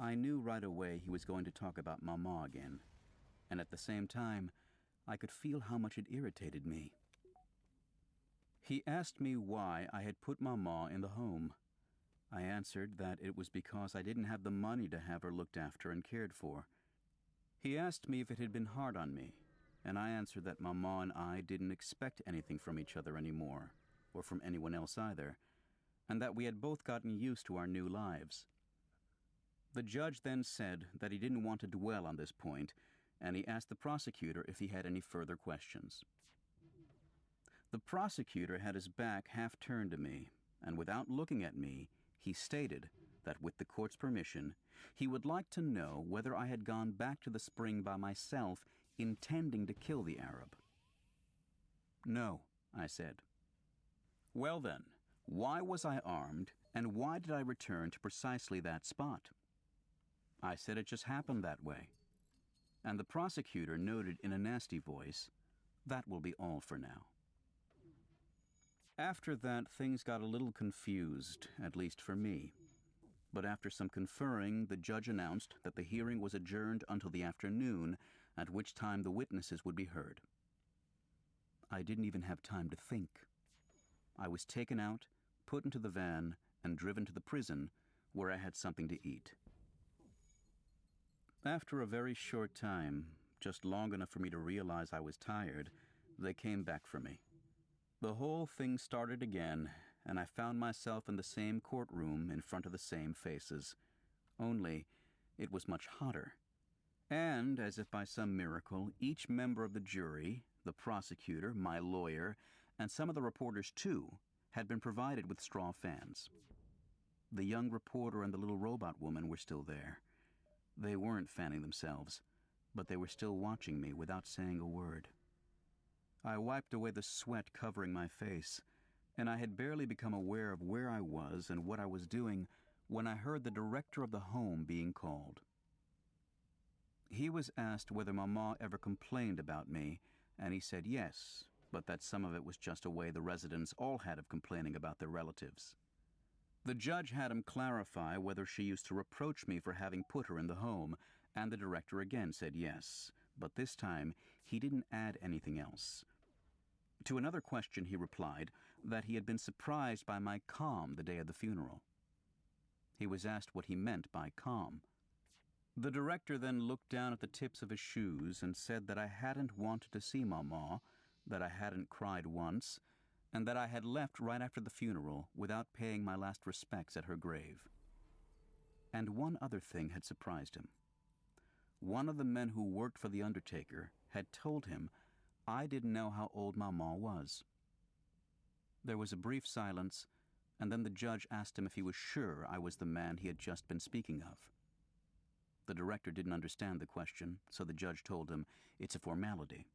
I knew right away he was going to talk about Mama again, and at the same time, I could feel how much it irritated me. He asked me why I had put Mama in the home. I answered that it was because I didn't have the money to have her looked after and cared for. He asked me if it had been hard on me, and I answered that Mama and I didn't expect anything from each other anymore, or from anyone else either, and that we had both gotten used to our new lives. The judge then said that he didn't want to dwell on this point, and he asked the prosecutor if he had any further questions. The prosecutor had his back half turned to me, and without looking at me, he stated that with the court's permission, he would like to know whether I had gone back to the spring by myself, intending to kill the Arab. "No," I said. "Well then, why was I armed, and why did I return to precisely that spot?" I said it just happened that way. And the prosecutor noted in a nasty voice, "That will be all for now." After that, things got a little confused, at least for me. But after some conferring, the judge announced that the hearing was adjourned until the afternoon, at which time the witnesses would be heard. I didn't even have time to think. I was taken out, put into the van, and driven to the prison, where I had something to eat. After a very short time, just long enough for me to realize I was tired, they came back for me. The whole thing started again, and I found myself in the same courtroom in front of the same faces. Only, it was much hotter. And, as if by some miracle, each member of the jury, the prosecutor, my lawyer, and some of the reporters too, had been provided with straw fans. The young reporter and the little robot woman were still there. They weren't fanning themselves, but they were still watching me without saying a word. I wiped away the sweat covering my face, and I had barely become aware of where I was and what I was doing when I heard the director of the home being called. He was asked whether Mama ever complained about me, and he said yes, but that some of it was just a way the residents all had of complaining about their relatives. The judge had him clarify whether she used to reproach me for having put her in the home, and the director again said yes, but this time he didn't add anything else. To another question he replied that he had been surprised by my calm the day of the funeral. He was asked what he meant by calm. The director then looked down at the tips of his shoes and said that I hadn't wanted to see Mama, that I hadn't cried once, and that I had left right after the funeral without paying my last respects at her grave. And one other thing had surprised him. One of the men who worked for the undertaker had told him I didn't know how old Mama was. There was a brief silence, and then the judge asked him if he was sure I was the man he had just been speaking of. The director didn't understand the question, so the judge told him it's a formality.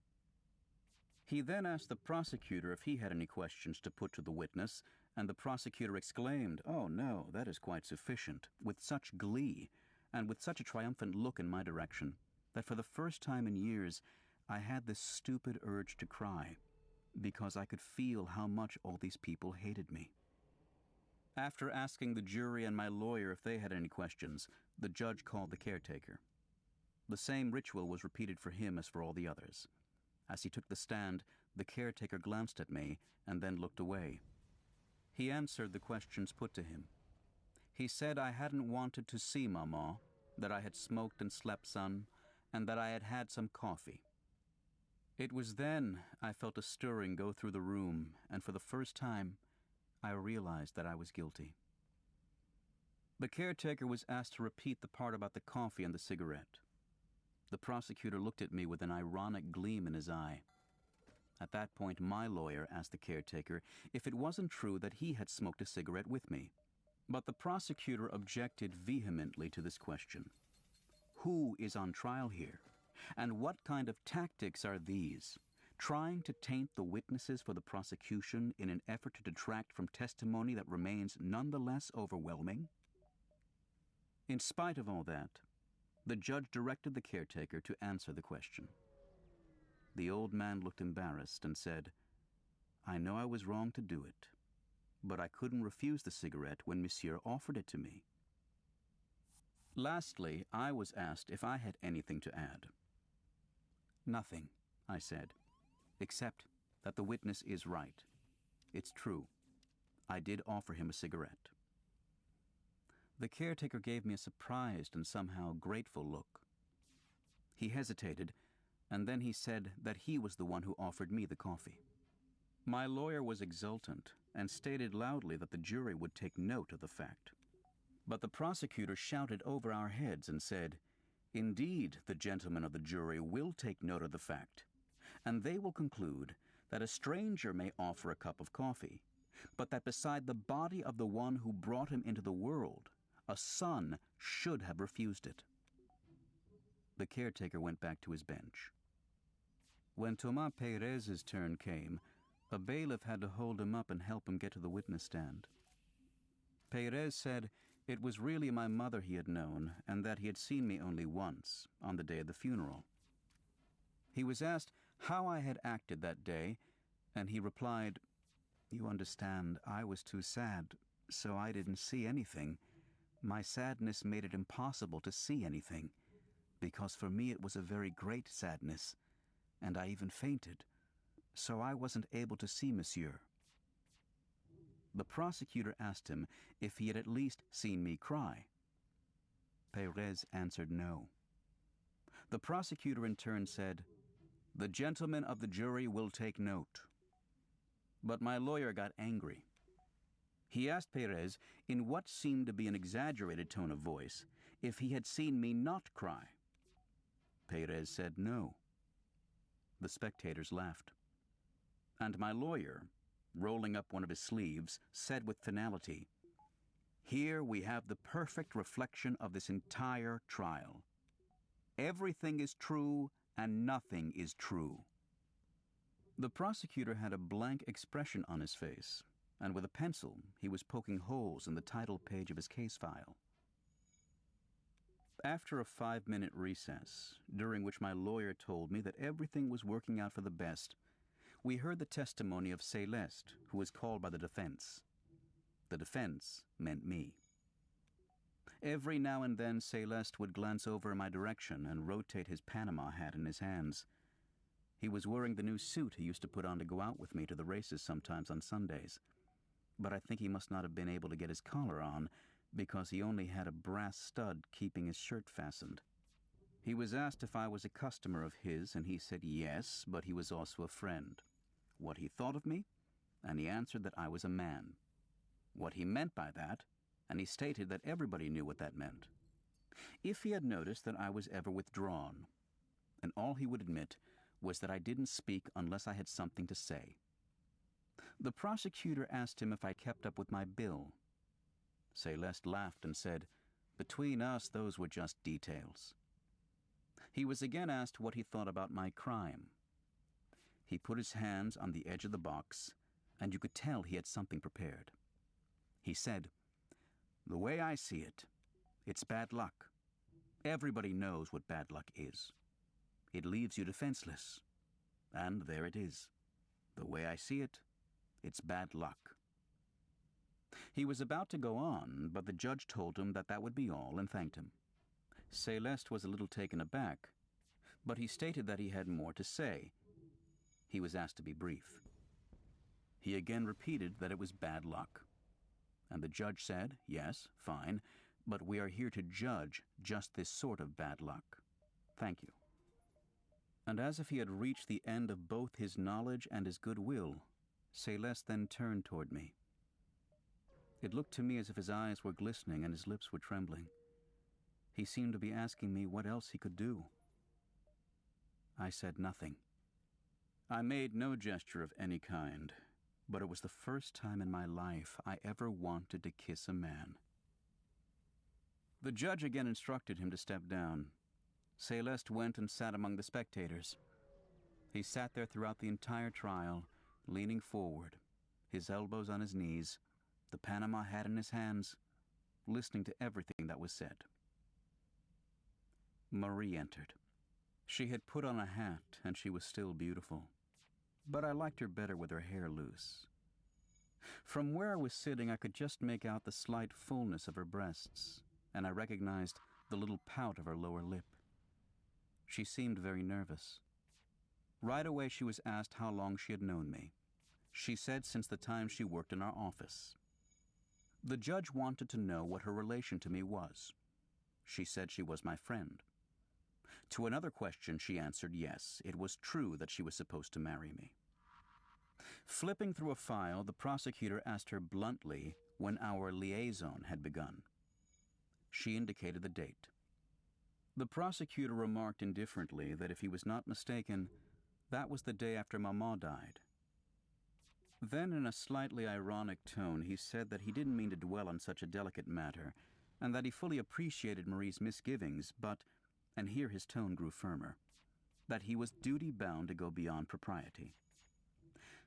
He then asked the prosecutor if he had any questions to put to the witness, and the prosecutor exclaimed, "Oh no, that is quite sufficient," with such glee, and with such a triumphant look in my direction, that for the first time in years I had this stupid urge to cry, because I could feel how much all these people hated me. After asking the jury and my lawyer if they had any questions, the judge called the caretaker. The same ritual was repeated for him as for all the others. As he took the stand, the caretaker glanced at me and then looked away. He answered the questions put to him. He said I hadn't wanted to see Mama, that I had smoked and slept some, and that I had had some coffee. It was then I felt a stirring go through the room, and for the first time, I realized that I was guilty. The caretaker was asked to repeat the part about the coffee and the cigarette. The prosecutor looked at me with an ironic gleam in his eye. At that point, my lawyer asked the caretaker if it wasn't true that he had smoked a cigarette with me. But the prosecutor objected vehemently to this question. Who is on trial here? And what kind of tactics are these? Trying to taint the witnesses for the prosecution in an effort to detract from testimony that remains nonetheless overwhelming? In spite of all that, the judge directed the caretaker to answer the question. The old man looked embarrassed and said, "I know I was wrong to do it, but I couldn't refuse the cigarette when Monsieur offered it to me." Lastly, I was asked if I had anything to add. "Nothing," I said, "except that the witness is right. It's true. I did offer him a cigarette." The caretaker gave me a surprised and somehow grateful look. He hesitated, and then he said that he was the one who offered me the coffee. My lawyer was exultant and stated loudly that the jury would take note of the fact. But the prosecutor shouted over our heads and said, "Indeed, the gentlemen of the jury will take note of the fact, and they will conclude that a stranger may offer a cup of coffee, but that beside the body of the one who brought him into the world, a son should have refused it." The caretaker went back to his bench. When Thomas Perez's turn came, a bailiff had to hold him up and help him get to the witness stand. Perez said it was really my mother he had known, and that he had seen me only once, on the day of the funeral. He was asked how I had acted that day, and he replied, "You understand, I was too sad, so I didn't see anything. My sadness made it impossible to see anything, because for me it was a very great sadness, and I even fainted, so I wasn't able to see Monsieur." The prosecutor asked him if he had at least seen me cry. Perez answered no. The prosecutor in turn said, "The gentlemen of the jury will take note." But my lawyer got angry. He asked Perez, in what seemed to be an exaggerated tone of voice, if he had seen me not cry. Perez said no. The spectators laughed. And my lawyer, rolling up one of his sleeves, said with finality, "Here we have the perfect reflection of this entire trial. Everything is true and nothing is true." The prosecutor had a blank expression on his face, and with a pencil he was poking holes in the title page of his case file. After a 5-minute recess, during which my lawyer told me that everything was working out for the best, we heard the testimony of Celeste, who was called by the defense. The defense meant me. Every now and then Celeste would glance over in my direction and rotate his Panama hat in his hands. He was wearing the new suit he used to put on to go out with me to the races sometimes on Sundays. But I think he must not have been able to get his collar on, because he only had a brass stud keeping his shirt fastened. He was asked if I was a customer of his, and he said yes, but he was also a friend. What he thought of me, and he answered that I was a man. What he meant by that, and he stated that everybody knew what that meant. If he had noticed that I was ever withdrawn, and all he would admit was that I didn't speak unless I had something to say. The prosecutor asked him if I kept up with my bill. Celeste laughed and said, "Between us, those were just details." He was again asked what he thought about my crime. He put his hands on the edge of the box, and you could tell he had something prepared. He said, "The way I see it, it's bad luck. Everybody knows what bad luck is. It leaves you defenseless. And there it is. The way I see it, it's bad luck." He was about to go on, but the judge told him that that would be all and thanked him. Celeste was a little taken aback, but he stated that he had more to say. He was asked to be brief. He again repeated that it was bad luck. And the judge said, "Yes, fine, but we are here to judge just this sort of bad luck. Thank you." And as if he had reached the end of both his knowledge and his goodwill, Céleste then turned toward me. It looked to me as if his eyes were glistening and his lips were trembling. He seemed to be asking me what else he could do. I said nothing. I made no gesture of any kind, but it was the first time in my life I ever wanted to kiss a man. The judge again instructed him to step down. Céleste went and sat among the spectators. He sat there throughout the entire trial, leaning forward, his elbows on his knees, the Panama hat in his hands, listening to everything that was said. Marie entered. She had put on a hat, and she was still beautiful, but I liked her better with her hair loose. From where I was sitting, I could just make out the slight fullness of her breasts, and I recognized the little pout of her lower lip. She seemed very nervous. Right away she was asked how long she had known me. She said since the time she worked in our office. The judge wanted to know what her relation to me was. She said she was my friend. To another question she answered yes, it was true that she was supposed to marry me. Flipping through a file, the prosecutor asked her bluntly when our liaison had begun. She indicated the date. The prosecutor remarked indifferently that if he was not mistaken, that was the day after Maman died. Then, in a slightly ironic tone, he said that he didn't mean to dwell on such a delicate matter, and that he fully appreciated Marie's misgivings, but, and here his tone grew firmer, that he was duty-bound to go beyond propriety.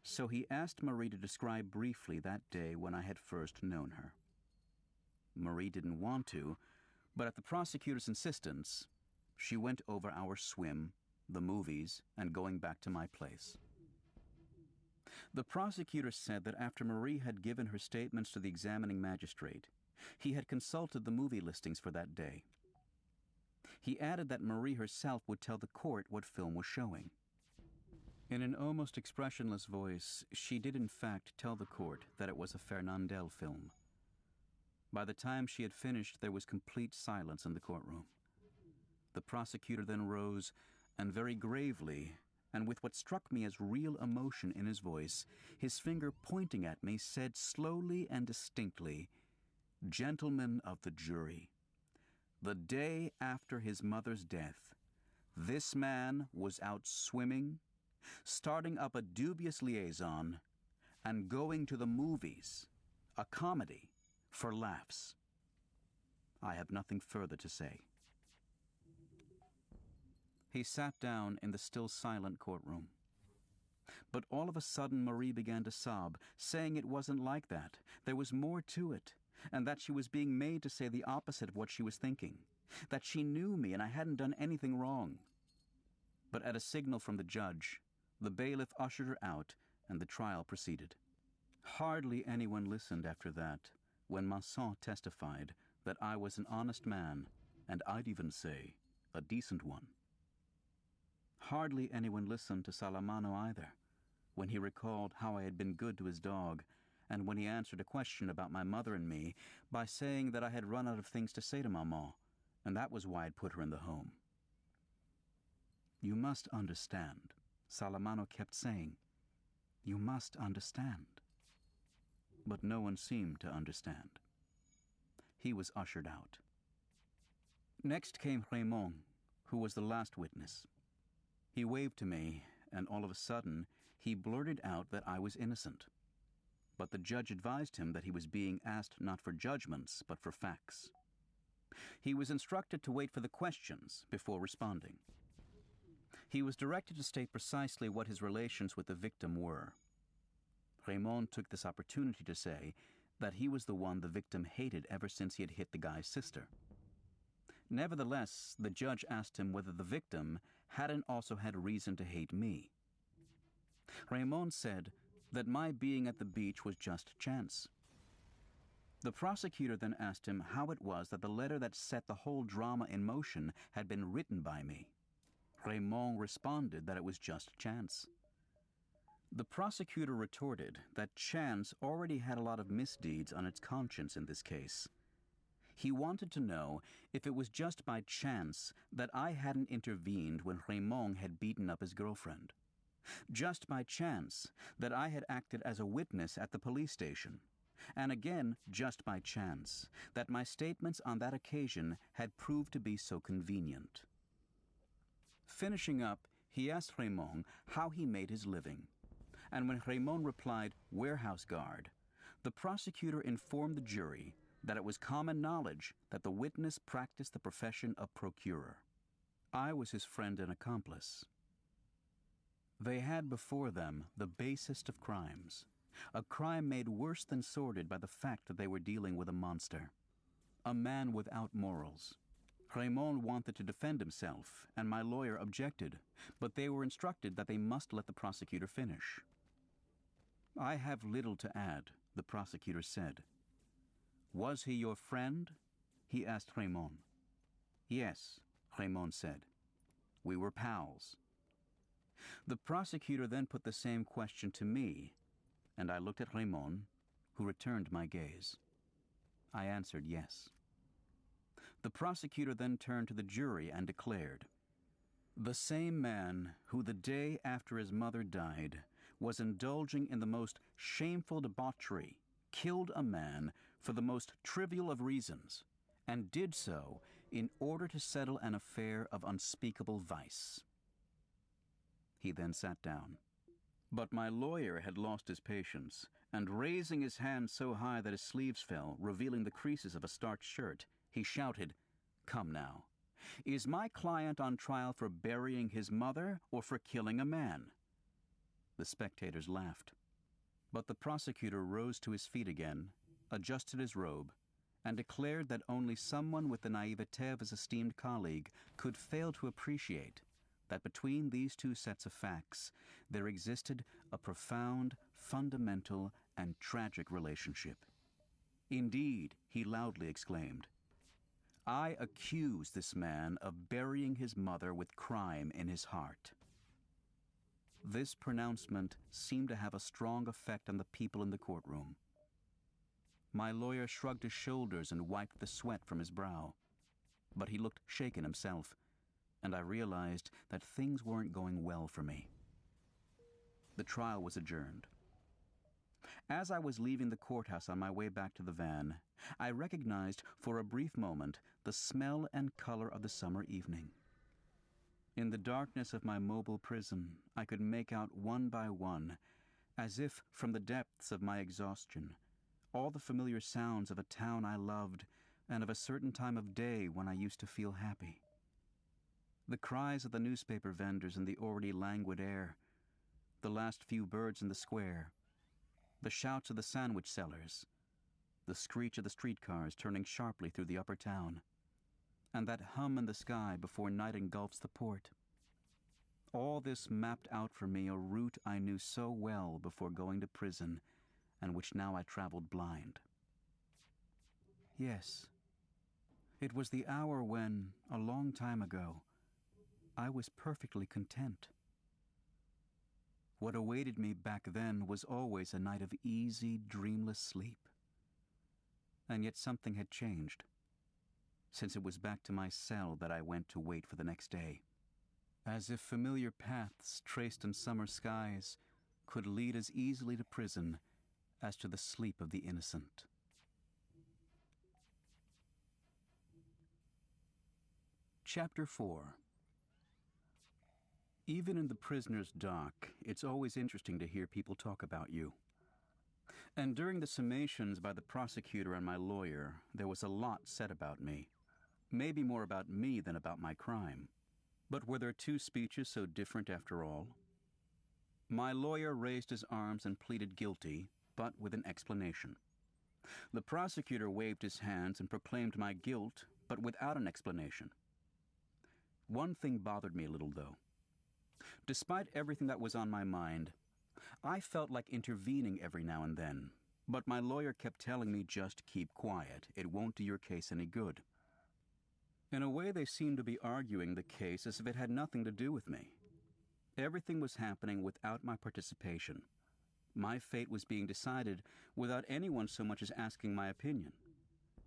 So he asked Marie to describe briefly that day when I had first known her. Marie didn't want to, but at the prosecutor's insistence, she went over our swim, the movies, and going back to my place. The prosecutor said that after Marie had given her statements to the examining magistrate, he had consulted the movie listings for that day. He added that Marie herself would tell the court what film was showing. In an almost expressionless voice, she did in fact tell the court that it was a Fernandel film. By the time she had finished, there was complete silence in the courtroom. The prosecutor then rose and very gravely, and with what struck me as real emotion in his voice, his finger pointing at me, said slowly and distinctly, "Gentlemen of the jury, the day after his mother's death, this man was out swimming, starting up a dubious liaison, and going to the movies, a comedy, for laughs. I have nothing further to say." He sat down in the still silent courtroom. But all of a sudden Marie began to sob, saying it wasn't like that. There was more to it, and that she was being made to say the opposite of what she was thinking, that she knew me and I hadn't done anything wrong. But at a signal from the judge, the bailiff ushered her out and the trial proceeded. Hardly anyone listened after that, when Masson testified that I was an honest man, and I'd even say, a decent one. Hardly anyone listened to Salamano either, when he recalled how I had been good to his dog, and when he answered a question about my mother and me by saying that I had run out of things to say to Maman, and that was why I'd put her in the home. "You must understand," Salamano kept saying. "You must understand." But no one seemed to understand. He was ushered out. Next came Raymond, who was the last witness. He waved to me, and all of a sudden, he blurted out that I was innocent. But the judge advised him that he was being asked not for judgments, but for facts. He was instructed to wait for the questions before responding. He was directed to state precisely what his relations with the victim were. Raymond took this opportunity to say that he was the one the victim hated ever since he had hit the guy's sister. Nevertheless, the judge asked him whether the victim hadn't also had reason to hate me. Raymond said that my being at the beach was just chance. The prosecutor then asked him how it was that the letter that set the whole drama in motion had been written by me. Raymond responded that it was just chance. The prosecutor retorted that chance already had a lot of misdeeds on its conscience in this case. He wanted to know if it was just by chance that I hadn't intervened when Raymond had beaten up his girlfriend. Just by chance that I had acted as a witness at the police station. And again, just by chance, that my statements on that occasion had proved to be so convenient. Finishing up, he asked Raymond how he made his living. And when Raymond replied, warehouse guard, the prosecutor informed the jury that it was common knowledge that the witness practiced the profession of procurer. I was his friend and accomplice. They had before them the basest of crimes, a crime made worse than sordid by the fact that they were dealing with a monster, a man without morals. Raymond wanted to defend himself, and my lawyer objected, but they were instructed that they must let the prosecutor finish. I have little to add, the prosecutor said. Was he your friend? He asked Raymond. Yes, Raymond said. We were pals. The prosecutor then put the same question to me, and I looked at Raymond, who returned my gaze. I answered yes. The prosecutor then turned to the jury and declared, the same man who the day after his mother died was indulging in the most shameful debauchery killed a man for the most trivial of reasons, and did so in order to settle an affair of unspeakable vice. He then sat down. But my lawyer had lost his patience, and raising his hand so high that his sleeves fell, revealing the creases of a starched shirt, he shouted, "Come now, is my client on trial for burying his mother or for killing a man?" The spectators laughed. But the prosecutor rose to his feet again, adjusted his robe, and declared that only someone with the naivete of his esteemed colleague could fail to appreciate that between these two sets of facts there existed a profound, fundamental, and tragic relationship. Indeed, he loudly exclaimed, I accuse this man of burying his mother with crime in his heart. This pronouncement seemed to have a strong effect on the people in the courtroom. My lawyer shrugged his shoulders and wiped the sweat from his brow. But he looked shaken himself, and I realized that things weren't going well for me. The trial was adjourned. As I was leaving the courthouse on my way back to the van, I recognized for a brief moment the smell and color of the summer evening. In the darkness of my mobile prison, I could make out one by one, as if from the depths of my exhaustion, all the familiar sounds of a town I loved and of a certain time of day when I used to feel happy. The cries of the newspaper vendors in the already languid air, the last few birds in the square, the shouts of the sandwich sellers, the screech of the streetcars turning sharply through the upper town, and that hum in the sky before night engulfs the port. All this mapped out for me a route I knew so well before going to prison, and which now I traveled blind. Yes, it was the hour when, a long time ago, I was perfectly content. What awaited me back then was always a night of easy, dreamless sleep. And yet something had changed, since it was back to my cell that I went to wait for the next day. As if familiar paths traced in summer skies could lead as easily to prison as to the sleep of the innocent. Chapter 4. Even in the prisoner's dock, it's always interesting to hear people talk about you. And during the summations by the prosecutor and my lawyer, there was a lot said about me. Maybe more about me than about my crime. But were their two speeches so different after all? My lawyer raised his arms and pleaded guilty, but with an explanation. The prosecutor waved his hands and proclaimed my guilt, but without an explanation. One thing bothered me a little, though. Despite everything that was on my mind, I felt like intervening every now and then, but my lawyer kept telling me just keep quiet. It won't do your case any good. In a way, they seemed to be arguing the case as if it had nothing to do with me. Everything was happening without my participation. My fate was being decided without anyone so much as asking my opinion.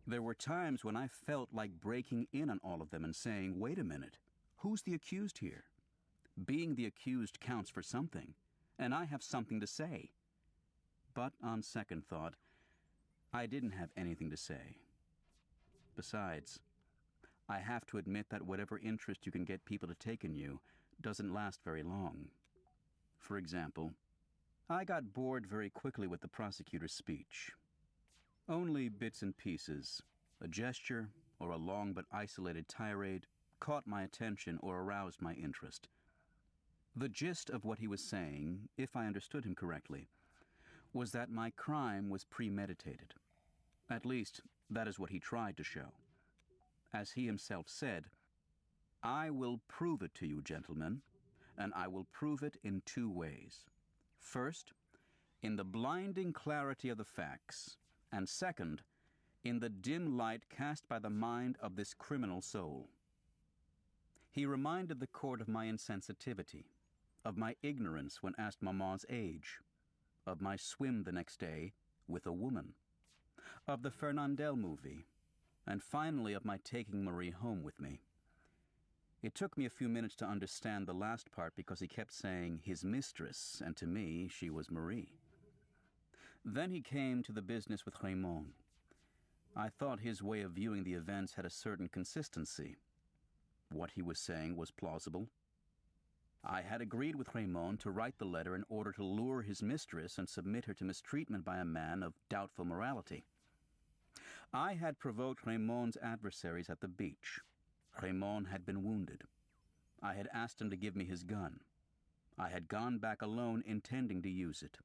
There were times when I felt like breaking in on all of them and saying, wait a minute, who's the accused here? Being the accused counts for something, and I have something to say. But on second thought, I didn't have anything to say. Besides, I have to admit that whatever interest you can get people to take in you doesn't last very long. For example, I got bored very quickly with the prosecutor's speech. Only bits and pieces, a gesture or a long but isolated tirade, caught my attention or aroused my interest. The gist of what he was saying, if I understood him correctly, was that my crime was premeditated. At least, that is what he tried to show. As he himself said, I will prove it to you, gentlemen, and I will prove it in two ways. First, in the blinding clarity of the facts, and second, in the dim light cast by the mind of this criminal soul. He reminded the court of my insensitivity, of my ignorance when asked Maman's age, of my swim the next day with a woman, of the Fernandel movie, and finally of my taking Marie home with me. It took me a few minutes to understand the last part because he kept saying his mistress, and to me she was Marie. Then he came to the business with Raymond. I thought his way of viewing the events had a certain consistency. What he was saying was plausible. I had agreed with Raymond to write the letter in order to lure his mistress and submit her to mistreatment by a man of doubtful morality. I had provoked Raymond's adversaries at the beach. Raymond had been wounded. I had asked him to give me his gun. I had gone back alone intending to use it.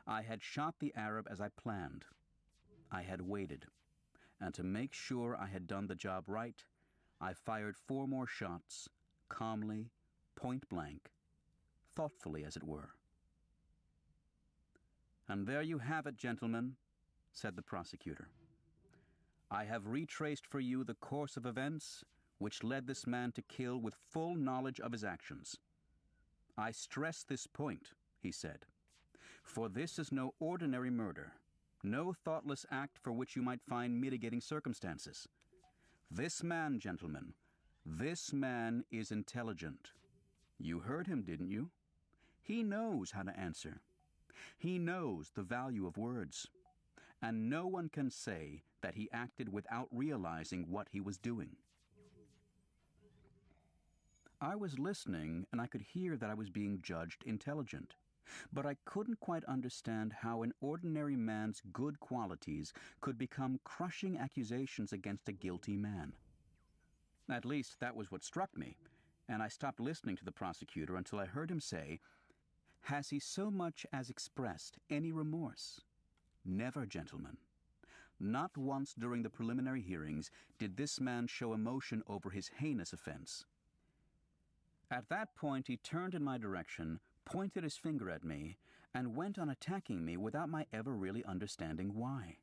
I had shot the Arab as I planned. I had waited, and to make sure I had done the job right, I fired 4 more shots, calmly, point blank, thoughtfully as it were. And there you have it, gentlemen, said the prosecutor. I have retraced for you the course of events which led this man to kill with full knowledge of his actions. I stress this point, he said, for this is no ordinary murder, no thoughtless act for which you might find mitigating circumstances. This man, gentlemen, this man is intelligent. You heard him, didn't you? He knows how to answer. He knows the value of words. And no one can say that he acted without realizing what he was doing. I was listening, and I could hear that I was being judged intelligent. But I couldn't quite understand how an ordinary man's good qualities could become crushing accusations against a guilty man. At least that was what struck me, and I stopped listening to the prosecutor until I heard him say, "Has he so much as expressed any remorse?" Never, gentlemen. Not once during the preliminary hearings did this man show emotion over his heinous offense. At that point, he turned in my direction, pointed his finger at me, and went on attacking me without my ever really understanding why.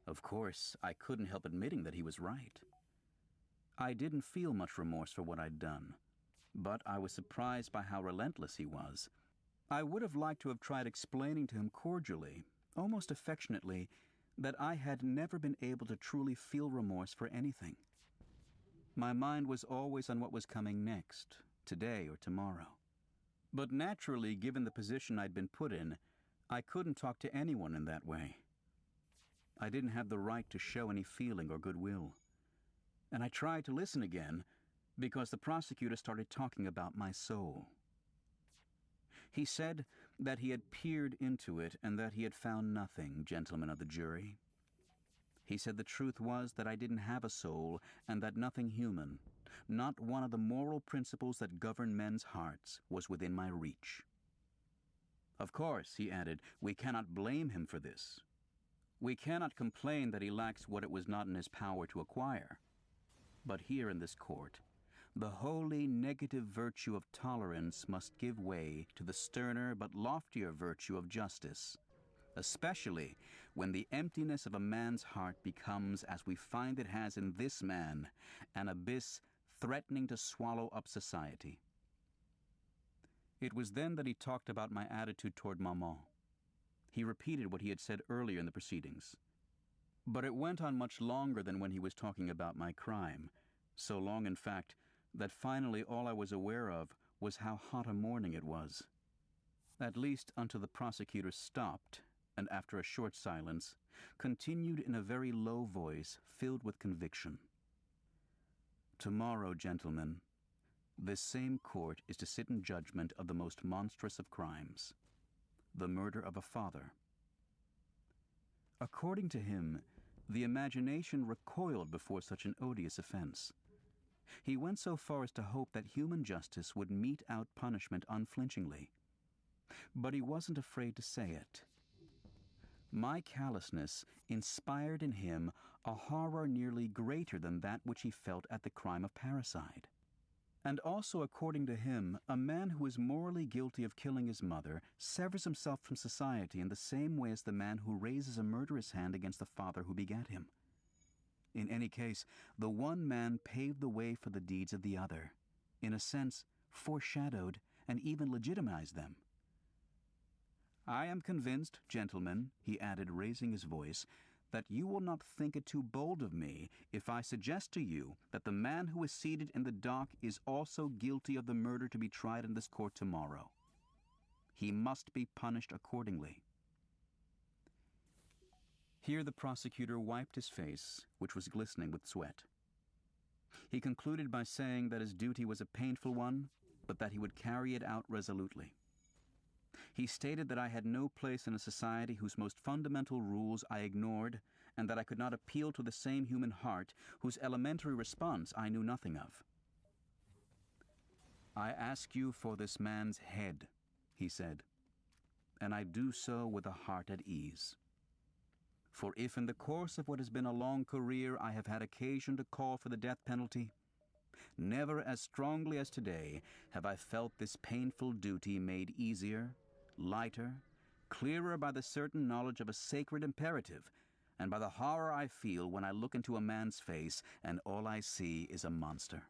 Of course, I couldn't help admitting that he was right. I didn't feel much remorse for what I'd done, but I was surprised by how relentless he was. I would have liked to have tried explaining to him cordially, almost affectionately, that I had never been able to truly feel remorse for anything. My mind was always on what was coming next, today or tomorrow. But naturally, given the position I'd been put in, I couldn't talk to anyone in that way. I didn't have the right to show any feeling or goodwill. And I tried to listen again because the prosecutor started talking about my soul. He said that he had peered into it and that he had found nothing, gentlemen of the jury. He said the truth was that I didn't have a soul and that nothing human, not one of the moral principles that govern men's hearts, was within my reach. Of course, he added, we cannot blame him for this. We cannot complain that he lacks what it was not in his power to acquire. But here in this court, the wholly negative virtue of tolerance must give way to the sterner but loftier virtue of justice, especially when the emptiness of a man's heart becomes, as we find it has in this man, an abyss threatening to swallow up society. It was then that he talked about my attitude toward Maman. He repeated what he had said earlier in the proceedings. But it went on much longer than when he was talking about my crime, so long, in fact, that finally all I was aware of was how hot a morning it was. At least until the prosecutor stopped, and after a short silence, continued in a very low voice filled with conviction. Tomorrow, gentlemen, this same court is to sit in judgment of the most monstrous of crimes, the murder of a father. According to him, the imagination recoiled before such an odious offense. He went so far as to hope that human justice would mete out punishment unflinchingly. But he wasn't afraid to say it. My callousness inspired in him a horror nearly greater than that which he felt at the crime of parricide. And also, according to him, a man who is morally guilty of killing his mother severs himself from society in the same way as the man who raises a murderous hand against the father who begat him. In any case, the one man paved the way for the deeds of the other, in a sense foreshadowed and even legitimized them. I am convinced, gentlemen, he added, raising his voice, that you will not think it too bold of me if I suggest to you that the man who is seated in the dock is also guilty of the murder to be tried in this court tomorrow. He must be punished accordingly. Here the prosecutor wiped his face, which was glistening with sweat. He concluded by saying that his duty was a painful one, but that he would carry it out resolutely. He stated that I had no place in a society whose most fundamental rules I ignored, and that I could not appeal to the same human heart whose elementary response I knew nothing of. I ask you for this man's head, he said, and I do so with a heart at ease. For if in the course of what has been a long career I have had occasion to call for the death penalty, never as strongly as today have I felt this painful duty made easier, lighter, clearer by the certain knowledge of a sacred imperative, and by the horror I feel when I look into a man's face and all I see is a monster.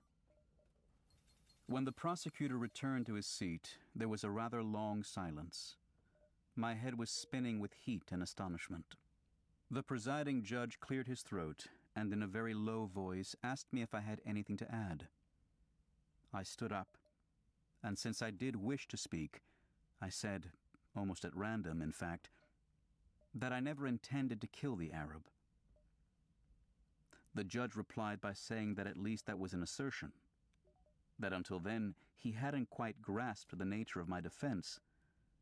When the prosecutor returned to his seat, there was a rather long silence. My head was spinning with heat and astonishment. The presiding judge cleared his throat and in a very low voice asked me if I had anything to add. I stood up, and since I did wish to speak, I said, almost at random in fact, that I never intended to kill the Arab. The judge replied by saying that at least that was an assertion, that until then he hadn't quite grasped the nature of my defense,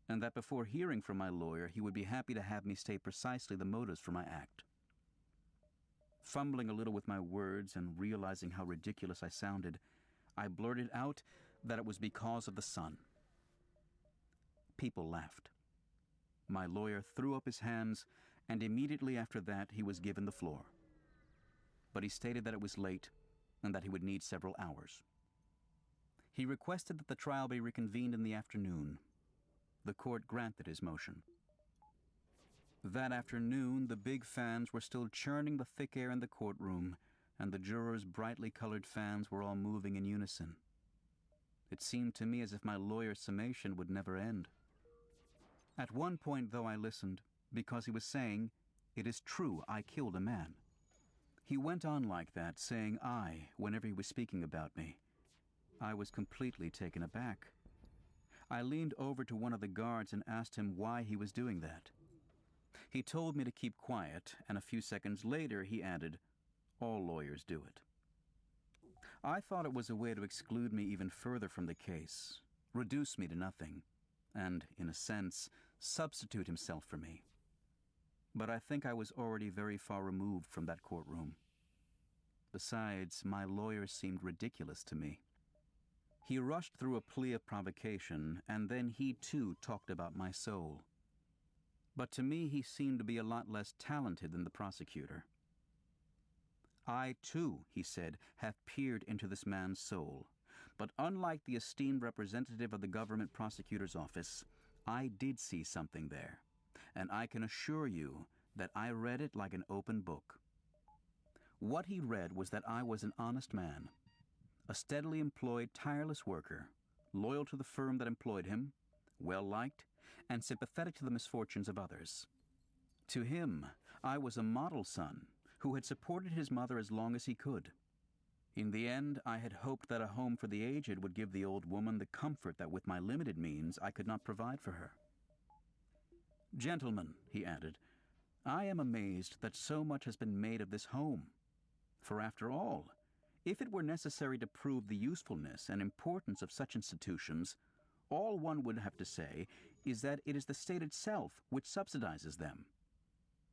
and that before hearing from my lawyer he would be happy to have me state precisely the motives for my act. Fumbling a little with my words and realizing how ridiculous I sounded, I blurted out that it was because of the sun. People laughed. My lawyer threw up his hands, and immediately after that he was given the floor. But he stated that it was late and that he would need several hours. He requested that the trial be reconvened in the afternoon. The court granted his motion. That afternoon, the big fans were still churning the thick air in the courtroom, and the jurors' brightly colored fans were all moving in unison. It seemed to me as if my lawyer's summation would never end. At one point, though, I listened, because he was saying, "It is true, I killed a man." He went on like that, saying "I" whenever he was speaking about me. I was completely taken aback. I leaned over to one of the guards and asked him why he was doing that. He told me to keep quiet, and a few seconds later he added, "All lawyers do it." I thought it was a way to exclude me even further from the case, reduce me to nothing, and, in a sense, substitute himself for me. But I think I was already very far removed from that courtroom. Besides, my lawyer seemed ridiculous to me. He rushed through a plea of provocation, and then he too talked about my soul. But to me he seemed to be a lot less talented than the prosecutor. "I too," he said, "have peered into this man's soul. But unlike the esteemed representative of the government prosecutor's office, I did see something there, and I can assure you that I read it like an open book. What he read was that I was an honest man, a steadily employed, tireless worker, loyal to the firm that employed him, well-liked, and sympathetic to the misfortunes of others. To him, I was a model son who had supported his mother as long as he could. In the end, I had hoped that a home for the aged would give the old woman the comfort that with my limited means I could not provide for her. "Gentlemen," he added, "I am amazed that so much has been made of this home. For after all, if it were necessary to prove the usefulness and importance of such institutions, all one would have to say is that it is the state itself which subsidizes them."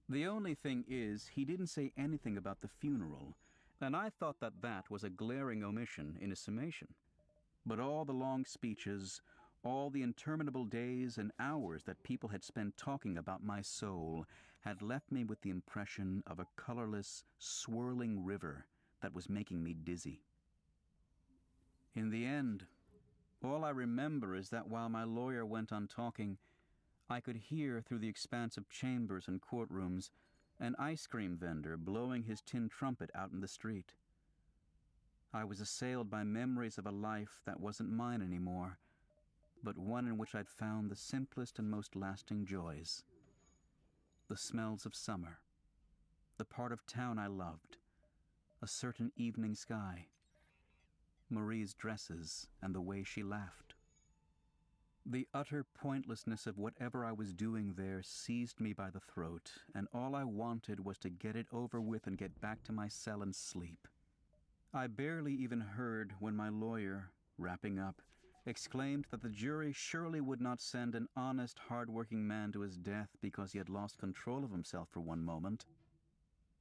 The only thing is, he didn't say anything about the funeral, and I thought that that was a glaring omission in his summation. But all the long speeches, all the interminable days and hours that people had spent talking about my soul had left me with the impression of a colorless, swirling river that was making me dizzy. In the end, all I remember is that while my lawyer went on talking, I could hear through the expanse of chambers and courtrooms an ice cream vendor blowing his tin trumpet out in the street. I was assailed by memories of a life that wasn't mine anymore, but one in which I'd found the simplest and most lasting joys. The smells of summer, the part of town I loved, a certain evening sky, Marie's dresses and the way she laughed. The utter pointlessness of whatever I was doing there seized me by the throat, and all I wanted was to get it over with and get back to my cell and sleep. I barely even heard when my lawyer, wrapping up, exclaimed that the jury surely would not send an honest, hard-working man to his death because he had lost control of himself for one moment.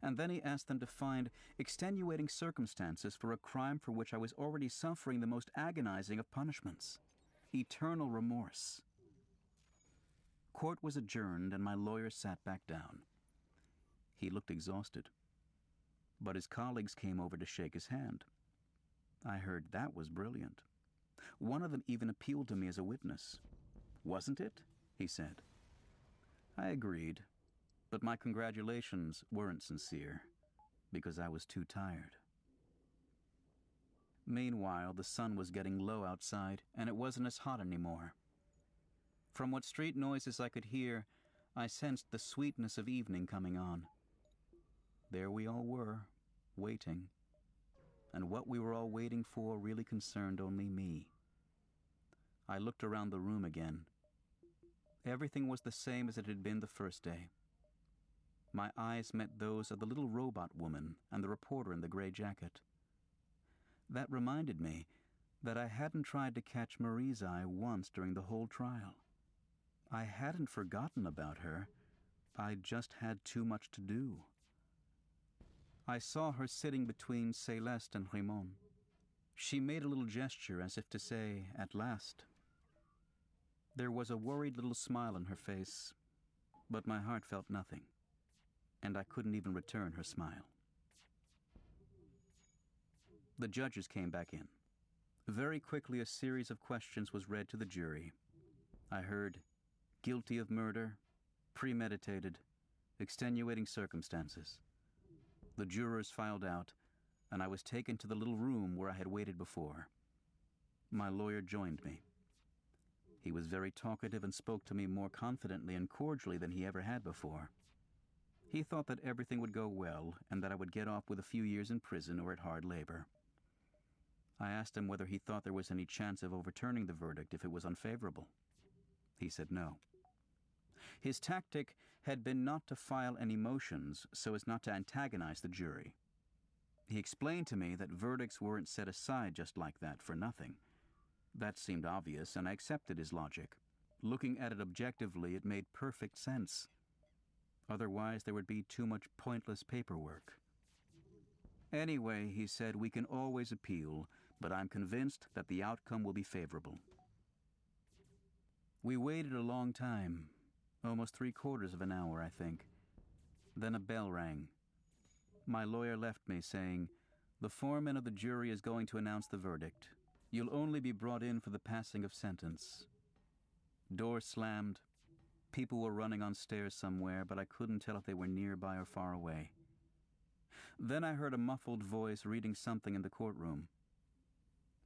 And then he asked them to find extenuating circumstances for a crime for which I was already suffering the most agonizing of punishments: eternal remorse. Court was adjourned, and my lawyer sat back down. He looked exhausted, but his colleagues came over to shake his hand. I heard that was brilliant. One of them even appealed to me as a witness. "Wasn't it?" he said. I agreed, but my congratulations weren't sincere, because I was too tired. Meanwhile, the sun was getting low outside, and it wasn't as hot anymore. From what street noises I could hear, I sensed the sweetness of evening coming on. There we all were, waiting. And what we were all waiting for really concerned only me. I looked around the room again. Everything was the same as it had been the first day. My eyes met those of the little robot woman and the reporter in the gray jacket. That reminded me that I hadn't tried to catch Marie's eye once during the whole trial. I hadn't forgotten about her. I just had too much to do. I saw her sitting between Céleste and Raymond. She made a little gesture as if to say, "At last." There was a worried little smile on her face, but my heart felt nothing, and I couldn't even return her smile. The judges came back in. Very quickly, a series of questions was read to the jury. I heard, "Guilty of murder, premeditated, extenuating circumstances." The jurors filed out, and I was taken to the little room where I had waited before. My lawyer joined me. He was very talkative and spoke to me more confidently and cordially than he ever had before. He thought that everything would go well and that I would get off with a few years in prison or at hard labor. I asked him whether he thought there was any chance of overturning the verdict if it was unfavorable. He said no. His tactic had been not to file any motions so as not to antagonize the jury. He explained to me that verdicts weren't set aside just like that for nothing. That seemed obvious, and I accepted his logic. Looking at it objectively, it made perfect sense. Otherwise, there would be too much pointless paperwork. "Anyway," he said, "we can always appeal, but I'm convinced that the outcome will be favorable." We waited a long time, almost 3/4 of an hour, I think. Then a bell rang. My lawyer left me, saying, "The foreman of the jury is going to announce the verdict. You'll only be brought in for the passing of sentence." Doors slammed. People were running on stairs somewhere, but I couldn't tell if they were nearby or far away. Then I heard a muffled voice reading something in the courtroom.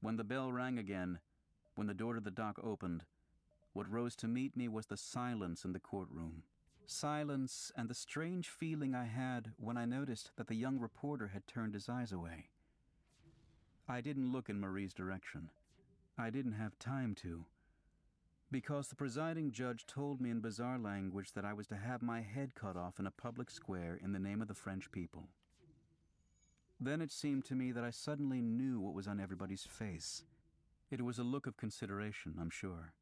When the bell rang again, when the door to the dock opened, what rose to meet me was the silence in the courtroom. Silence and the strange feeling I had when I noticed that the young reporter had turned his eyes away. I didn't look in Marie's direction. I didn't have time to, because the presiding judge told me in bizarre language that I was to have my head cut off in a public square in the name of the French people. Then it seemed to me that I suddenly knew what was on everybody's face. It was a look of consideration, I'm sure.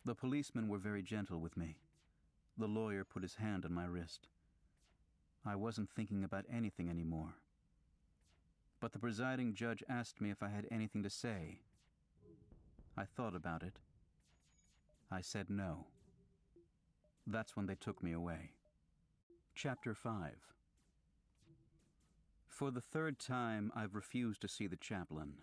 The policemen were very gentle with me. The lawyer put his hand on my wrist. I wasn't thinking about anything anymore. But the presiding judge asked me if I had anything to say. I thought about it. I said no. That's when they took me away. Chapter 5. For the third time, I've refused to see the chaplain.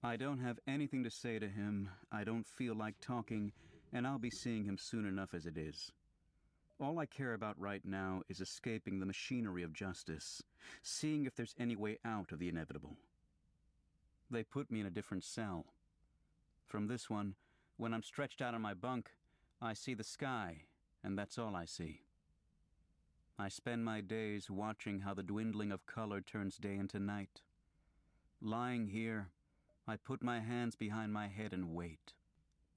I don't have anything to say to him, I don't feel like talking, and I'll be seeing him soon enough as it is. All I care about right now is escaping the machinery of justice, seeing if there's any way out of the inevitable. They put me in a different cell. From this one, when I'm stretched out on my bunk, I see the sky, and that's all I see. I spend my days watching how the dwindling of color turns day into night. Lying here, I put my hands behind my head and wait.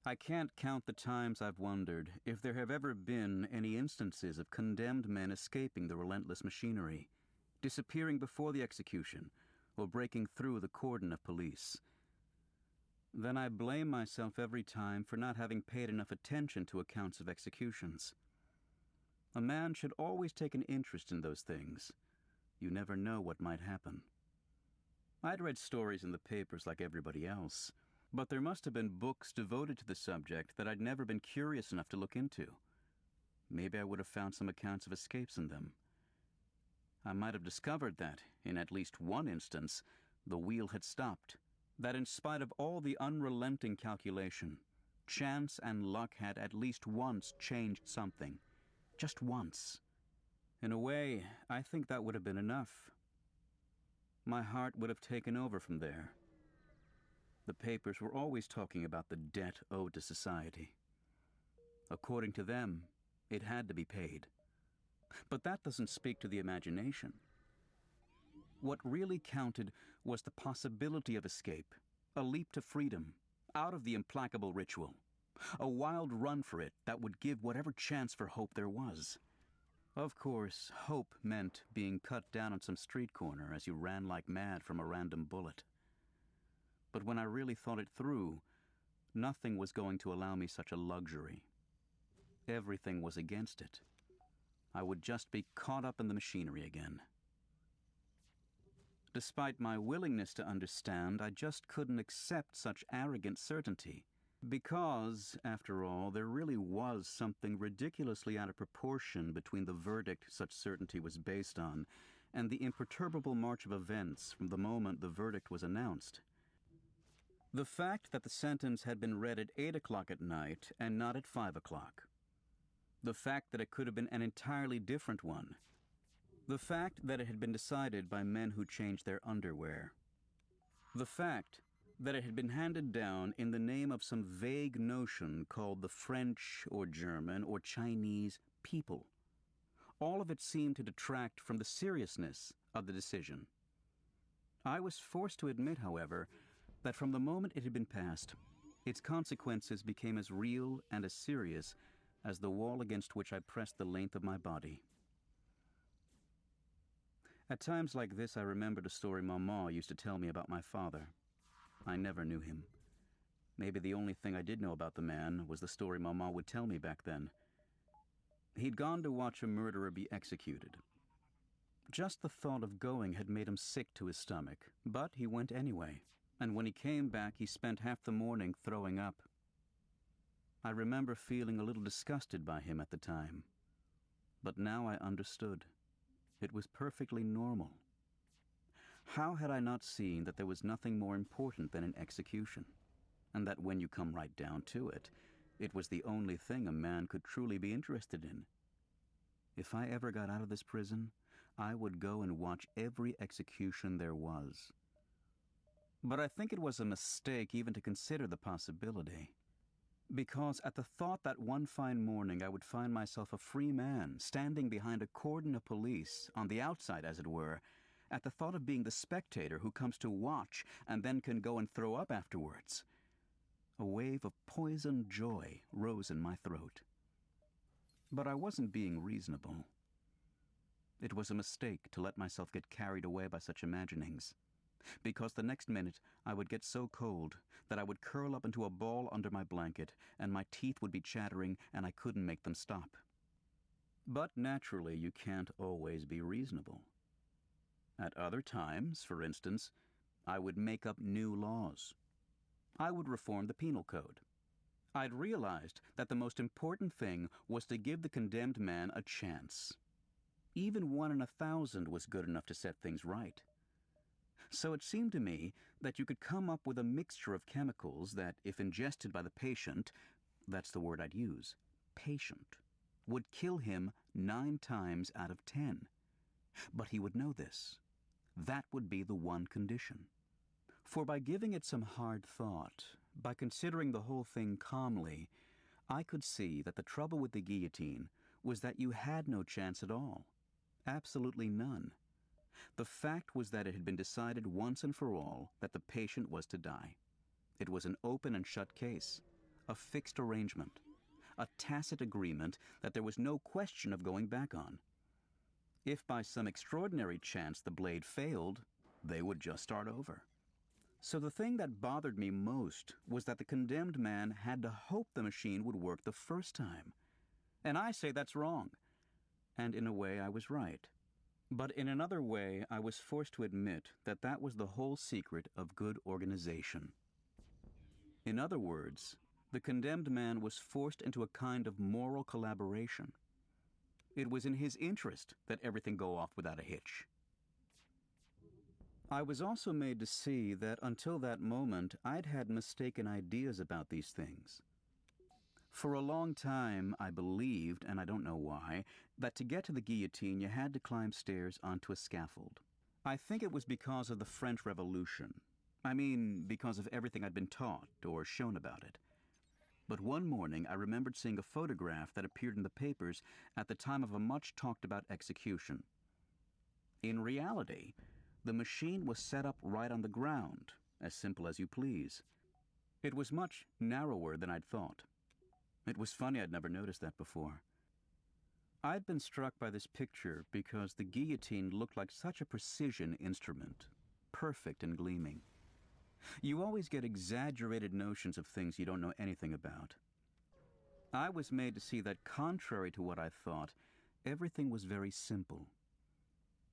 I can't count the times I've wondered if there have ever been any instances of condemned men escaping the relentless machinery, disappearing before the execution, or breaking through the cordon of police. Then I blame myself every time for not having paid enough attention to accounts of executions. A man should always take an interest in those things. You never know what might happen. I'd read stories in the papers like everybody else, but there must have been books devoted to the subject that I'd never been curious enough to look into. Maybe I would have found some accounts of escapes in them. I might have discovered that, in at least one instance, the wheel had stopped, that in spite of all the unrelenting calculation, chance and luck had at least once changed something. Just once. In a way, I think that would have been enough. My heart would have taken over from there. The papers were always talking about the debt owed to society. According to them, it had to be paid. But that doesn't speak to the imagination. What really counted was the possibility of escape, a leap to freedom, out of the implacable ritual, a wild run for it that would give whatever chance for hope there was. Of course, hope meant being cut down on some street corner as you ran like mad from a random bullet. But when I really thought it through, nothing was going to allow me such a luxury. Everything was against it. I would just be caught up in the machinery again. Despite my willingness to understand, I just couldn't accept such arrogant certainty. Because, after all, there really was something ridiculously out of proportion between the verdict such certainty was based on and the imperturbable march of events from the moment the verdict was announced. The fact that the sentence had been read at 8 o'clock at night and not at 5 o'clock. The fact that it could have been an entirely different one. The fact that it had been decided by men who changed their underwear. The fact that it had been handed down in the name of some vague notion called the French or German or Chinese people. All of it seemed to detract from the seriousness of the decision. I was forced to admit, however, that from the moment it had been passed, its consequences became as real and as serious as the wall against which I pressed the length of my body. At times like this, I remembered a story Maman used to tell me about my father. I never knew him. Maybe the only thing I did know about the man was the story Maman would tell me back then. He'd gone to watch a murderer be executed. Just the thought of going had made him sick to his stomach, but he went anyway. And when he came back, he spent half the morning throwing up. I remember feeling a little disgusted by him at the time. But now I understood. It was perfectly normal. How had I not seen that there was nothing more important than an execution, and that when you come right down to it, it was the only thing a man could truly be interested in? If I ever got out of this prison, I would go and watch every execution there was. But I think it was a mistake even to consider the possibility. Because at the thought that one fine morning I would find myself a free man, standing behind a cordon of police, on the outside as it were, at the thought of being the spectator who comes to watch and then can go and throw up afterwards, a wave of poisoned joy rose in my throat. But I wasn't being reasonable. It was a mistake to let myself get carried away by such imaginings, because the next minute I would get so cold that I would curl up into a ball under my blanket and my teeth would be chattering and I couldn't make them stop. But naturally, you can't always be reasonable. At other times, for instance, I would make up new laws. I would reform the penal code. I'd realized that the most important thing was to give the condemned man a chance. Even 1 in 1,000 was good enough to set things right. So it seemed to me that you could come up with a mixture of chemicals that, if ingested by the patient, that's the word I'd use, patient, would kill him 9 times out of 10. But he would know this. That would be the one condition. For by giving it some hard thought, by considering the whole thing calmly, I could see that the trouble with the guillotine was that you had no chance at all. Absolutely none. The fact was that it had been decided once and for all that the patient was to die. It was an open and shut case, a fixed arrangement, a tacit agreement that there was no question of going back on. If by some extraordinary chance the blade failed, they would just start over. So the thing that bothered me most was that the condemned man had to hope the machine would work the first time. And I say that's wrong. And in a way I was right. But in another way I was forced to admit that that was the whole secret of good organization. In other words, the condemned man was forced into a kind of moral collaboration. It was in his interest that everything go off without a hitch. I was also made to see that until that moment I'd had mistaken ideas about these things. For a long time I believed, and I don't know why, that to get to the guillotine you had to climb stairs onto a scaffold. I think it was because of the French Revolution. I mean, because of everything I'd been taught or shown about it. But one morning I remembered seeing a photograph that appeared in the papers at the time of a much-talked-about execution. In reality, the machine was set up right on the ground, as simple as you please. It was much narrower than I'd thought. It was funny I'd never noticed that before. I'd been struck by this picture because the guillotine looked like such a precision instrument, perfect and gleaming. You always get exaggerated notions of things you don't know anything about. I was made to see that contrary to what I thought, everything was very simple.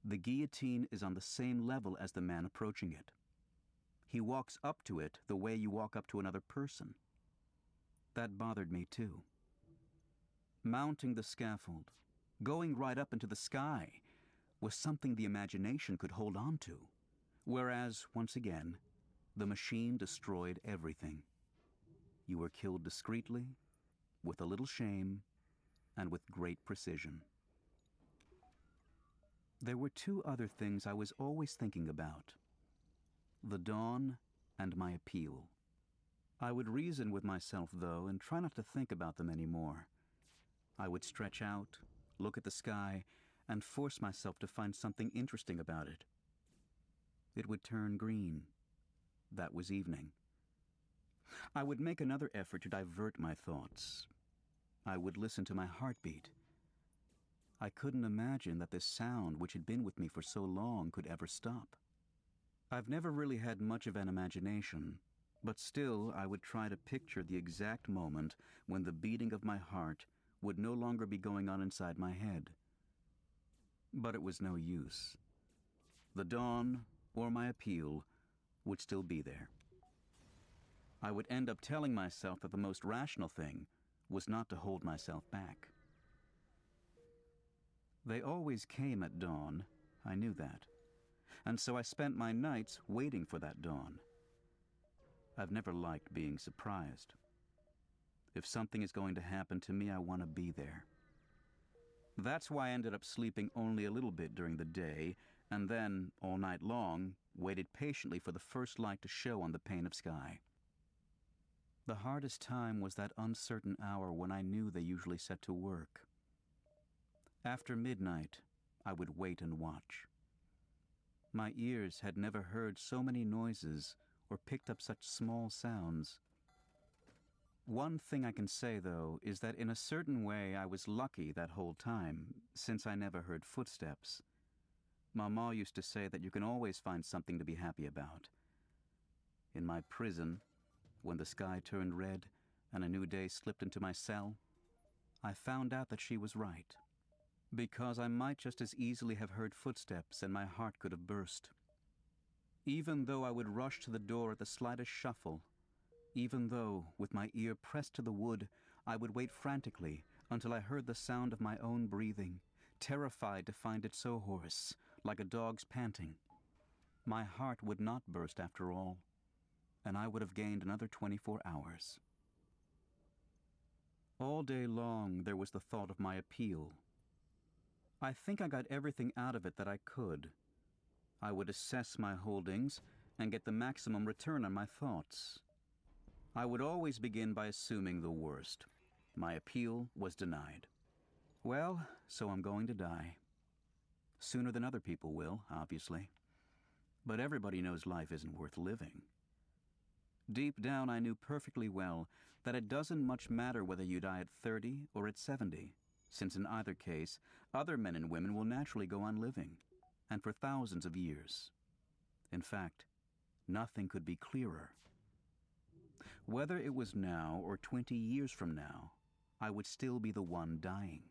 The guillotine is on the same level as the man approaching it. He walks up to it the way you walk up to another person. That bothered me too. Mounting the scaffold, going right up into the sky, was something the imagination could hold on to, whereas, once again, the machine destroyed everything. You were killed discreetly, with a little shame, and with great precision. There were 2 other things I was always thinking about: the dawn and my appeal. I would reason with myself, though, and try not to think about them anymore. I would stretch out, look at the sky, and force myself to find something interesting about it. It would turn green. That was evening. I would make another effort to divert my thoughts. I would listen to my heartbeat. I couldn't imagine that this sound, which had been with me for so long, could ever stop. I've never really had much of an imagination, but still I would try to picture the exact moment when the beating of my heart would no longer be going on inside my head. But it was no use. The dawn, or my appeal, would still be there. I would end up telling myself that the most rational thing was not to hold myself back. They always came at dawn, I knew that, and so I spent my nights waiting for that dawn. I've never liked being surprised. If something is going to happen to me, I want to be there. That's why I ended up sleeping only a little bit during the day, and then, all night long, waited patiently for the first light to show on the pane of sky. The hardest time was that uncertain hour when I knew they usually set to work. After midnight, I would wait and watch. My ears had never heard so many noises or picked up such small sounds. One thing I can say, though, is that in a certain way I was lucky that whole time, since I never heard footsteps. Mama used to say that you can always find something to be happy about. In my prison, when the sky turned red and a new day slipped into my cell, I found out that she was right, because I might just as easily have heard footsteps and my heart could have burst. Even though I would rush to the door at the slightest shuffle, even though, with my ear pressed to the wood, I would wait frantically until I heard the sound of my own breathing, terrified to find it so hoarse, like a dog's panting, my heart would not burst after all, and I would have gained another 24 hours. All day long there was the thought of my appeal. I think I got everything out of it that I could. I would assess my holdings and get the maximum return on my thoughts. I would always begin by assuming the worst. My appeal was denied. Well, so I'm going to die. Sooner than other people will, obviously. But everybody knows life isn't worth living. Deep down, I knew perfectly well that it doesn't much matter whether you die at 30 or at 70, since in either case, other men and women will naturally go on living, and for thousands of years. In fact, nothing could be clearer. Whether it was now or 20 years from now, I would still be the one dying.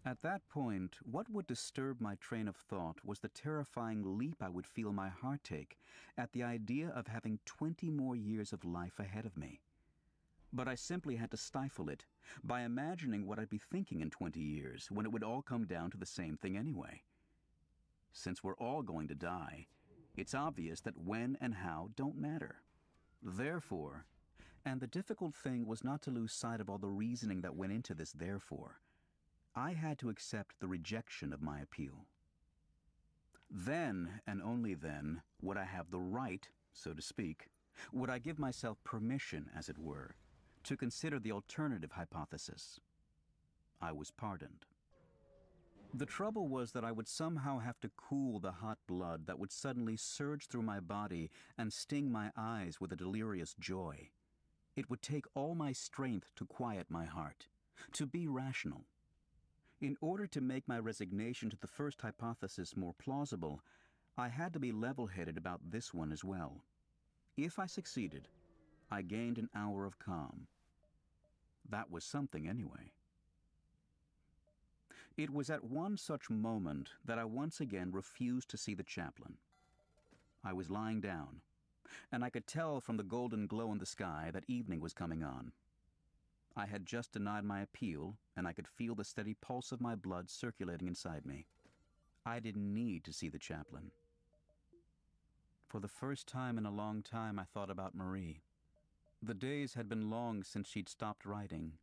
At that point, what would disturb my train of thought was the terrifying leap I would feel my heart take at the idea of having 20 more years of life ahead of me. But I simply had to stifle it by imagining what I'd be thinking in 20 years when it would all come down to the same thing anyway. Since we're all going to die, it's obvious that when and how don't matter. Therefore, and the difficult thing was not to lose sight of all the reasoning that went into this therefore, I had to accept the rejection of my appeal. Then, and only then, would I have the right, so to speak, would I give myself permission, as it were, to consider the alternative hypothesis. I was pardoned. The trouble was that I would somehow have to cool the hot blood that would suddenly surge through my body and sting my eyes with a delirious joy. It would take all my strength to quiet my heart, to be rational. In order to make my resignation to the first hypothesis more plausible, I had to be level-headed about this one as well. If I succeeded, I gained an hour of calm. That was something anyway. It was at one such moment that I once again refused to see the chaplain. I was lying down, and I could tell from the golden glow in the sky that evening was coming on. I had just denied my appeal, and I could feel the steady pulse of my blood circulating inside me. I didn't need to see the chaplain. For the first time in a long time, I thought about Marie. The days had been long since she'd stopped writing.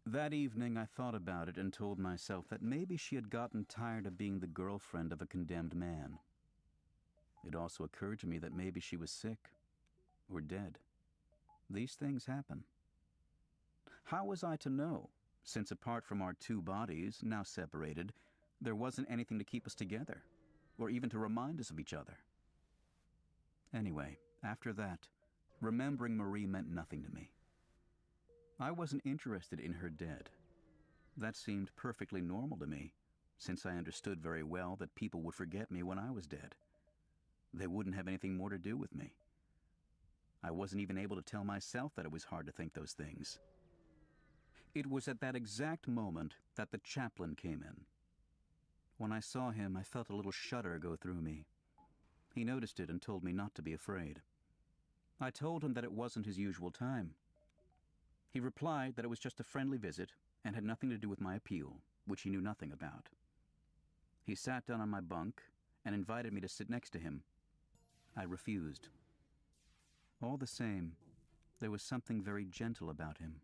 That evening, I thought about it and told myself that maybe she had gotten tired of being the girlfriend of a condemned man. It also occurred to me that maybe she was sick or dead. These things happen. How was I to know, since apart from our two bodies, now separated, there wasn't anything to keep us together, or even to remind us of each other? Anyway, after that, remembering Marie meant nothing to me. I wasn't interested in her dead. That seemed perfectly normal to me, since I understood very well that people would forget me when I was dead. They wouldn't have anything more to do with me. I wasn't even able to tell myself that it was hard to think those things. It was at that exact moment that the chaplain came in. When I saw him, I felt a little shudder go through me. He noticed it and told me not to be afraid. I told him that it wasn't his usual time. He replied that it was just a friendly visit and had nothing to do with my appeal, which he knew nothing about. He sat down on my bunk and invited me to sit next to him. I refused. All the same, there was something very gentle about him.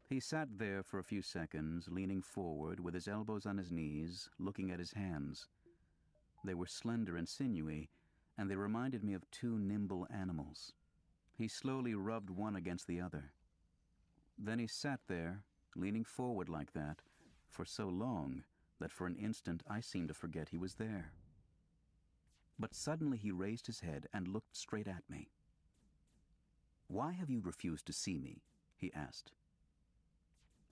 He sat there for a few seconds, leaning forward with his elbows on his knees, looking at his hands. They were slender and sinewy, and they reminded me of two nimble animals. He slowly rubbed one against the other. Then he sat there, leaning forward like that, for so long that for an instant I seemed to forget he was there. But suddenly he raised his head and looked straight at me. "Why have you refused to see me?" he asked.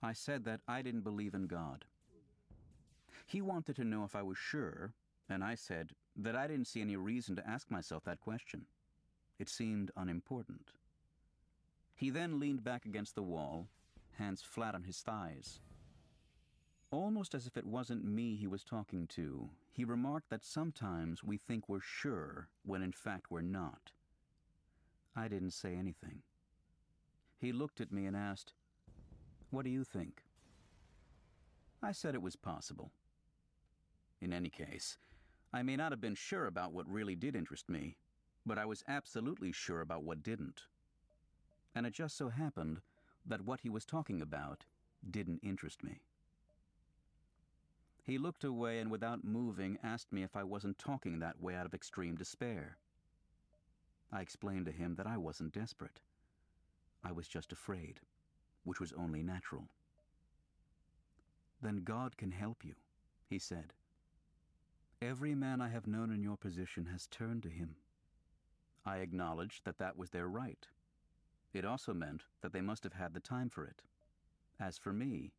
I said that I didn't believe in God. He wanted to know if I was sure, and I said that I didn't see any reason to ask myself that question. It seemed unimportant. He then leaned back against the wall, hands flat on his thighs. Almost as if it wasn't me he was talking to, he remarked that sometimes we think we're sure when in fact we're not. I didn't say anything. He looked at me and asked, "What do you think?" I said it was possible. In any case, I may not have been sure about what really did interest me, but I was absolutely sure about what didn't. And it just so happened that what he was talking about didn't interest me. He looked away and without moving asked me if I wasn't talking that way out of extreme despair. I explained to him that I wasn't desperate. I was just afraid, which was only natural. "Then God can help you," he said. "Every man I have known in your position has turned to him." I acknowledged that that was their right. It also meant that they must have had the time for it. As for me,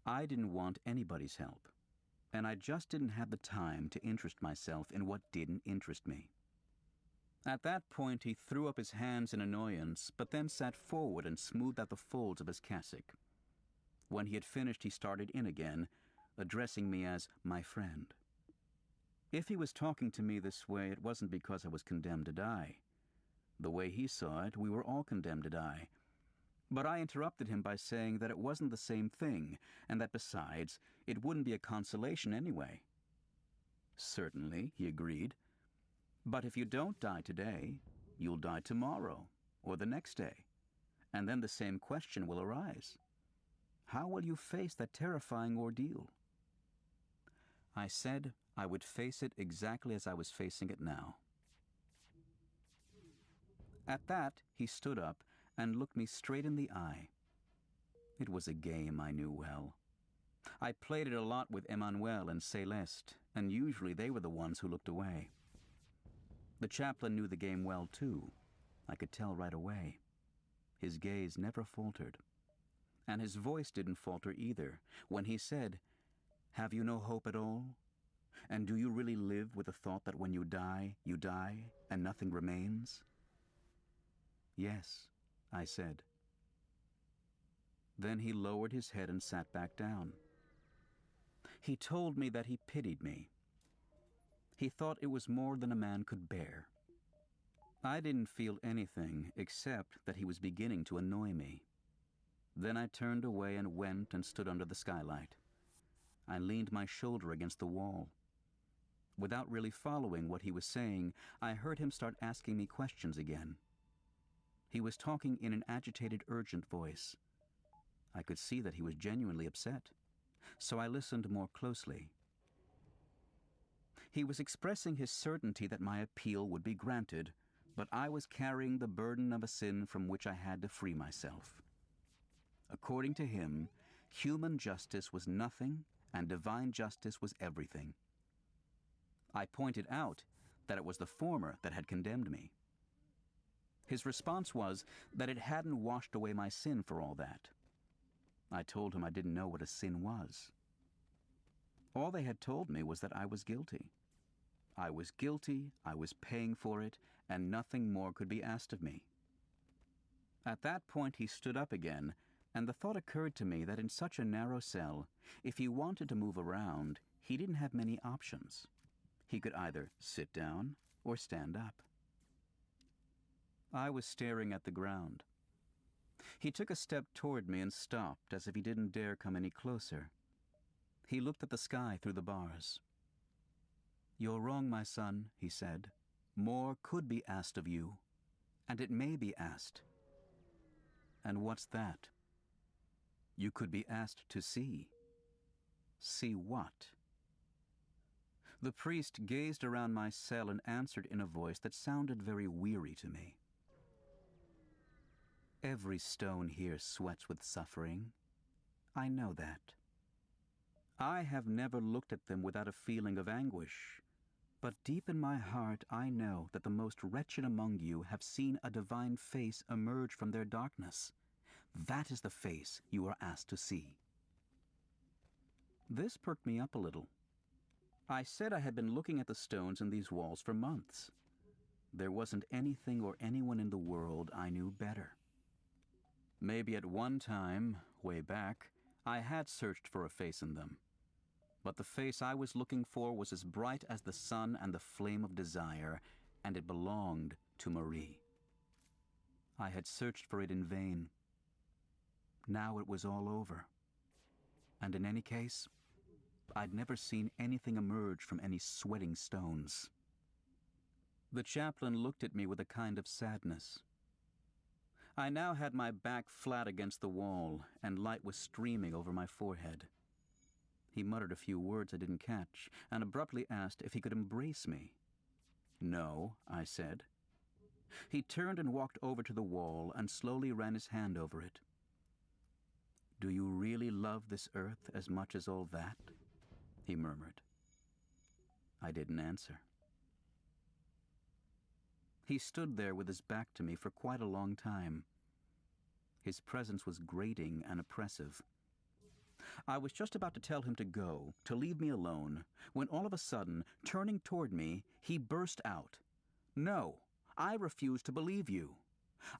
I didn't want anybody's help, and I just didn't have the time to interest myself in what didn't interest me. At that point, he threw up his hands in annoyance, but then sat forward and smoothed out the folds of his cassock. When he had finished, he started in again, addressing me as my friend. If he was talking to me this way, it wasn't because I was condemned to die. The way he saw it, we were all condemned to die. But I interrupted him by saying that it wasn't the same thing, and that besides, it wouldn't be a consolation anyway. "Certainly," he agreed. "But if you don't die today, you'll die tomorrow, or the next day, and then the same question will arise. How will you face that terrifying ordeal?" I said I would face it exactly as I was facing it now. At that, he stood up and looked me straight in the eye. It was a game I knew well. I played it a lot with Emmanuel and Céleste, and usually they were the ones who looked away. The chaplain knew the game well, too. I could tell right away. His gaze never faltered. And his voice didn't falter either when he said, "Have you no hope at all? And do you really live with the thought that when you die, and nothing remains?" "Yes," I said. Then he lowered his head and sat back down. He told me that he pitied me. He thought it was more than a man could bear. I didn't feel anything except that he was beginning to annoy me. Then I turned away and went and stood under the skylight. I leaned my shoulder against the wall. Without really following what he was saying, I heard him start asking me questions again. He was talking in an agitated, urgent voice. I could see that he was genuinely upset, so I listened more closely. He was expressing his certainty that my appeal would be granted, but I was carrying the burden of a sin from which I had to free myself. According to him, human justice was nothing and divine justice was everything. I pointed out that it was the former that had condemned me. His response was that it hadn't washed away my sin for all that. I told him I didn't know what a sin was. All they had told me was that I was guilty. I was guilty, I was paying for it, and nothing more could be asked of me. At that point he stood up again, and the thought occurred to me that in such a narrow cell, if he wanted to move around, he didn't have many options. He could either sit down or stand up. I was staring at the ground. He took a step toward me and stopped as if he didn't dare come any closer. He looked at the sky through the bars. "You're wrong, my son," he said. "More could be asked of you, and it may be asked." "And what's that?" "You could be asked to see." "See what?" The priest gazed around my cell and answered in a voice that sounded very weary to me. Every stone here sweats with suffering. I know that. I have never looked at them without a feeling of anguish. But deep in my heart I know that the most wretched among you have seen a divine face emerge from their darkness. That is the face you are asked to see. This perked me up a little. I said I had been looking at the stones in these walls for months. There wasn't anything or anyone in the world I knew better. Maybe at one time, way back, I had searched for a face in them. But the face I was looking for was as bright as the sun and the flame of desire, and it belonged to Marie. I had searched for it in vain. Now it was all over. And in any case, I'd never seen anything emerge from any sweating stones. The chaplain looked at me with a kind of sadness. I now had my back flat against the wall, and light was streaming over my forehead. He muttered a few words I didn't catch, and abruptly asked if he could embrace me. "No," I said. He turned and walked over to the wall and slowly ran his hand over it. "Do you really love this earth as much as all that?" he murmured. I didn't answer. He stood there with his back to me for quite a long time. His presence was grating and oppressive. I was just about to tell him to go, to leave me alone, when all of a sudden, turning toward me, he burst out, "No, I refuse to believe you.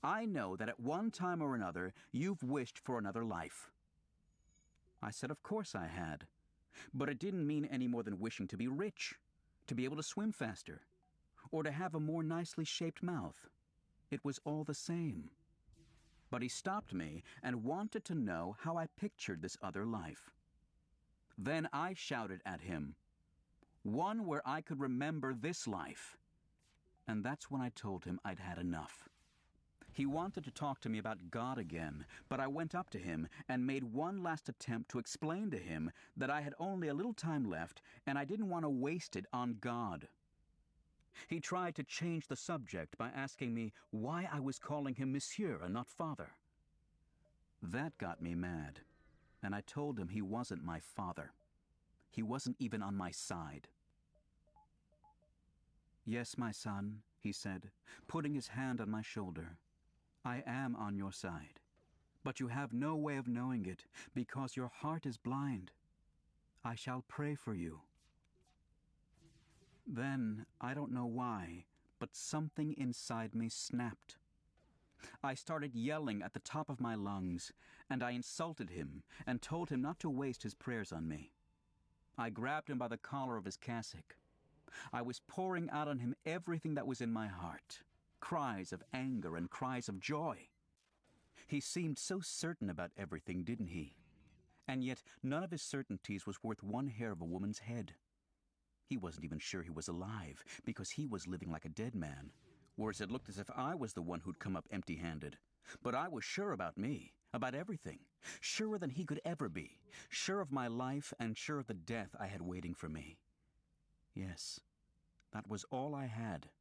I know that at one time or another you've wished for another life." I said of course I had, but it didn't mean any more than wishing to be rich, to be able to swim faster, or to have a more nicely shaped mouth. It was all the same. But he stopped me and wanted to know how I pictured this other life. Then I shouted at him, "One where I could remember this life." And that's when I told him I'd had enough. He wanted to talk to me about God again, but I went up to him and made one last attempt to explain to him that I had only a little time left and I didn't want to waste it on God. He tried to change the subject by asking me why I was calling him Monsieur and not Father. That got me mad, and I told him he wasn't my father. He wasn't even on my side. "Yes, my son," he said, putting his hand on my shoulder. "I am on your side, but you have no way of knowing it because your heart is blind. I shall pray for you." Then, I don't know why, but something inside me snapped. I started yelling at the top of my lungs, and I insulted him and told him not to waste his prayers on me. I grabbed him by the collar of his cassock. I was pouring out on him everything that was in my heart, cries of anger and cries of joy. He seemed so certain about everything, didn't he? And yet none of his certainties was worth one hair of a woman's head. He wasn't even sure he was alive, because he was living like a dead man, whereas it looked as if I was the one who'd come up empty-handed. But I was sure about me, about everything, surer than he could ever be, sure of my life and sure of the death I had waiting for me. Yes, that was all I had.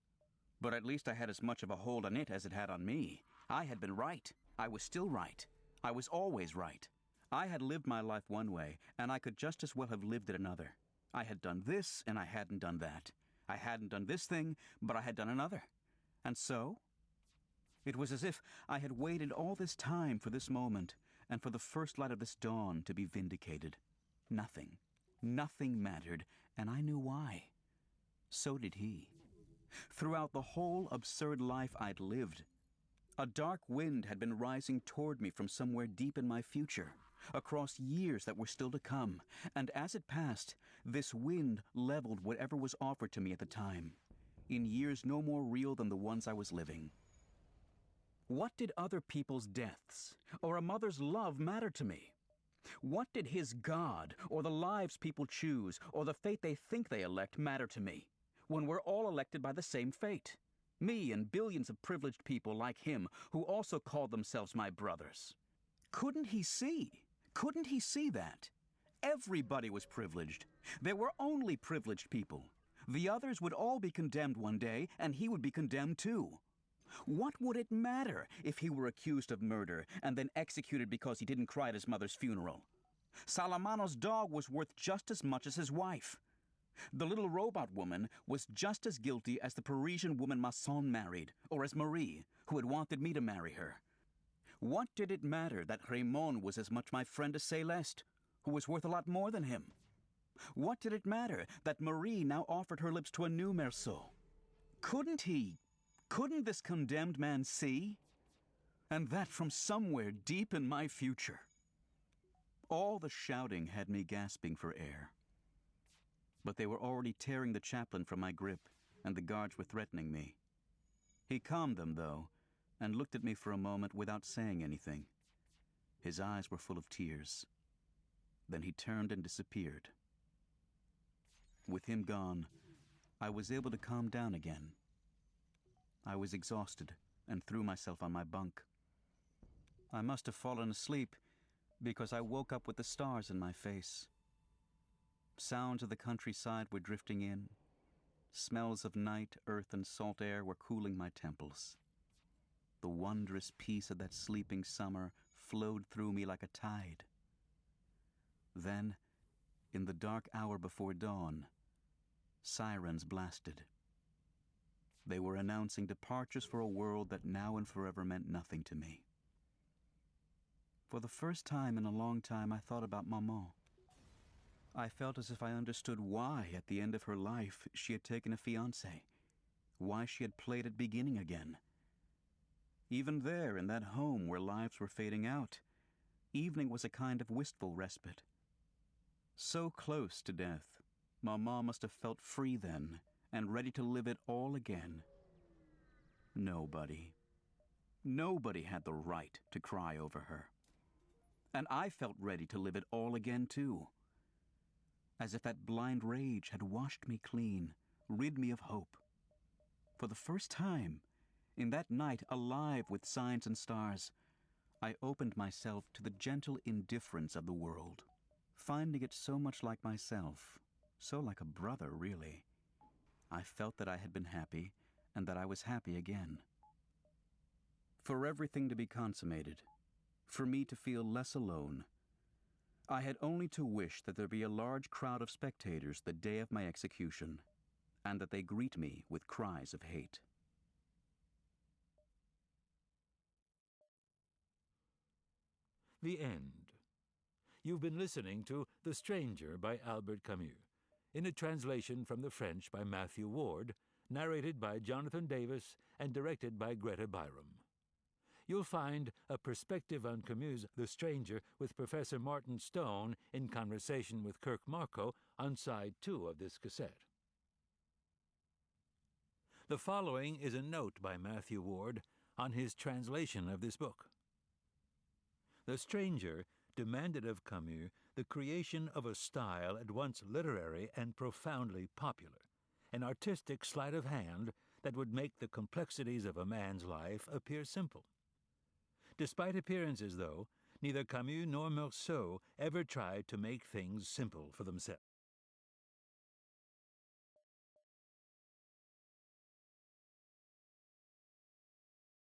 But at least I had as much of a hold on it as it had on me. I had been right. I was still right. I was always right. I had lived my life one way, and I could just as well have lived it another. I had done this, and I hadn't done that. I hadn't done this thing, but I had done another. And so? It was as if I had waited all this time for this moment, and for the first light of this dawn to be vindicated. Nothing mattered, and I knew why. So did he. Throughout the whole absurd life I'd lived, a dark wind had been rising toward me from somewhere deep in my future, across years that were still to come, and as it passed, this wind leveled whatever was offered to me at the time, in years no more real than the ones I was living. What did other people's deaths, or a mother's love matter to me? What did his God, or the lives people choose, or the fate they think they elect matter to me, when we're all elected by the same fate? Me and billions of privileged people like him who also called themselves my brothers. Couldn't he see? Couldn't he see that? Everybody was privileged. There were only privileged people. The others would all be condemned one day, and he would be condemned too. What would it matter if he were accused of murder and then executed because he didn't cry at his mother's funeral? Salamano's dog was worth just as much as his wife. The little robot woman was just as guilty as the Parisian woman Masson married, or as Marie, who had wanted me to marry her. What did it matter that Raymond was as much my friend as Céleste, who was worth a lot more than him? What did it matter that Marie now offered her lips to a new Merceau? Couldn't this condemned man see? And that from somewhere deep in my future. All the shouting had me gasping for air. But they were already tearing the chaplain from my grip, and the guards were threatening me. He calmed them, though, and looked at me for a moment without saying anything. His eyes were full of tears. Then he turned and disappeared. With him gone, I was able to calm down again. I was exhausted and threw myself on my bunk. I must have fallen asleep because I woke up with the stars in my face. Sounds of the countryside were drifting in. Smells of night, earth, and salt air were cooling my temples. The wondrous peace of that sleeping summer flowed through me like a tide. Then, in the dark hour before dawn, sirens blasted. They were announcing departures for a world that now and forever meant nothing to me. For the first time in a long time, I thought about Maman. I felt as if I understood why, at the end of her life, she had taken a fiancé, why she had played at beginning again. Even there, in that home where lives were fading out, evening was a kind of wistful respite. So close to death, Maman must have felt free then, and ready to live it all again. Nobody had the right to cry over her. And I felt ready to live it all again, too. As if that blind rage had washed me clean, rid me of hope. For the first time, in that night alive with signs and stars, I opened myself to the gentle indifference of the world, finding it so much like myself, so like a brother, really. I felt that I had been happy, and that I was happy again. For everything to be consummated, for me to feel less alone, I had only to wish that there be a large crowd of spectators the day of my execution, and that they greet me with cries of hate. The end. You've been listening to The Stranger by Albert Camus, in a translation from the French by Matthew Ward, narrated by Jonathan Davis, and directed by Greta Byram. You'll find a perspective on Camus' The Stranger with Professor Martin Stone in conversation with Kirk Marco on side 2 of this cassette. The following is a note by Matthew Ward on his translation of this book. The Stranger demanded of Camus the creation of a style at once literary and profoundly popular, an artistic sleight of hand that would make the complexities of a man's life appear simple. Despite appearances, though, neither Camus nor Merceau ever tried to make things simple for themselves.